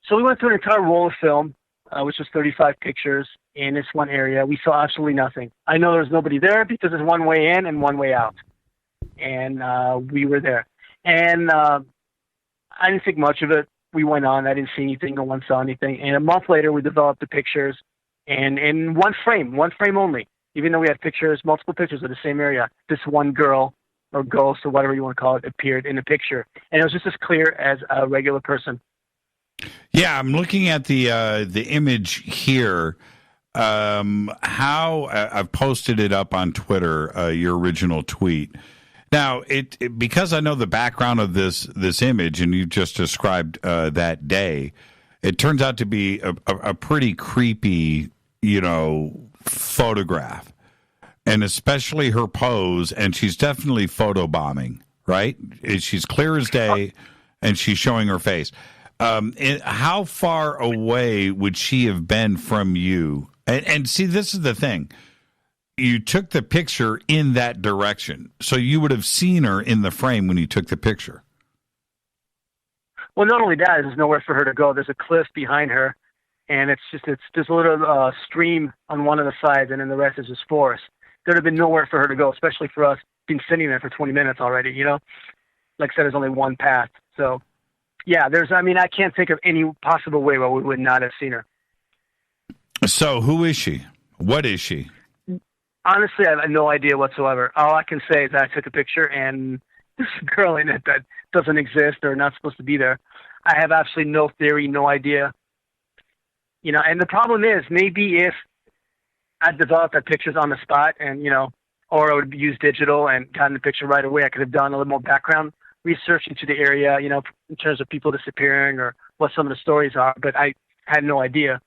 So we went through an entire roll of film, which was 35 pictures in this one area. We saw absolutely nothing. I know there's nobody there because there's one way in and one way out. And we were there. And I didn't think much of it. We went on. I didn't see anything. No one saw anything. And a month later, we developed the pictures. And in one frame only, even though we had multiple pictures of the same area, this one girl or ghost or whatever you want to call it appeared in the picture. And it was just as clear as a regular person. Yeah, I'm looking at the image here. I've posted it up on Twitter, your original tweet. Now, because I know the background of this image, and you just described that day, it turns out to be a pretty creepy, photograph, and especially her pose. And she's definitely photobombing, right? She's clear as day, and she's showing her face. How far away would she have been from you? And see, this is the thing. You took the picture in that direction, so you would have seen her in the frame when you took the picture. Well, not only that, there's nowhere for her to go. There's a cliff behind her, and it's there's a little stream on one of the sides, and then the rest is just forest. There'd have been nowhere for her to go, especially for us being sitting there for 20 minutes already. Like I said, there's only one path. So, yeah, I can't think of any possible way where we would not have seen her. So, who is she? What is she? Honestly, I have no idea whatsoever. All I can say is that I took a picture and there's a girl in it that doesn't exist or not supposed to be there. I have absolutely no theory, no idea. And the problem is maybe if I developed that pictures on the spot and, or I would use digital and gotten the picture right away, I could have done a little more background research into the area, in terms of people disappearing or what some of the stories are, but I had no idea.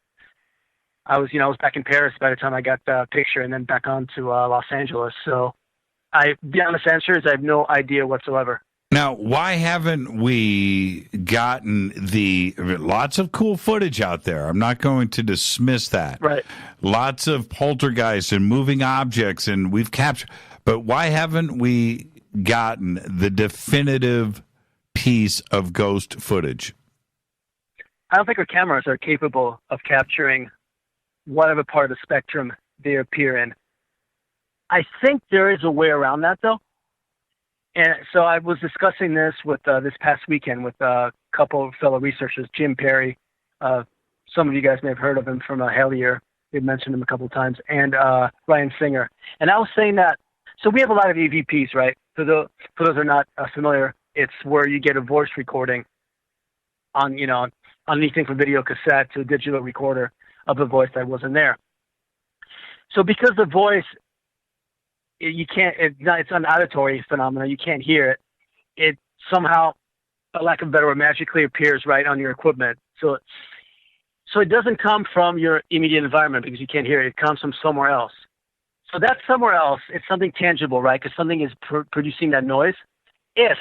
I was back in Paris by the time I got the picture and then back on to Los Angeles. So the honest answer is I have no idea whatsoever. Now, why haven't we gotten lots of cool footage out there? I'm not going to dismiss that. Right. Lots of poltergeists and moving objects, and we've captured. But why haven't we gotten the definitive piece of ghost footage? I don't think our cameras are capable of capturing whatever part of the spectrum they appear in. I think there is a way around that, though. And so I was discussing this with this past weekend with a couple of fellow researchers, Jim Perry. Some of you guys may have heard of him from Hellier. We've mentioned him a couple of times. And Ryan Singer. And I was saying that, so we have a lot of EVPs, right? For those who are not familiar, it's where you get a voice recording on anything from video cassette to a digital recorder of a voice that wasn't there. So because the voice, it's an auditory phenomenon, you can't hear it. It somehow, for lack of a better word, magically appears right on your equipment. So it doesn't come from your immediate environment because you can't hear it. It comes from somewhere else. So that somewhere else, it's something tangible, right? Because something is producing that noise. If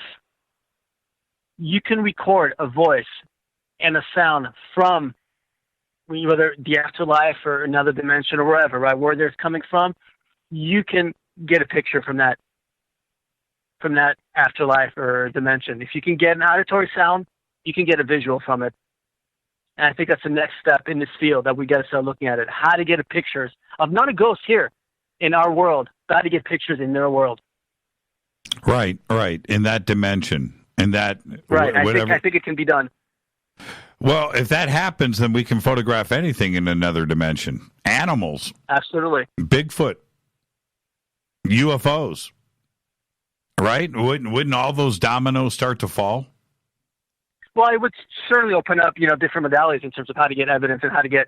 you can record a voice and a sound from whether the afterlife or another dimension or wherever, right, where it's coming from, you can get a picture from that afterlife or dimension. If you can get an auditory sound, you can get a visual from it. And I think that's the next step in this field that we got to start looking at it. How to get pictures of not a ghost here in our world, but how to get pictures in their world. Right. In that dimension. Right. I think it can be done. Well, if that happens, then we can photograph anything in another dimension. Animals. Absolutely. Bigfoot. UFOs. Right? Wouldn't all those dominoes start to fall? Well, it would certainly open up, different modalities in terms of how to get evidence and how to get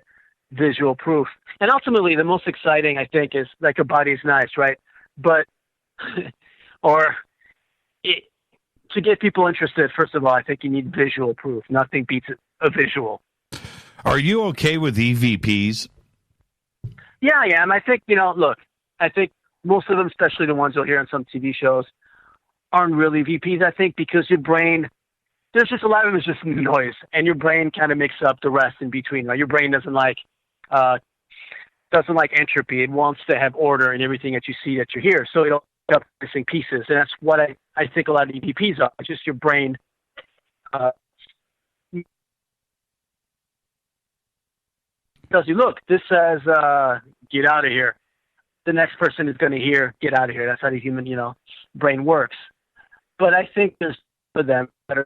visual proof. And ultimately, the most exciting, I think, is like a body's nice, right? But, to get people interested, first of all, I think you need visual proof. Nothing beats a visual. Are you okay with EVPs? Yeah, I am. I think, look, I think most of them, especially the ones you'll hear on some TV shows, aren't really EVPs, I think, because your brain, there's just a lot of them is just noise, and your brain kind of makes up the rest in between. Right? Your brain doesn't like entropy. It wants to have order in everything that you see, that you hear. So it'll pick up missing pieces, and that's what I think a lot of EVPs are. It's just your brain. Tells you, look, this says, get out of here. The next person is going to hear, get out of here. That's how the human, brain works. But I think there's for them that are.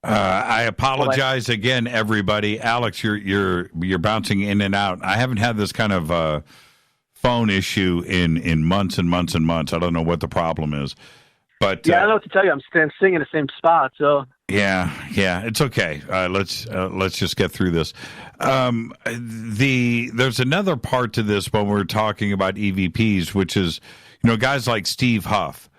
I apologize again, everybody. Alex, you're bouncing in and out. I haven't had this kind of phone issue in months and months and months. I don't know what the problem is, but I don't know what to tell you. I'm sitting in the same spot, so. Yeah, it's okay. Let's just get through this. There's another part to this when we're talking about EVPs, which is, guys like Steve Huff,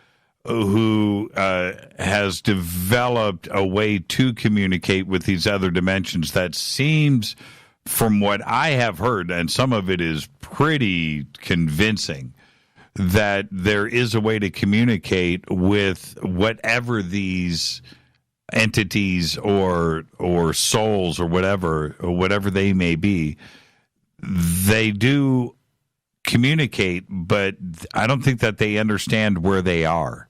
who has developed a way to communicate with these other dimensions that seems, from what I have heard, and some of it is pretty convincing, that there is a way to communicate with whatever these entities or souls or whatever they may be. They do communicate, but I don't think that they understand where they are.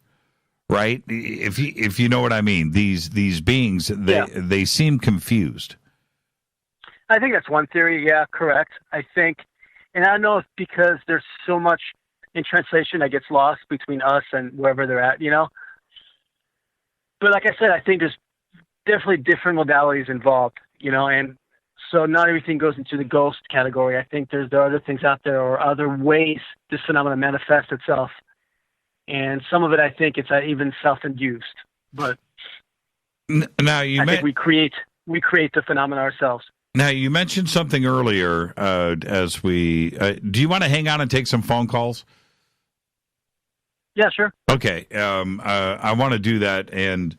Right? If you know what I mean, these beings, they seem confused. I think that's one theory. Yeah, correct. I think, and I don't know if because there's so much in translation that gets lost between us and wherever they're at, But like I said, I think there's definitely different modalities involved, and so not everything goes into the ghost category. I think there are other things out there or other ways this phenomenon manifests itself. And some of it, I think, it's even self-induced. But now I think we create the phenomena ourselves. Now, you mentioned something earlier as we do you want to hang on and take some phone calls? Yeah, sure. Okay. I want to do that, and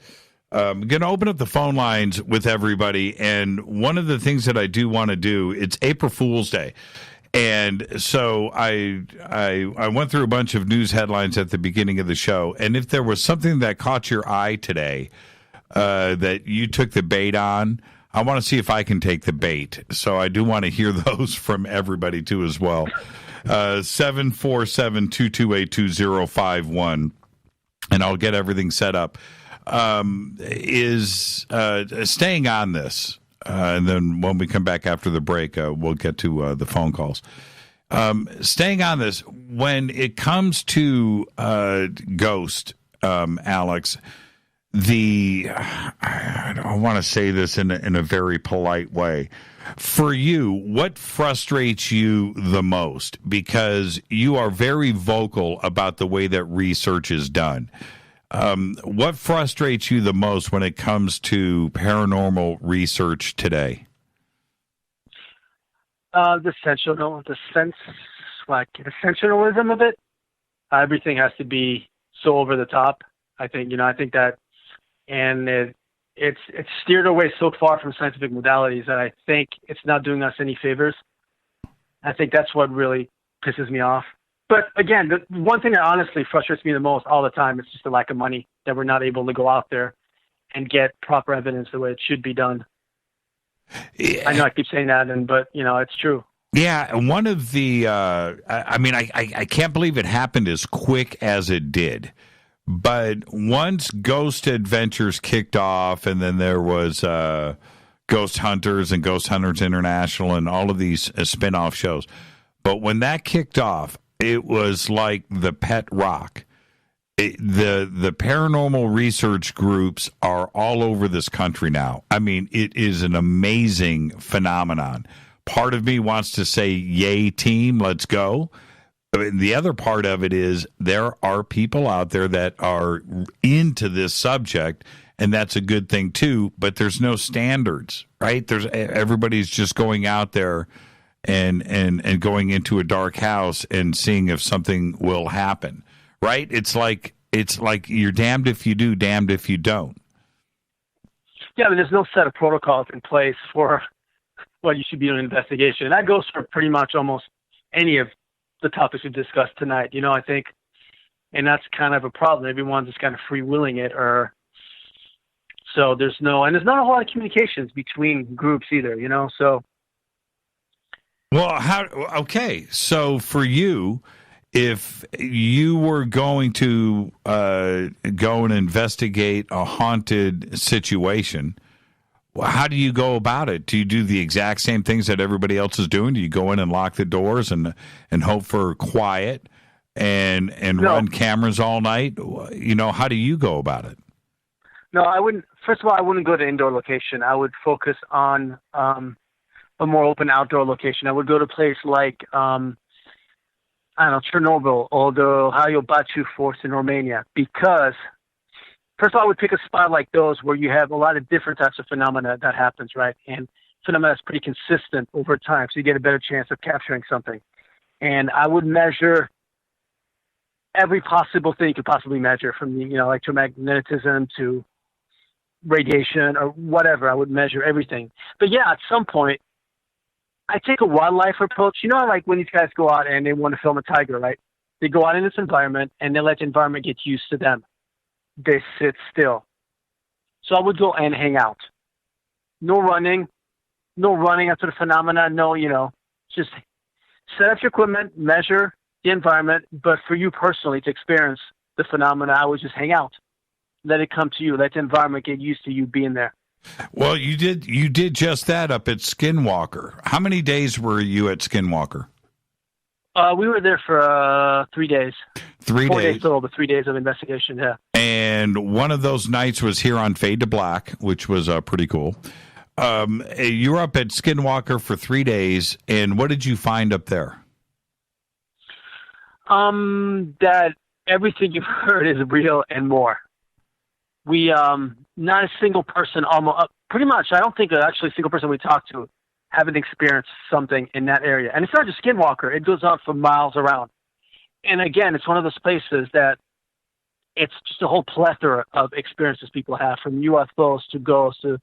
I'm going to open up the phone lines with everybody. And one of the things that I do want to do, it's April Fool's Day. And so I went through a bunch of news headlines at the beginning of the show. And if there was something that caught your eye today that you took the bait on, I want to see if I can take the bait. So I do want to hear those from everybody, too, as well. 747-228-2051, and I'll get everything set up, is staying on this. And then when we come back after the break, we'll get to the phone calls. Staying on this, when it comes to ghost, Alex, I want to say this in a very polite way. For you, what frustrates you the most? Because you are very vocal about the way that research is done. What frustrates you the most when it comes to paranormal research today? The sensationalism of it. Everything has to be so over the top. I think that, and it's steered away so far from scientific modalities that I think it's not doing us any favors. I think that's what really pisses me off. But again, the one thing that honestly frustrates me the most all the time is just the lack of money, that we're not able to go out there and get proper evidence the way it should be done. Yeah. I know I keep saying that, but it's true. Yeah, one of the, I can't believe it happened as quick as it did. But once Ghost Adventures kicked off, and then there was Ghost Hunters and Ghost Hunters International and all of these spin-off shows. But when that kicked off, it was like the pet rock. The paranormal research groups are all over this country now. I mean, it is an amazing phenomenon. Part of me wants to say, yay, team, let's go. The other part of it is there are people out there that are into this subject, and that's a good thing too, but there's no standards, right? Everybody's just going out there and going into a dark house and seeing if something will happen, right? It's like you're damned if you do, damned if you don't. Yeah, I mean, there's no set of protocols in place for what you should be doing an investigation. And that goes for pretty much almost any of the topics we've discussed tonight. You know, I think, and that's kind of a problem. Everyone's just kind of freewheeling it, or so there's not a whole lot of communications between groups either, you know, so. Well, okay, so for you, if you were going to go and investigate a haunted situation, how do you go about it? Do you do the exact same things that everybody else is doing? Do you go in and lock the doors and hope for quiet and run cameras all night? You know, how do you go about it? No, I wouldn't. First of all, I wouldn't go to indoor location. I would focus on a more open outdoor location. I would go to a place like, I don't know, Chernobyl or the Ohio Bachu Force in Romania, because first of all, I would pick a spot like those where you have a lot of different types of phenomena that happens, right? And phenomena is pretty consistent over time, so you get a better chance of capturing something. And I would measure every possible thing you could possibly measure, from electromagnetism to radiation or whatever. I would measure everything. But yeah, at some point, I take a wildlife approach. You know, like when these guys go out and they want to film a tiger, right? They go out in this environment and they let the environment get used to them. They sit still. So I would go and hang out. No running after the phenomena. No, just set up your equipment, measure the environment. But for you personally to experience the phenomena, I would just hang out. Let it come to you. Let the environment get used to you being there. Well, you did just that up at Skinwalker. How many days were you at Skinwalker? We were there for 3 days. 3 days. 4 days total, but 3 days of investigation, yeah. And one of those nights was here on Fade to Black, which was pretty cool. You were up at Skinwalker for 3 days, and what did you find up there? That everything you've heard is real and more. We, not a single person, pretty much, I don't think actually a single person we talked to haven't experienced something in that area. And it's not just Skinwalker. It goes on for miles around. And again, it's one of those places that it's just a whole plethora of experiences people have, from UFOs to ghosts to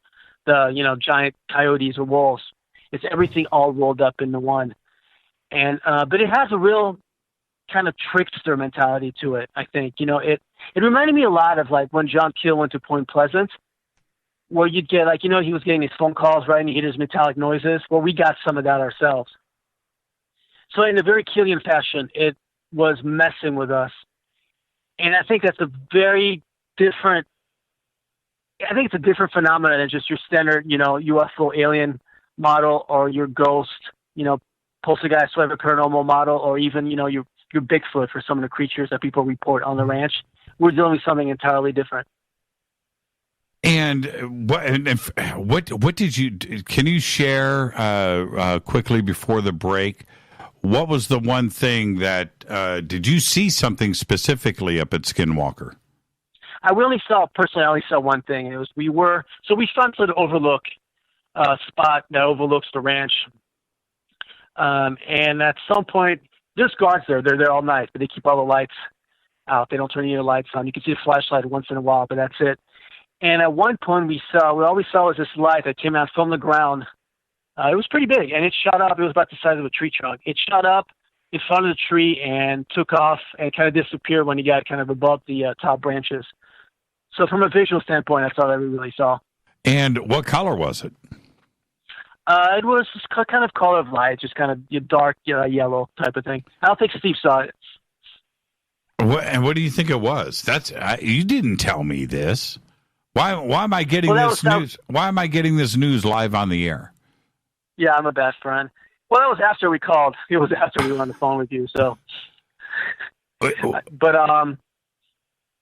the, giant coyotes or wolves. It's everything all rolled up into one. And, but it has a real kind of trickster mentality to it, I think. It reminded me a lot of like when John Keel went to Point Pleasant, where you'd get he was getting these phone calls, right, and he heard his metallic noises. Well, we got some of that ourselves. So in a very Keelian fashion, it was messing with us. And I think that's a very different, it's a different phenomenon than just your standard, UFO alien model, or your ghost, poltergeist, whatever, paranormal model, or even, your Bigfoot for some of the creatures that people report on the ranch. We're dealing with something entirely different. And what did you? Can you share quickly before the break? What was the one thing that did you see something specifically up at Skinwalker? I only saw one thing. It was we found the overlook spot that overlooks the ranch, and at some point there's guards there. They're there all night, but they keep all the lights out. They don't turn any of the lights on. You can see a flashlight once in a while, but that's it. And at one point all we saw was this light that came out from the ground. It was pretty big, and it shot up. It was about the size of a tree trunk. It shot up in front of the tree and took off and kind of disappeared when you got kind of above the top branches. So from a visual standpoint, that's all that we really saw. And what color was it? It was just kind of color of light, just kind of dark yellow type of thing. I don't think Steve saw it. What do you think it was? You didn't tell me this. Why am I getting this news? Why am I getting this news live on the air? Yeah, I'm a bad friend. Well, that was after we called. It was after we were on the phone with you. So, but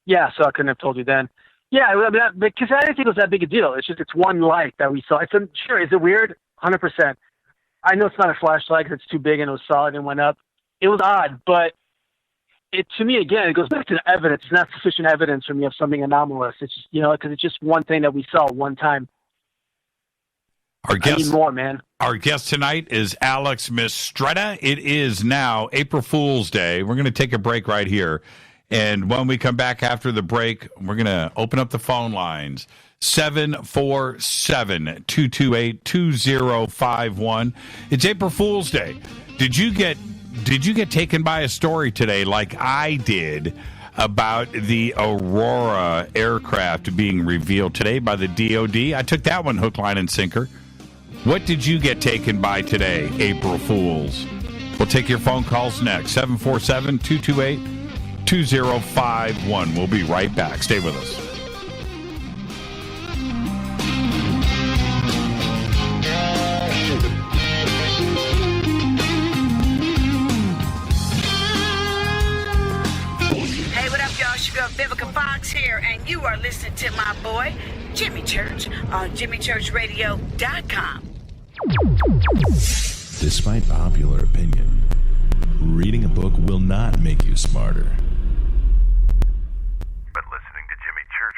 yeah. So I couldn't have told you then. Yeah, because I didn't think it was that big a deal. It's one light that we saw. Sure, is it weird? 100%. I know it's not a flashlight because it's too big and it was solid and went up. It was odd, but to me, again, it goes back to the evidence. It's not sufficient evidence for me of something anomalous. It's just, because it's just one thing that we saw one time. I need more, man. Our guest tonight is Alex Mistretta. It is now April Fool's Day. We're going to take a break right here. And when we come back after the break, we're going to open up the phone lines. 747-228-2051. It's April Fool's Day. Did you get taken by a story today like I did about the Aurora aircraft being revealed today by the DOD? I took that one hook, line, and sinker. What did you get taken by today, April Fools? We'll take your phone calls next. 747-228-2051. We'll be right back. Stay with us. Vivica Fox here, and you are listening to my boy, Jimmy Church, on JimmyChurchRadio.com. Despite popular opinion, reading a book will not make you smarter. But listening to Jimmy Church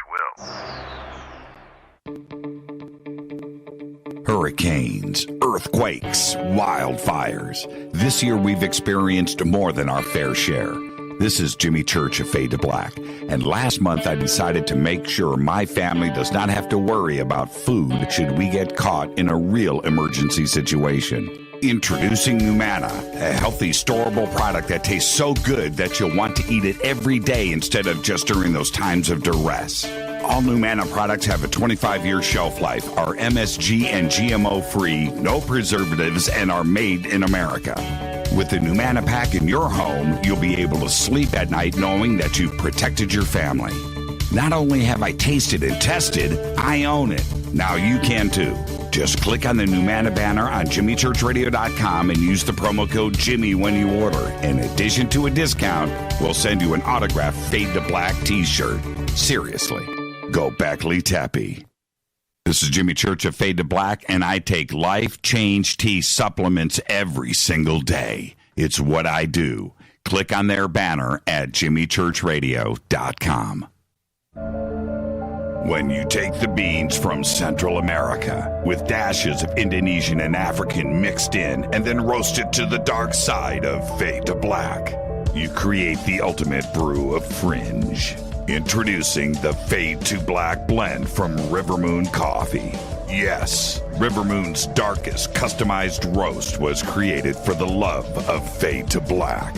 will. Hurricanes, earthquakes, wildfires. This year we've experienced more than our fair share. This is Jimmy Church of Fade to Black, and last month I decided to make sure my family does not have to worry about food should we get caught in a real emergency situation. Introducing Numana, a healthy, storable product that tastes so good that you'll want to eat it every day instead of just during those times of duress. All Numana products have a 25-year shelf life, are MSG and GMO-free, no preservatives, and are made in America. With the Numana pack in your home, you'll be able to sleep at night knowing that you've protected your family. Not only have I tasted and tested, I own it. Now you can too. Just click on the Numana banner on JimmyChurchRadio.com and use the promo code Jimmy when you order. In addition to a discount, we'll send you an autographed Fade to Black t-shirt. Seriously, go Beckley Tappy. This is Jimmy Church of Fade to Black, and I take Life Change Tea supplements every single day. It's what I do. Click on their banner at JimmyChurchRadio.com. When you take the beans from Central America with dashes of Indonesian and African mixed in and then roast it to the dark side of Fade to Black, you create the ultimate brew of fringe. Introducing the Fade to Black blend from River Moon Coffee. Yes, River Moon's darkest customized roast was created for the love of Fade to Black.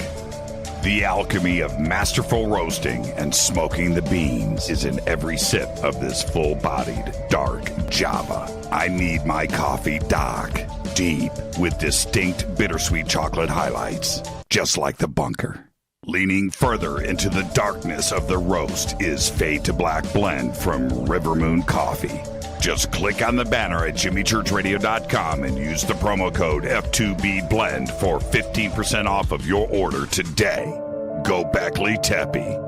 The alchemy of masterful roasting and smoking the beans is in every sip of this full-bodied, dark Java. I need my coffee dark, deep, with distinct bittersweet chocolate highlights, just like the bunker. Leaning further into the darkness of the roast is Fade to Black blend from River Moon Coffee. Just click on the banner at JimmyChurchRadio.com and use the promo code F2BBLEND for 15% off of your order today. Go Beckley Teppy.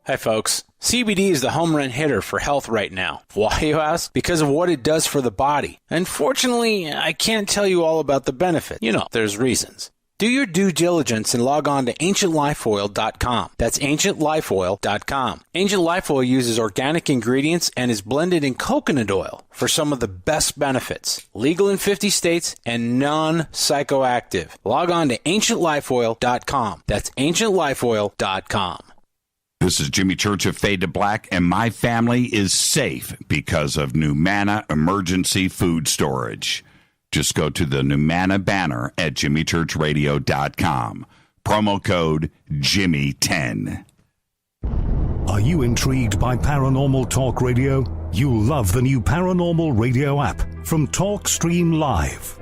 Hi folks, CBD is the home run hitter for health right now. Why, you ask? Because of what it does for the body. Unfortunately, I can't tell you all about the benefit. You know, there's reasons. Do your due diligence and log on to AncientLifeOil.com. That's AncientLifeOil.com. Ancient Life Oil uses organic ingredients and is blended in coconut oil for some of the best benefits. Legal in 50 states and non-psychoactive. Log on to AncientLifeOil.com. That's AncientLifeOil.com. This is Jimmy Church of Fade to Black, and my family is safe because of Numana Emergency Food Storage. Just go to the Numana banner at JimmyChurchRadio.com. Promo code Jimmy10. Are you intrigued by Paranormal Talk Radio? You'll love the new Paranormal Radio app from TalkStream Live.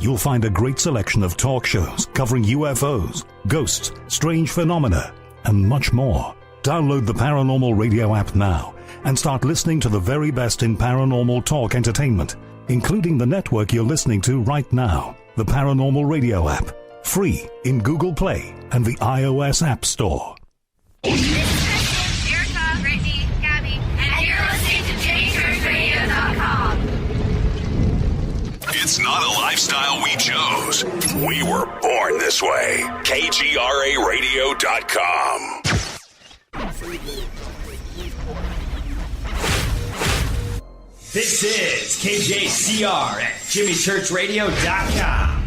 You'll find a great selection of talk shows covering UFOs, ghosts, strange phenomena, and much more. Download the Paranormal Radio app now and start listening to the very best in paranormal talk entertainment, including the network you're listening to right now, the Paranormal Radio app, free in Google Play and the iOS App Store. Erica, Brittany, Gabby, and you're listening to JimmyChurchRadio.com. It's not a lifestyle we chose. We were born this way. KGRARadio.com. This is KJCR at JimmyChurchRadio.com.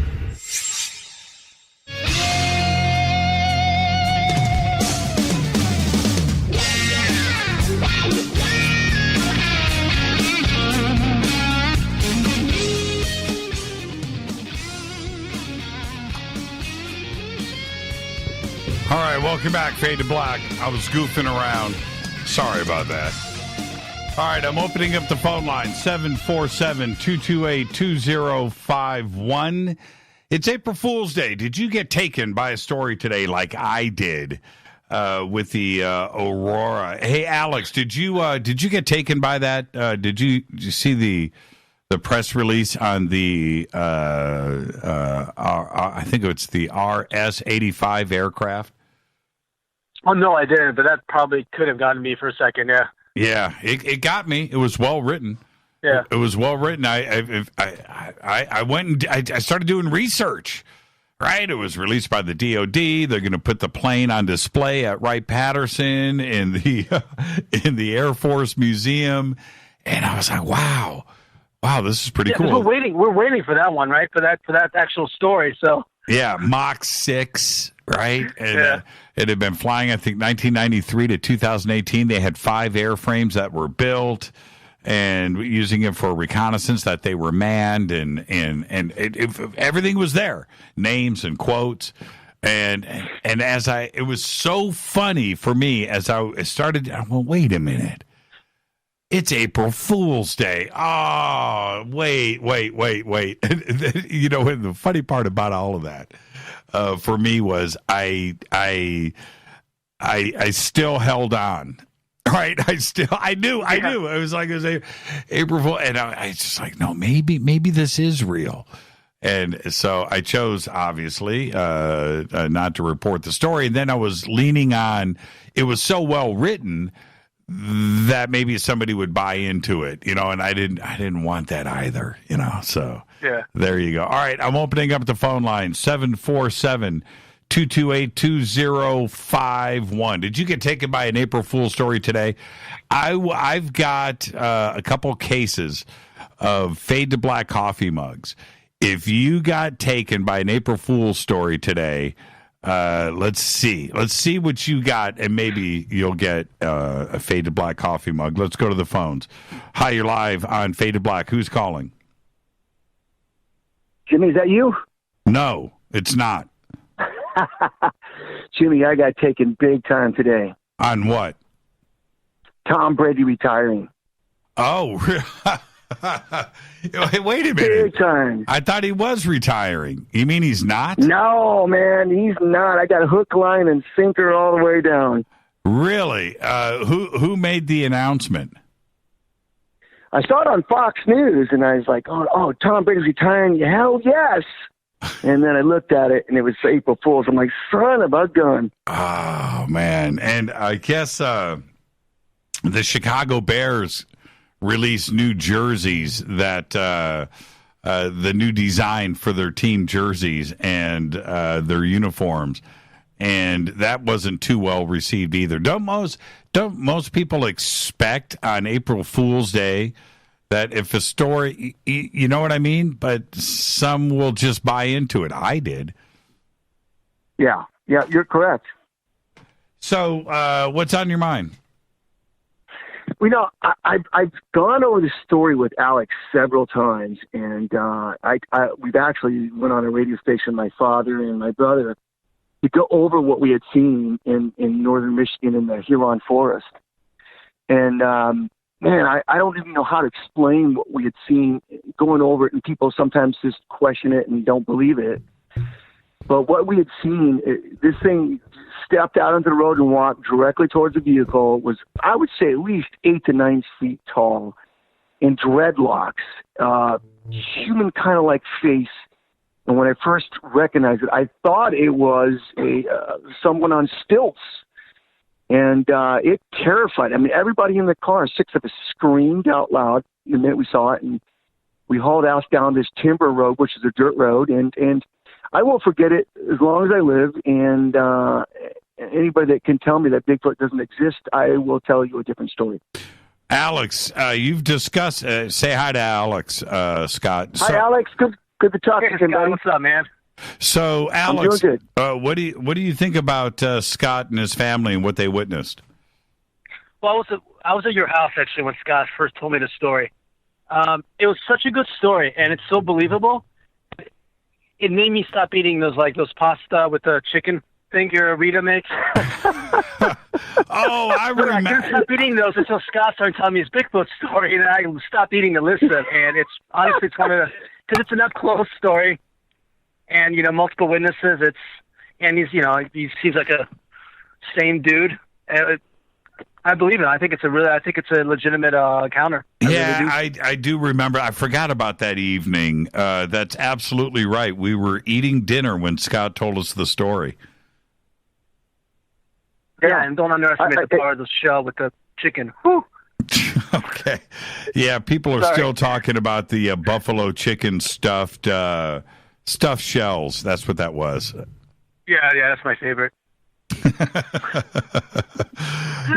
Welcome back, Fade to Black. I was goofing around. Sorry about that. All right, I'm opening up the phone line, 747-228-2051. It's April Fool's Day. Did you get taken by a story today like I did with the Aurora? Hey, Alex, did you get taken by that? Did you see the press release on the I think it's the RS-85 aircraft? Oh, no, I didn't, but that probably could have gotten me for a second, yeah. Yeah, it got me. It was well written. Yeah, it was well written. I went and I started doing research. Right, it was released by the DoD. They're going to put the plane on display at Wright-Patterson in the Air Force Museum, and I was like, wow, this is pretty cool. We're waiting for that one, right? For that actual story. So yeah, Mach 6. Right? And, it had been flying, I think, 1993 to 2018. They had 5 airframes that were built and using it for reconnaissance, that they were manned, and everything was there, names and quotes. And as it was so funny for me as I started, well, wait a minute. It's April Fool's Day. Oh, wait. You know, and the funny part about all of that, for me was I still held on, right? I knew it was like it was April Fool, and I was just like, no, maybe this is real, and so I chose obviously not to report the story, and then I was leaning on it was so well written that maybe somebody would buy into it, you know, and I didn't want that either, you know, so yeah. There you go. All right, I'm opening up the phone line, 747-228-2051. Did you get taken by an April Fool's story today? I've got a couple cases of Fade to Black coffee mugs. If you got taken by an April Fool's story today, let's see what you got, and maybe you'll get a Fade to Black coffee mug. Let's go to the phones. Hi, you're live on Fade to Black. Who's calling? Jimmy, is that you? No, it's not. Jimmy, I got taken big time today. On what? Tom Brady retiring. Oh, wait a minute. Big time. I thought he was retiring. You mean he's not? No, man, he's not. I got a hook, line, and sinker all the way down. Really? Who made the announcement? I saw it on Fox News, and I was like, oh, Tom Brady's retiring. Hell yes. And then I looked at it, and it was April Fool's. I'm like, son of a gun. Oh, man. And I guess the Chicago Bears released new jerseys that the new design for their team jerseys and their uniforms. And that wasn't too well received either. Don't most people expect on April Fool's Day that if a story, you know what I mean? But some will just buy into it. I did. Yeah, you're correct. So what's on your mind? You know, I've gone over this story with Alex several times, and we've actually went on a radio station, my father and my brother, to go over what we had seen in northern Michigan in the Huron Forest. And, man, I don't even know how to explain what we had seen going over it, and people sometimes just question it and don't believe it. But what we had seen, this thing stepped out onto the road and walked directly towards the vehicle, was, I would say, at least 8 to 9 feet tall, in dreadlocks, human kind of like face. And when I first recognized it, I thought it was someone on stilts. And it terrified. I mean, everybody in the car, 6 of us, screamed out loud the minute we saw it. And we hauled ass down this timber road, which is a dirt road. And I won't forget it as long as I live. And anybody that can tell me that Bigfoot doesn't exist, I will tell you a different story. Alex, you've discussed, say hi to Alex, Scott. Hi, Alex. Good to talk to you, buddy. What's up, man? So, Alex, I'm doing good. What do you think about Scott and his family and what they witnessed? Well, I was at your house actually when Scott first told me the story. It was such a good story, and it's so believable. It made me stop eating those pasta with the chicken, finger Rita makes. Oh, I remember. I couldn't stop eating those until Scott started telling me his Bigfoot story, and I stopped eating the list of it. And it's honestly, it's one of the, because it's an up close story, and multiple witnesses. And he's he seems like a sane dude. I believe it. I think it's a legitimate encounter. I do remember. I forgot about that evening. That's absolutely right. We were eating dinner when Scott told us the story. Yeah, and don't underestimate the part of the shell with the chicken. Whew. Okay. Yeah, people are still talking about the buffalo chicken stuffed shells. That's what that was. Yeah, that's my favorite.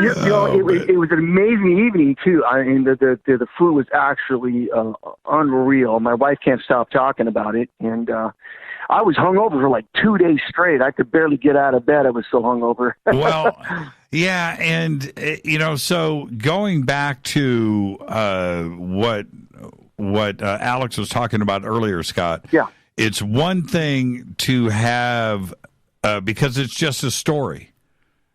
It was an amazing evening too. I mean, the food was actually unreal. My wife can't stop talking about it, and I was hungover for like 2 days straight. I could barely get out of bed. I was so hungover. Well, yeah, and so going back to what Alex was talking about earlier, Scott. Yeah, it's one thing to have because it's just a story,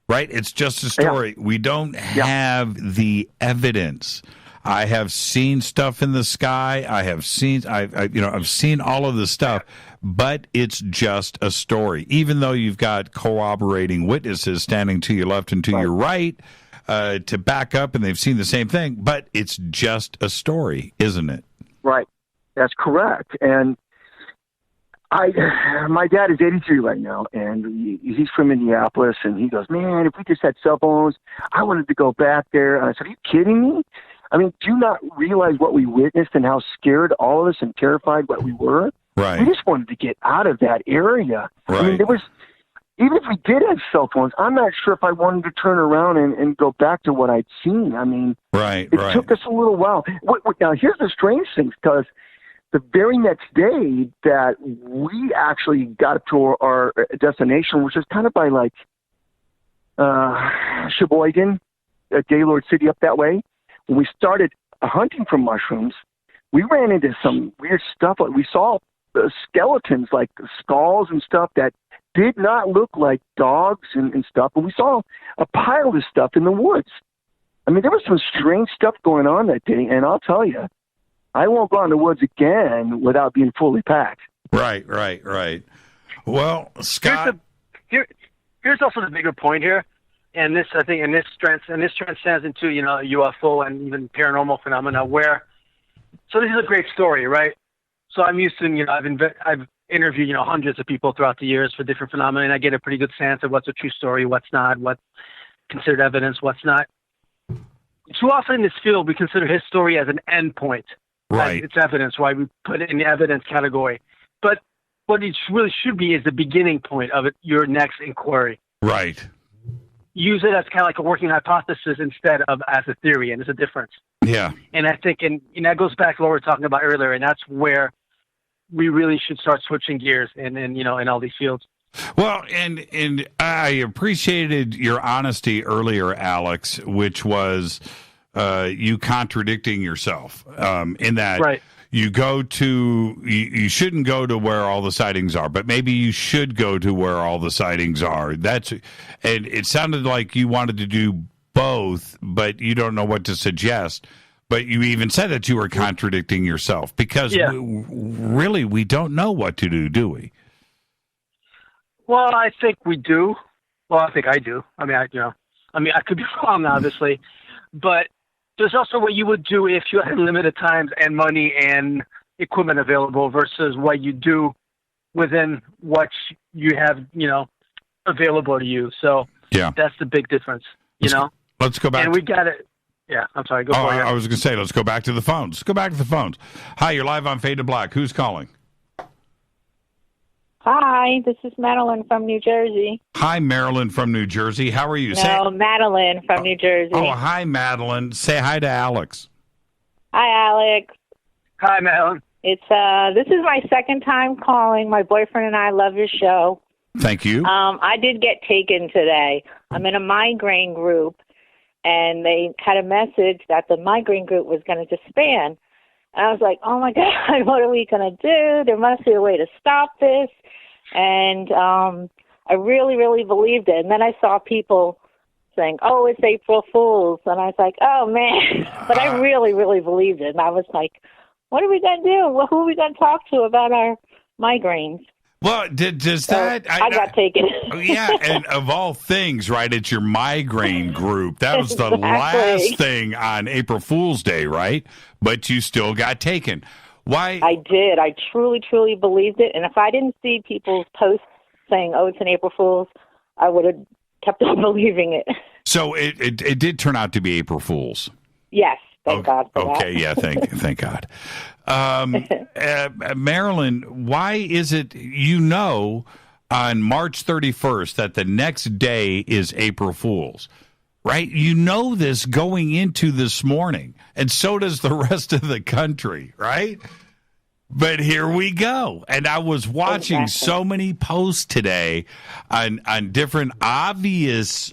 right? It's just a story. Yeah. We don't have the evidence. I have seen stuff in the sky. I've seen all of the stuff, but it's just a story. Even though you've got corroborating witnesses standing to your left and to your right to back up, and they've seen the same thing, but it's just a story, isn't it? Right. That's correct. And my dad is 83 right now, and he's from Minneapolis, and he goes, man, if we just had cell phones, I wanted to go back there. And I said, are you kidding me? I mean, do you not realize what we witnessed and how scared all of us and terrified what we were? Right. We just wanted to get out of that area. Right. I mean, even if we did have cell phones, I'm not sure if I wanted to turn around and go back to what I'd seen. I mean, it took us a little while. Now, here's the strange thing, because the very next day that we actually got up to our destination, which is kind of by like Sheboygan, Gaylord City up that way, when we started hunting for mushrooms, we ran into some weird stuff. We saw skeletons, like skulls and stuff that did not look like dogs and stuff. And we saw a pile of stuff in the woods. I mean, there was some strange stuff going on that day, and I'll tell you, I won't go in the woods again without being fully packed. Right. Well, Scott, here's also the bigger point here, and this transcends into UFO and even paranormal phenomena. So this is a great story, right? So I'm used to I've interviewed hundreds of people throughout the years for different phenomena, and I get a pretty good sense of what's a true story, what's not, what's considered evidence, what's not. Too often in this field, we consider his story as an end point. Right. It's evidence, why we put it in the evidence category. But what it really should be is the beginning point of your next inquiry. Right. Use it as kind of like a working hypothesis instead of as a theory, and there's a difference. Yeah. And I think, and that goes back to what we were talking about earlier, and that's where we really should start switching gears in all these fields. Well, and I appreciated your honesty earlier, Alex, which was you contradicting yourself in that you shouldn't go to where all the sightings are, but maybe you should go to where all the sightings are. And it sounded like you wanted to do both, but you don't know what to suggest. But you even said that you were contradicting yourself because really we don't know what to do we? Well, I think we do. Well, I think I do. I could be wrong, obviously, but there's also what you would do if you had limited times and money and equipment available versus what you do within what you have, available to you. So that's the big difference, Let's go back. And we got it. Yeah, I'm sorry. Go for it. I was going to say, let's go back to the phones. Let's go back to the phones. Hi, you're live on Fade to Black. Who's calling? Hi, this is Madeline from New Jersey. Hi, Marilyn from New Jersey. How are you? Madeline from New Jersey. Oh, hi, Madeline. Say hi to Alex. Hi, Alex. Hi, Madeline. This is my second time calling. My boyfriend and I love your show. Thank you. I did get taken today. I'm in a migraine group, and they had a message that the migraine group was going to disband. And I was like, oh, my God, what are we going to do? There must be a way to stop this. And I really, really believed it. And then I saw people saying, "Oh, it's April Fool's," and I was like, "Oh man!" But I really, really believed it, and I was like, "What are we gonna do? Well, who are we gonna talk to about our migraines?" Well, does that... I got taken. Yeah, and of all things, right, it's your migraine group. That was the last thing on April Fool's Day, right? But you still got taken. Why? I did. I truly, truly believed it. And if I didn't see people's posts saying, "Oh, it's an April Fool's," I would have kept on believing it. So it did turn out to be April Fool's. Yes. Thank God for that. Okay, yeah, thank God. Marilyn, why is it on March 31st that the next day is April Fool's, right? You know this going into this morning, and so does the rest of the country, right? But here we go. And I was watching so many posts today on different obvious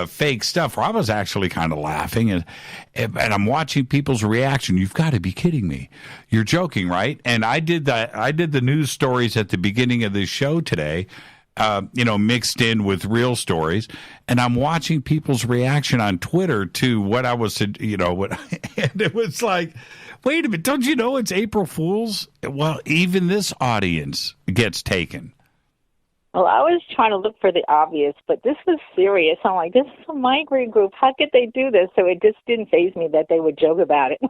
fake stuff where I was actually kind of laughing. And I'm watching people's reaction. You've got to be kidding me. You're joking, right? And I did the news stories at the beginning of this show today, mixed in with real stories. And I'm watching people's reaction on Twitter to what I was, and it was like, wait a minute, don't you know it's April Fool's? Well, even this audience gets taken. Well, I was trying to look for the obvious, but this was serious. I'm like, this is a migraine group. How could they do this? So it just didn't faze me that they would joke about it.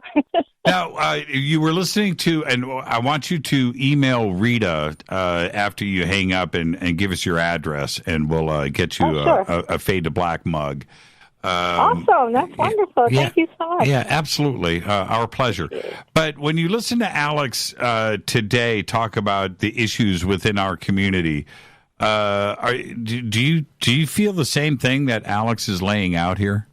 Now, you were listening to, and I want you to email Rita after you hang up and give us your address, and we'll get you a Fade to Black mug. Awesome. That's wonderful. Yeah, thank you so much. Yeah, absolutely. Our pleasure. But when you listen to Alex today talk about the issues within our community, do you feel the same thing that Alex is laying out here?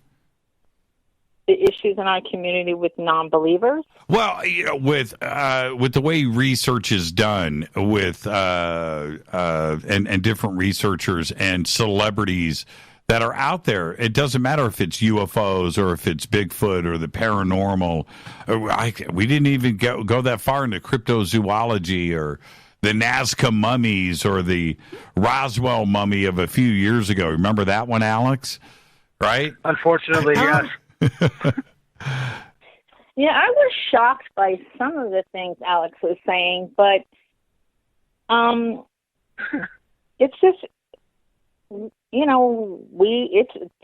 The issues in our community with non-believers? Well, with the way research is done with and different researchers and celebrities that are out there. It doesn't matter if it's UFOs or if it's Bigfoot or the paranormal. We didn't even go that far into cryptozoology or the Nazca mummies or the Roswell mummy of a few years ago. Remember that one, Alex? Right? Unfortunately, yes. Yeah, I was shocked by some of the things Alex was saying, but it's just,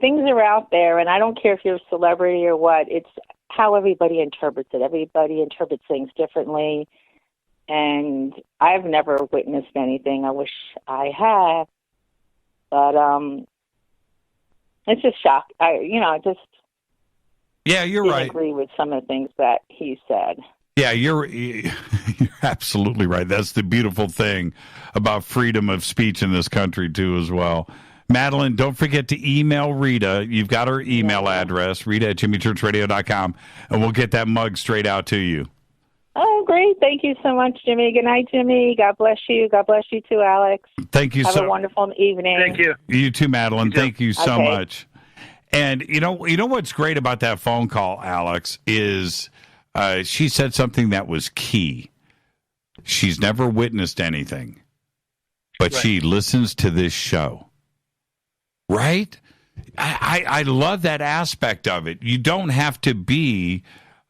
things are out there, and I don't care if you're a celebrity or what. It's how everybody interprets it. Everybody interprets things differently, and I've never witnessed anything. I wish I had, but it's just shock. Yeah, you're right. I agree with some of the things that he said. Yeah, you're absolutely right. That's the beautiful thing about freedom of speech in this country, too, as well. Madeline, don't forget to email Rita. You've got her email address, Rita@jimmychurchradio.com, and we'll get that mug straight out to you. Oh, great. Thank you so much, Jimmy. Good night, Jimmy. God bless you. God bless you, too, Alex. Thank you. Have a wonderful evening. Thank you. You too, Madeline. Thank you so Okay. much. And you know what's great about that phone call, Alex, is she said something that was key. She's never witnessed anything, but she listens to this show. Right? I love that aspect of it. You don't have to be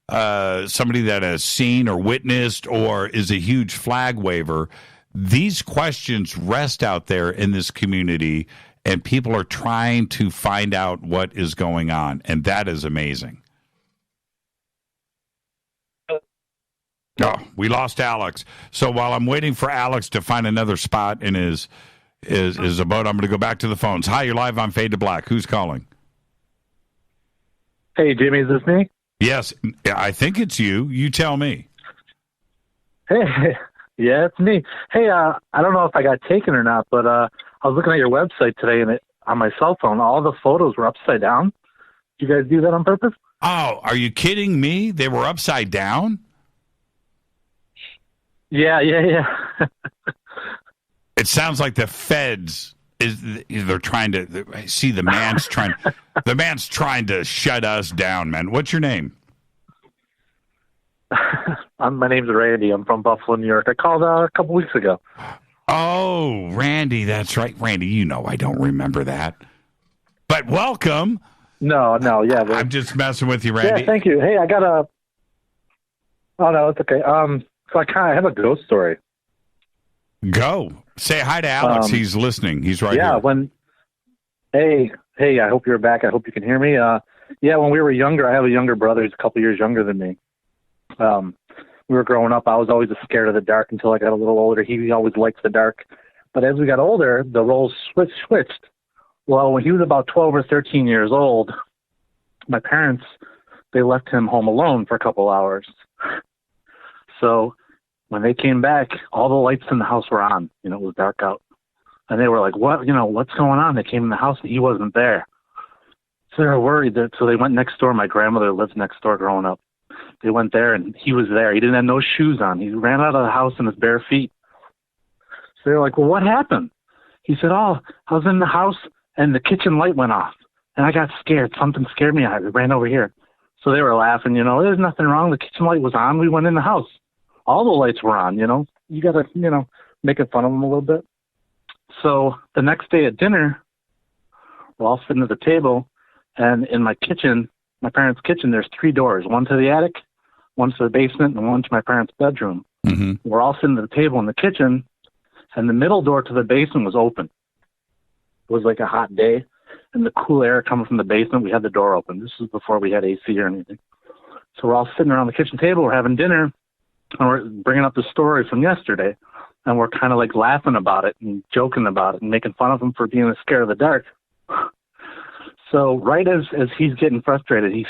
somebody that has seen or witnessed or is a huge flag waver. These questions rest out there in this community, and people are trying to find out what is going on, and that is amazing. Oh, we lost Alex. So while I'm waiting for Alex to find another spot in his abode, I'm going to go back to the phones. Hi, you're live on Fade to Black. Who's calling? Hey, Jimmy, is this me? Yes, I think it's you. You tell me. Hey, yeah, it's me. Hey, I don't know if I got taken or not, but I was looking at your website today, and on my cell phone, all the photos were upside down. Did you guys do that on purpose? Oh, are you kidding me? They were upside down? Yeah. It sounds like the feds they're trying to see the man's trying to shut us down, man. What's your name? My name's Randy. I'm from Buffalo, New York. I called a couple weeks ago. Oh, Randy, that's right. Randy, you know I don't remember that. But welcome. No, yeah. I'm just messing with you, Randy. Yeah, thank you. Hey, I got a... Oh, no, it's okay. So I have a ghost story. Go. Say hi to Alex. He's listening. He's right here. Hey, I hope you're back. I hope you can hear me. When we were younger, I have a younger brother. He's a couple years younger than me. We were growing up. I was always scared of the dark until I got a little older. He always liked the dark. But as we got older, the roles switched. Well, when he was about 12 or 13 years old, my parents, they left him home alone for a couple hours. So when they came back, all the lights in the house were on. It was dark out. And they were like, what? What's going on? They came in the house and he wasn't there. So they were worried. So they went next door. My grandmother lived next door growing up. They went there and he was there. He didn't have no shoes on. He ran out of the house in his bare feet. So they were like, well, what happened? He said, I was in the house and the kitchen light went off. And I got scared. Something scared me. I ran over here. So they were laughing, there's nothing wrong. The kitchen light was on. We went in the house. All the lights were on, You got to, making fun of them a little bit. So the next day at dinner, we're all sitting at the table. And in my kitchen, my parents' kitchen, there's 3 doors. One to the attic, one to the basement, and one to my parents' bedroom. Mm-hmm. We're all sitting at the table in the kitchen, and the middle door to the basement was open. It was like a hot day, and the cool air coming from the basement, we had the door open. This was before we had AC or anything. So we're all sitting around the kitchen table, we're having dinner, and we're bringing up the story from yesterday, and we're kind of like laughing about it and joking about it and making fun of him for being scared of the dark. So right as he's getting frustrated, he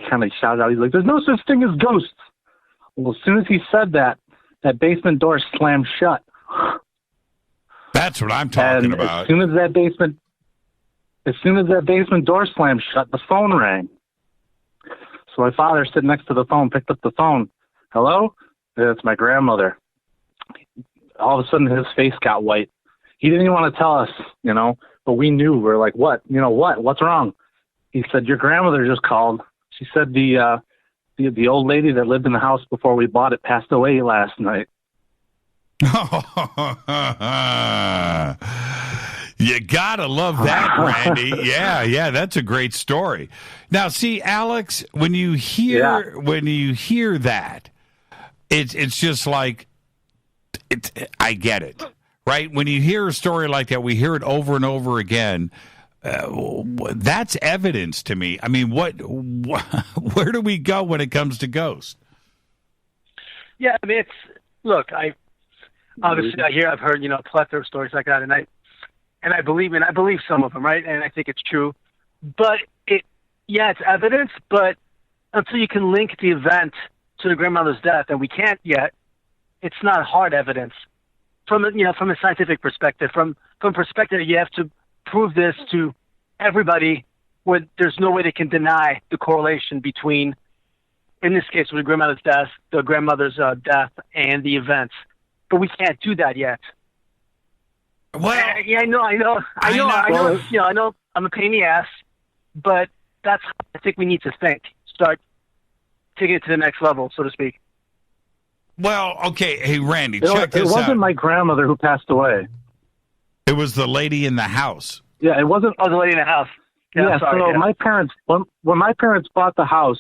kind of shouted out, he's like, there's no such thing as ghosts. Well, as soon as he said that basement door slammed shut. That's what I'm talking about. As soon as that basement door slammed shut, the phone rang. So my father, sitting next to the phone, picked up the phone. Hello? It's my grandmother. All of a sudden, his face got white. He didn't even want to tell us, but we knew. We're like, what? What's wrong? He said, your grandmother just called. She said the old lady that lived in the house before we bought it passed away last night. You gotta love that, Randy. Yeah, that's a great story. Now, see, Alex, when you hear that, it's just like I get it, right? When you hear a story like that, we hear it over and over again. That's evidence to me. I mean, where do we go when it comes to ghosts? Yeah, I mean, I've heard, a plethora of stories like that, and I believe some of them, right? And I think it's true. But it's evidence, but until you can link the event to the grandmother's death, and we can't yet, it's not hard evidence. From a scientific perspective, from perspective, you have to prove this to everybody. There's no way they can deny the correlation between, in this case, with the grandmother's death and the events. But we can't do that yet. Well, I know. I'm a pain in the ass, but that's how I think we need to think. Start taking it to the next level, so to speak. Well, okay. Hey, Randy, check this out. It wasn't my grandmother who passed away. It was the lady in the house. Yeah, it wasn't. Oh, the lady in the house. Yeah, my parents, when my parents bought the house,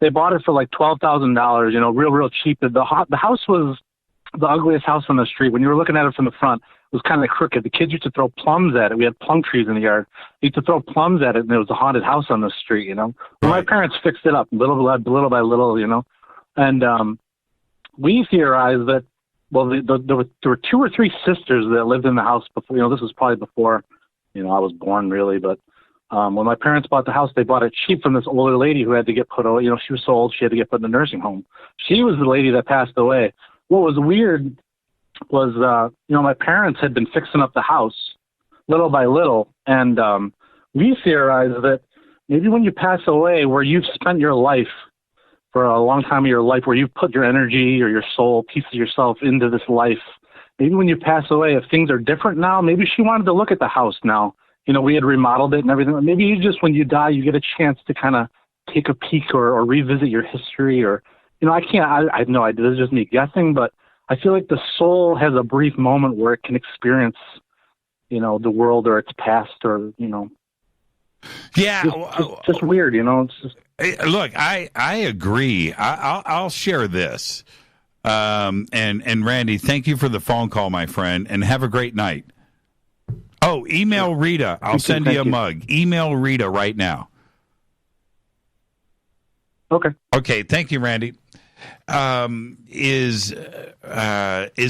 they bought it for like $12,000. Real cheap. The house was the ugliest house on the street. When you were looking at it from the front, it was kind of crooked. The kids used to throw plums at it. We had plum trees in the yard. They used to throw plums at it, and there was a haunted house on the street. Well, my parents fixed it up little by little. And we theorized that, well, there were 2 or 3 sisters that lived in the house before. This was probably before, I was born, really. But when my parents bought the house, they bought it cheap from this older lady who had to get put away. She was so old she had to get put in a nursing home. She was the lady that passed away. What was weird was, my parents had been fixing up the house little by little, and we theorized that maybe when you pass away, where you've spent your life for a long time of your life, where you've put your energy or your soul, piece of yourself into this life, maybe when you pass away, if things are different now, maybe she wanted to look at the house now. We had remodeled it and everything. Maybe you just, when you die, you get a chance to kind of take a peek or revisit your history, or, I have no idea. This is just me guessing, but I feel like the soul has a brief moment where it can experience, the world or its past, or Yeah, just weird. It's just. Look, I agree. I'll share this. And Randy, thank you for the phone call, my friend, and have a great night. Oh, email Rita. I'll send you a mug. Email Rita right now. Okay. Thank you, Randy. Is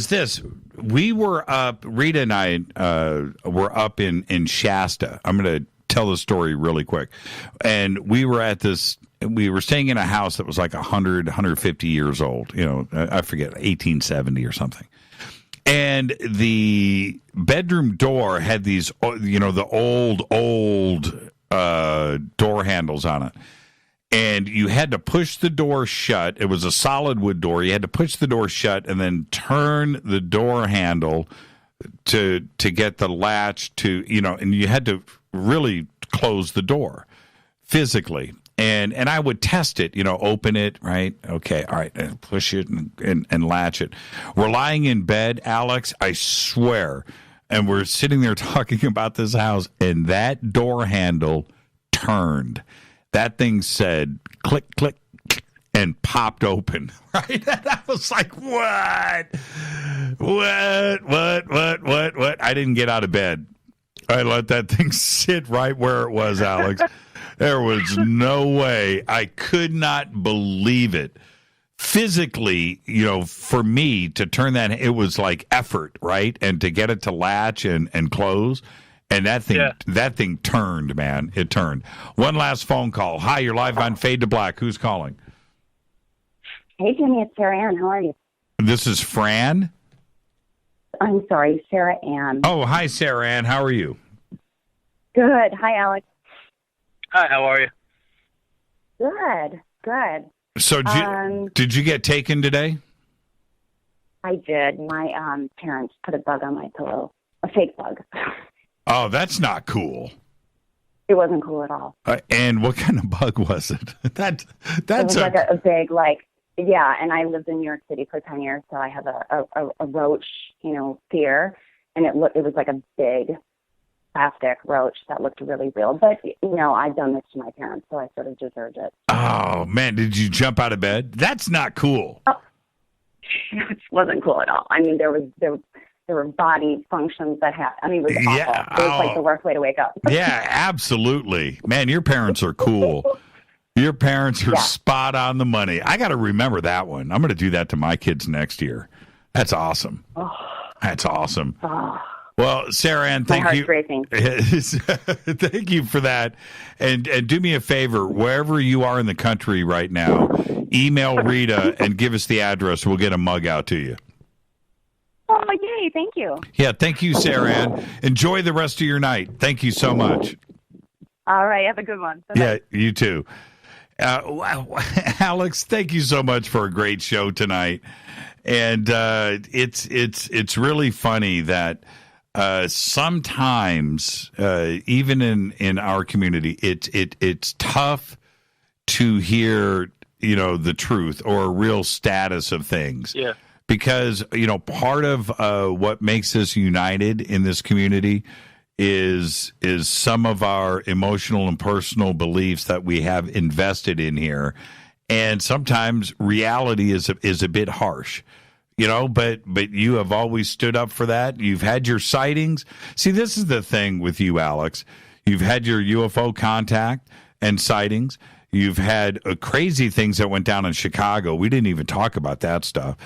this? We were up. Rita and I were up in Shasta. I'm going to tell the story really quick. And we were at this. We were staying in a house that was like 150 years old. I forget, 1870 or something. And the bedroom door had these, the old door handles on it. And you had to push the door shut. It was a solid wood door. You had to push the door shut and then turn the door handle to get the latch to, and you had to really close the door physically. And I would test it, open it, right? Okay, all right, and push it and latch it. We're lying in bed, Alex, I swear, and we're sitting there talking about this house, and that door handle turned. That thing said click, click, and popped open, right? And I was like, what? I didn't get out of bed. I let that thing sit right where it was, Alex. There was no way. I could not believe it. Physically, for me to turn that, it was like effort, right? And to get it to latch and close. And that thing turned, man. It turned. One last phone call. Hi, you're live on Fade to Black. Who's calling? Hey, Jimmy, it's Sarah Ann. How are you? This is Fran? I'm sorry, Sarah Ann. Oh, hi, Sarah Ann. How are you? Good. Hi, Alex. Hi, how are you? Good. So did you get taken today? I did. My parents put a bug on my pillow, a fake bug. Oh, that's not cool. It wasn't cool at all. And what kind of bug was it? That's it was like a big, and I lived in New York City for 10 years, so I have a roach, fear, and it was like a big plastic roach that looked really real. But, I've done this to my parents, so I sort of deserved it. Oh, man, did you jump out of bed? That's not cool. Oh, it wasn't cool at all. I mean, there were body functions that happened. It was awful. It was like the worst way to wake up. Yeah, absolutely. Man, your parents are cool. Your parents are spot on the money. I got to remember that one. I'm going to do that to my kids next year. That's awesome. Oh. That's awesome. Oh. Well, Sarah Ann, thank you. Thank you for that. And do me a favor, wherever you are in the country right now, email Rita and give us the address. We'll get a mug out to you. Oh, yay. Thank you. Yeah, thank you, Sarah Ann. Enjoy the rest of your night. Thank you so much. All right. Have a good one. Bye-bye. Yeah, you too. Alex, thank you so much for a great show tonight. And it's really funny that sometimes, even in our community, it's tough to hear, the truth or a real status of things. Yeah. Because, part of what makes us united in this community is some of our emotional and personal beliefs that we have invested in here. And sometimes reality is a bit harsh. But you have always stood up for that. You've had your sightings. See, this is the thing with you, Alex. You've had your UFO contact and sightings. You've had crazy things that went down in Chicago. We didn't even talk about that stuff.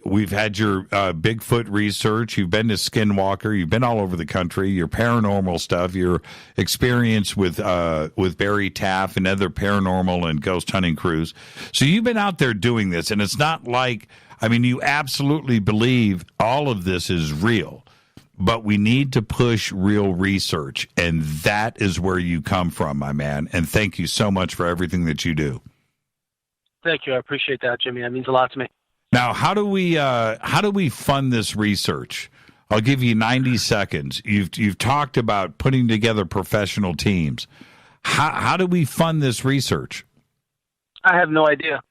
We've had your Bigfoot research. You've been to Skinwalker. You've been all over the country. Your paranormal stuff. Your experience with Barry Taff and other paranormal and ghost hunting crews. So you've been out there doing this, and it's not like, you absolutely believe all of this is real, but we need to push real research, and that is where you come from, my man. And thank you so much for everything that you do. Thank you. I appreciate that, Jimmy. That means a lot to me. Now, how do we fund this research? I'll give you 90 seconds. You've talked about putting together professional teams. How do we fund this research? I have no idea,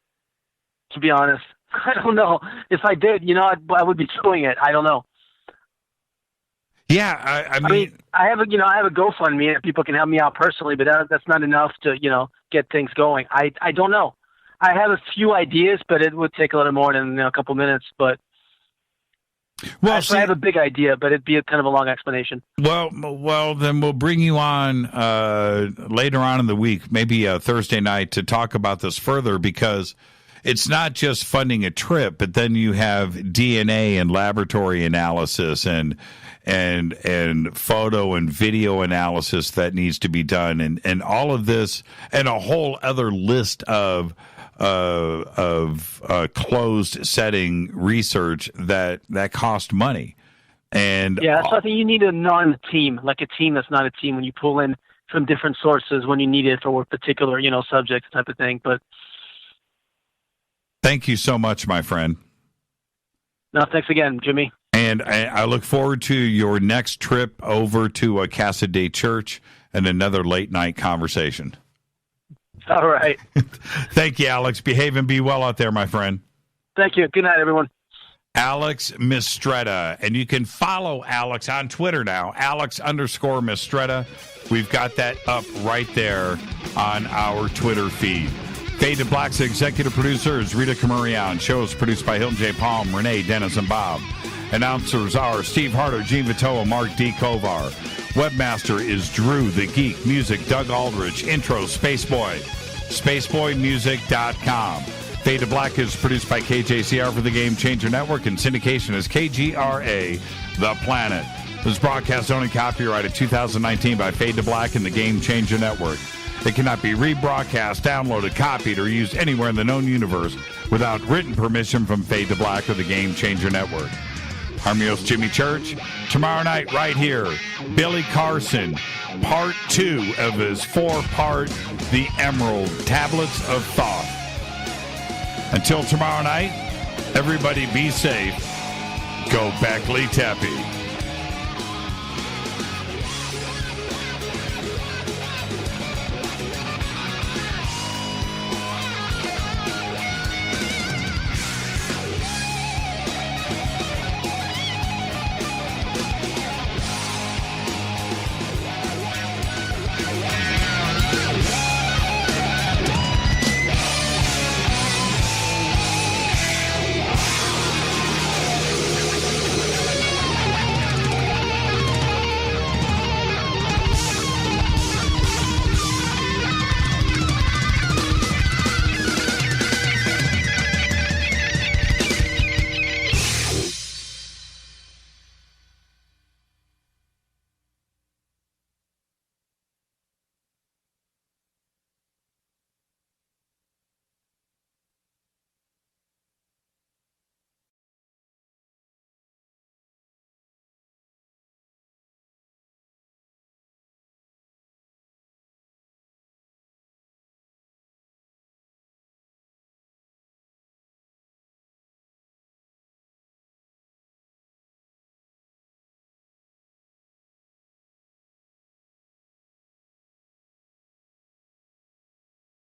to be honest. I don't know. If I did, I would be doing it. I don't know. Yeah, I mean, I have a GoFundMe and people can help me out personally, but that's not enough to, get things going. I don't know. I have a few ideas, but it would take a little more than a couple minutes. But I have a big idea, but it'd be kind of a long explanation. Well, then we'll bring you on later on in the week, maybe Thursday night, to talk about this further, because it's not just funding a trip, but then you have DNA and laboratory analysis and photo and video analysis that needs to be done, and all of this, and a whole other list of closed setting research that cost money. And yeah, so I think you need a non-team, like a team that's not a team, when you pull in from different sources when you need it for a particular, subject type of thing. But thank you so much, my friend. No, thanks again, Jimmy. And I look forward to your next trip over to Casa Day Church and another late night conversation. All right. Thank you, Alex. Behave and be well out there, my friend. Thank you. Good night, everyone. Alex Mistretta. And you can follow Alex on Twitter now, Alex_Mistretta. We've got that up right there on our Twitter feed. Fade to Black's executive producer is Rita Camurian. Show is produced by Hilton J. Palm, Renee, Dennis, and Bob. Announcers are Steve Harder, Gene Vitoa, Mark D. Kovar. Webmaster is Drew the Geek. Music, Doug Aldrich. Intro, Spaceboy. SpaceboyMusic.com. Fade to Black is produced by KJCR for the Game Changer Network, and syndication is KGRA, The Planet. This is broadcast owned and copyrighted 2019 by Fade to Black and the Game Changer Network. It cannot be rebroadcast, downloaded, copied, or used anywhere in the known universe without written permission from Fade to Black or the Game Changer Network. I'm your host, Jimmy Church. Tomorrow night, right here, Billy Carson, part 2 of his 4-part The Emerald Tablets of Thoth. Until tomorrow night, everybody be safe. Go Beckley Teppy.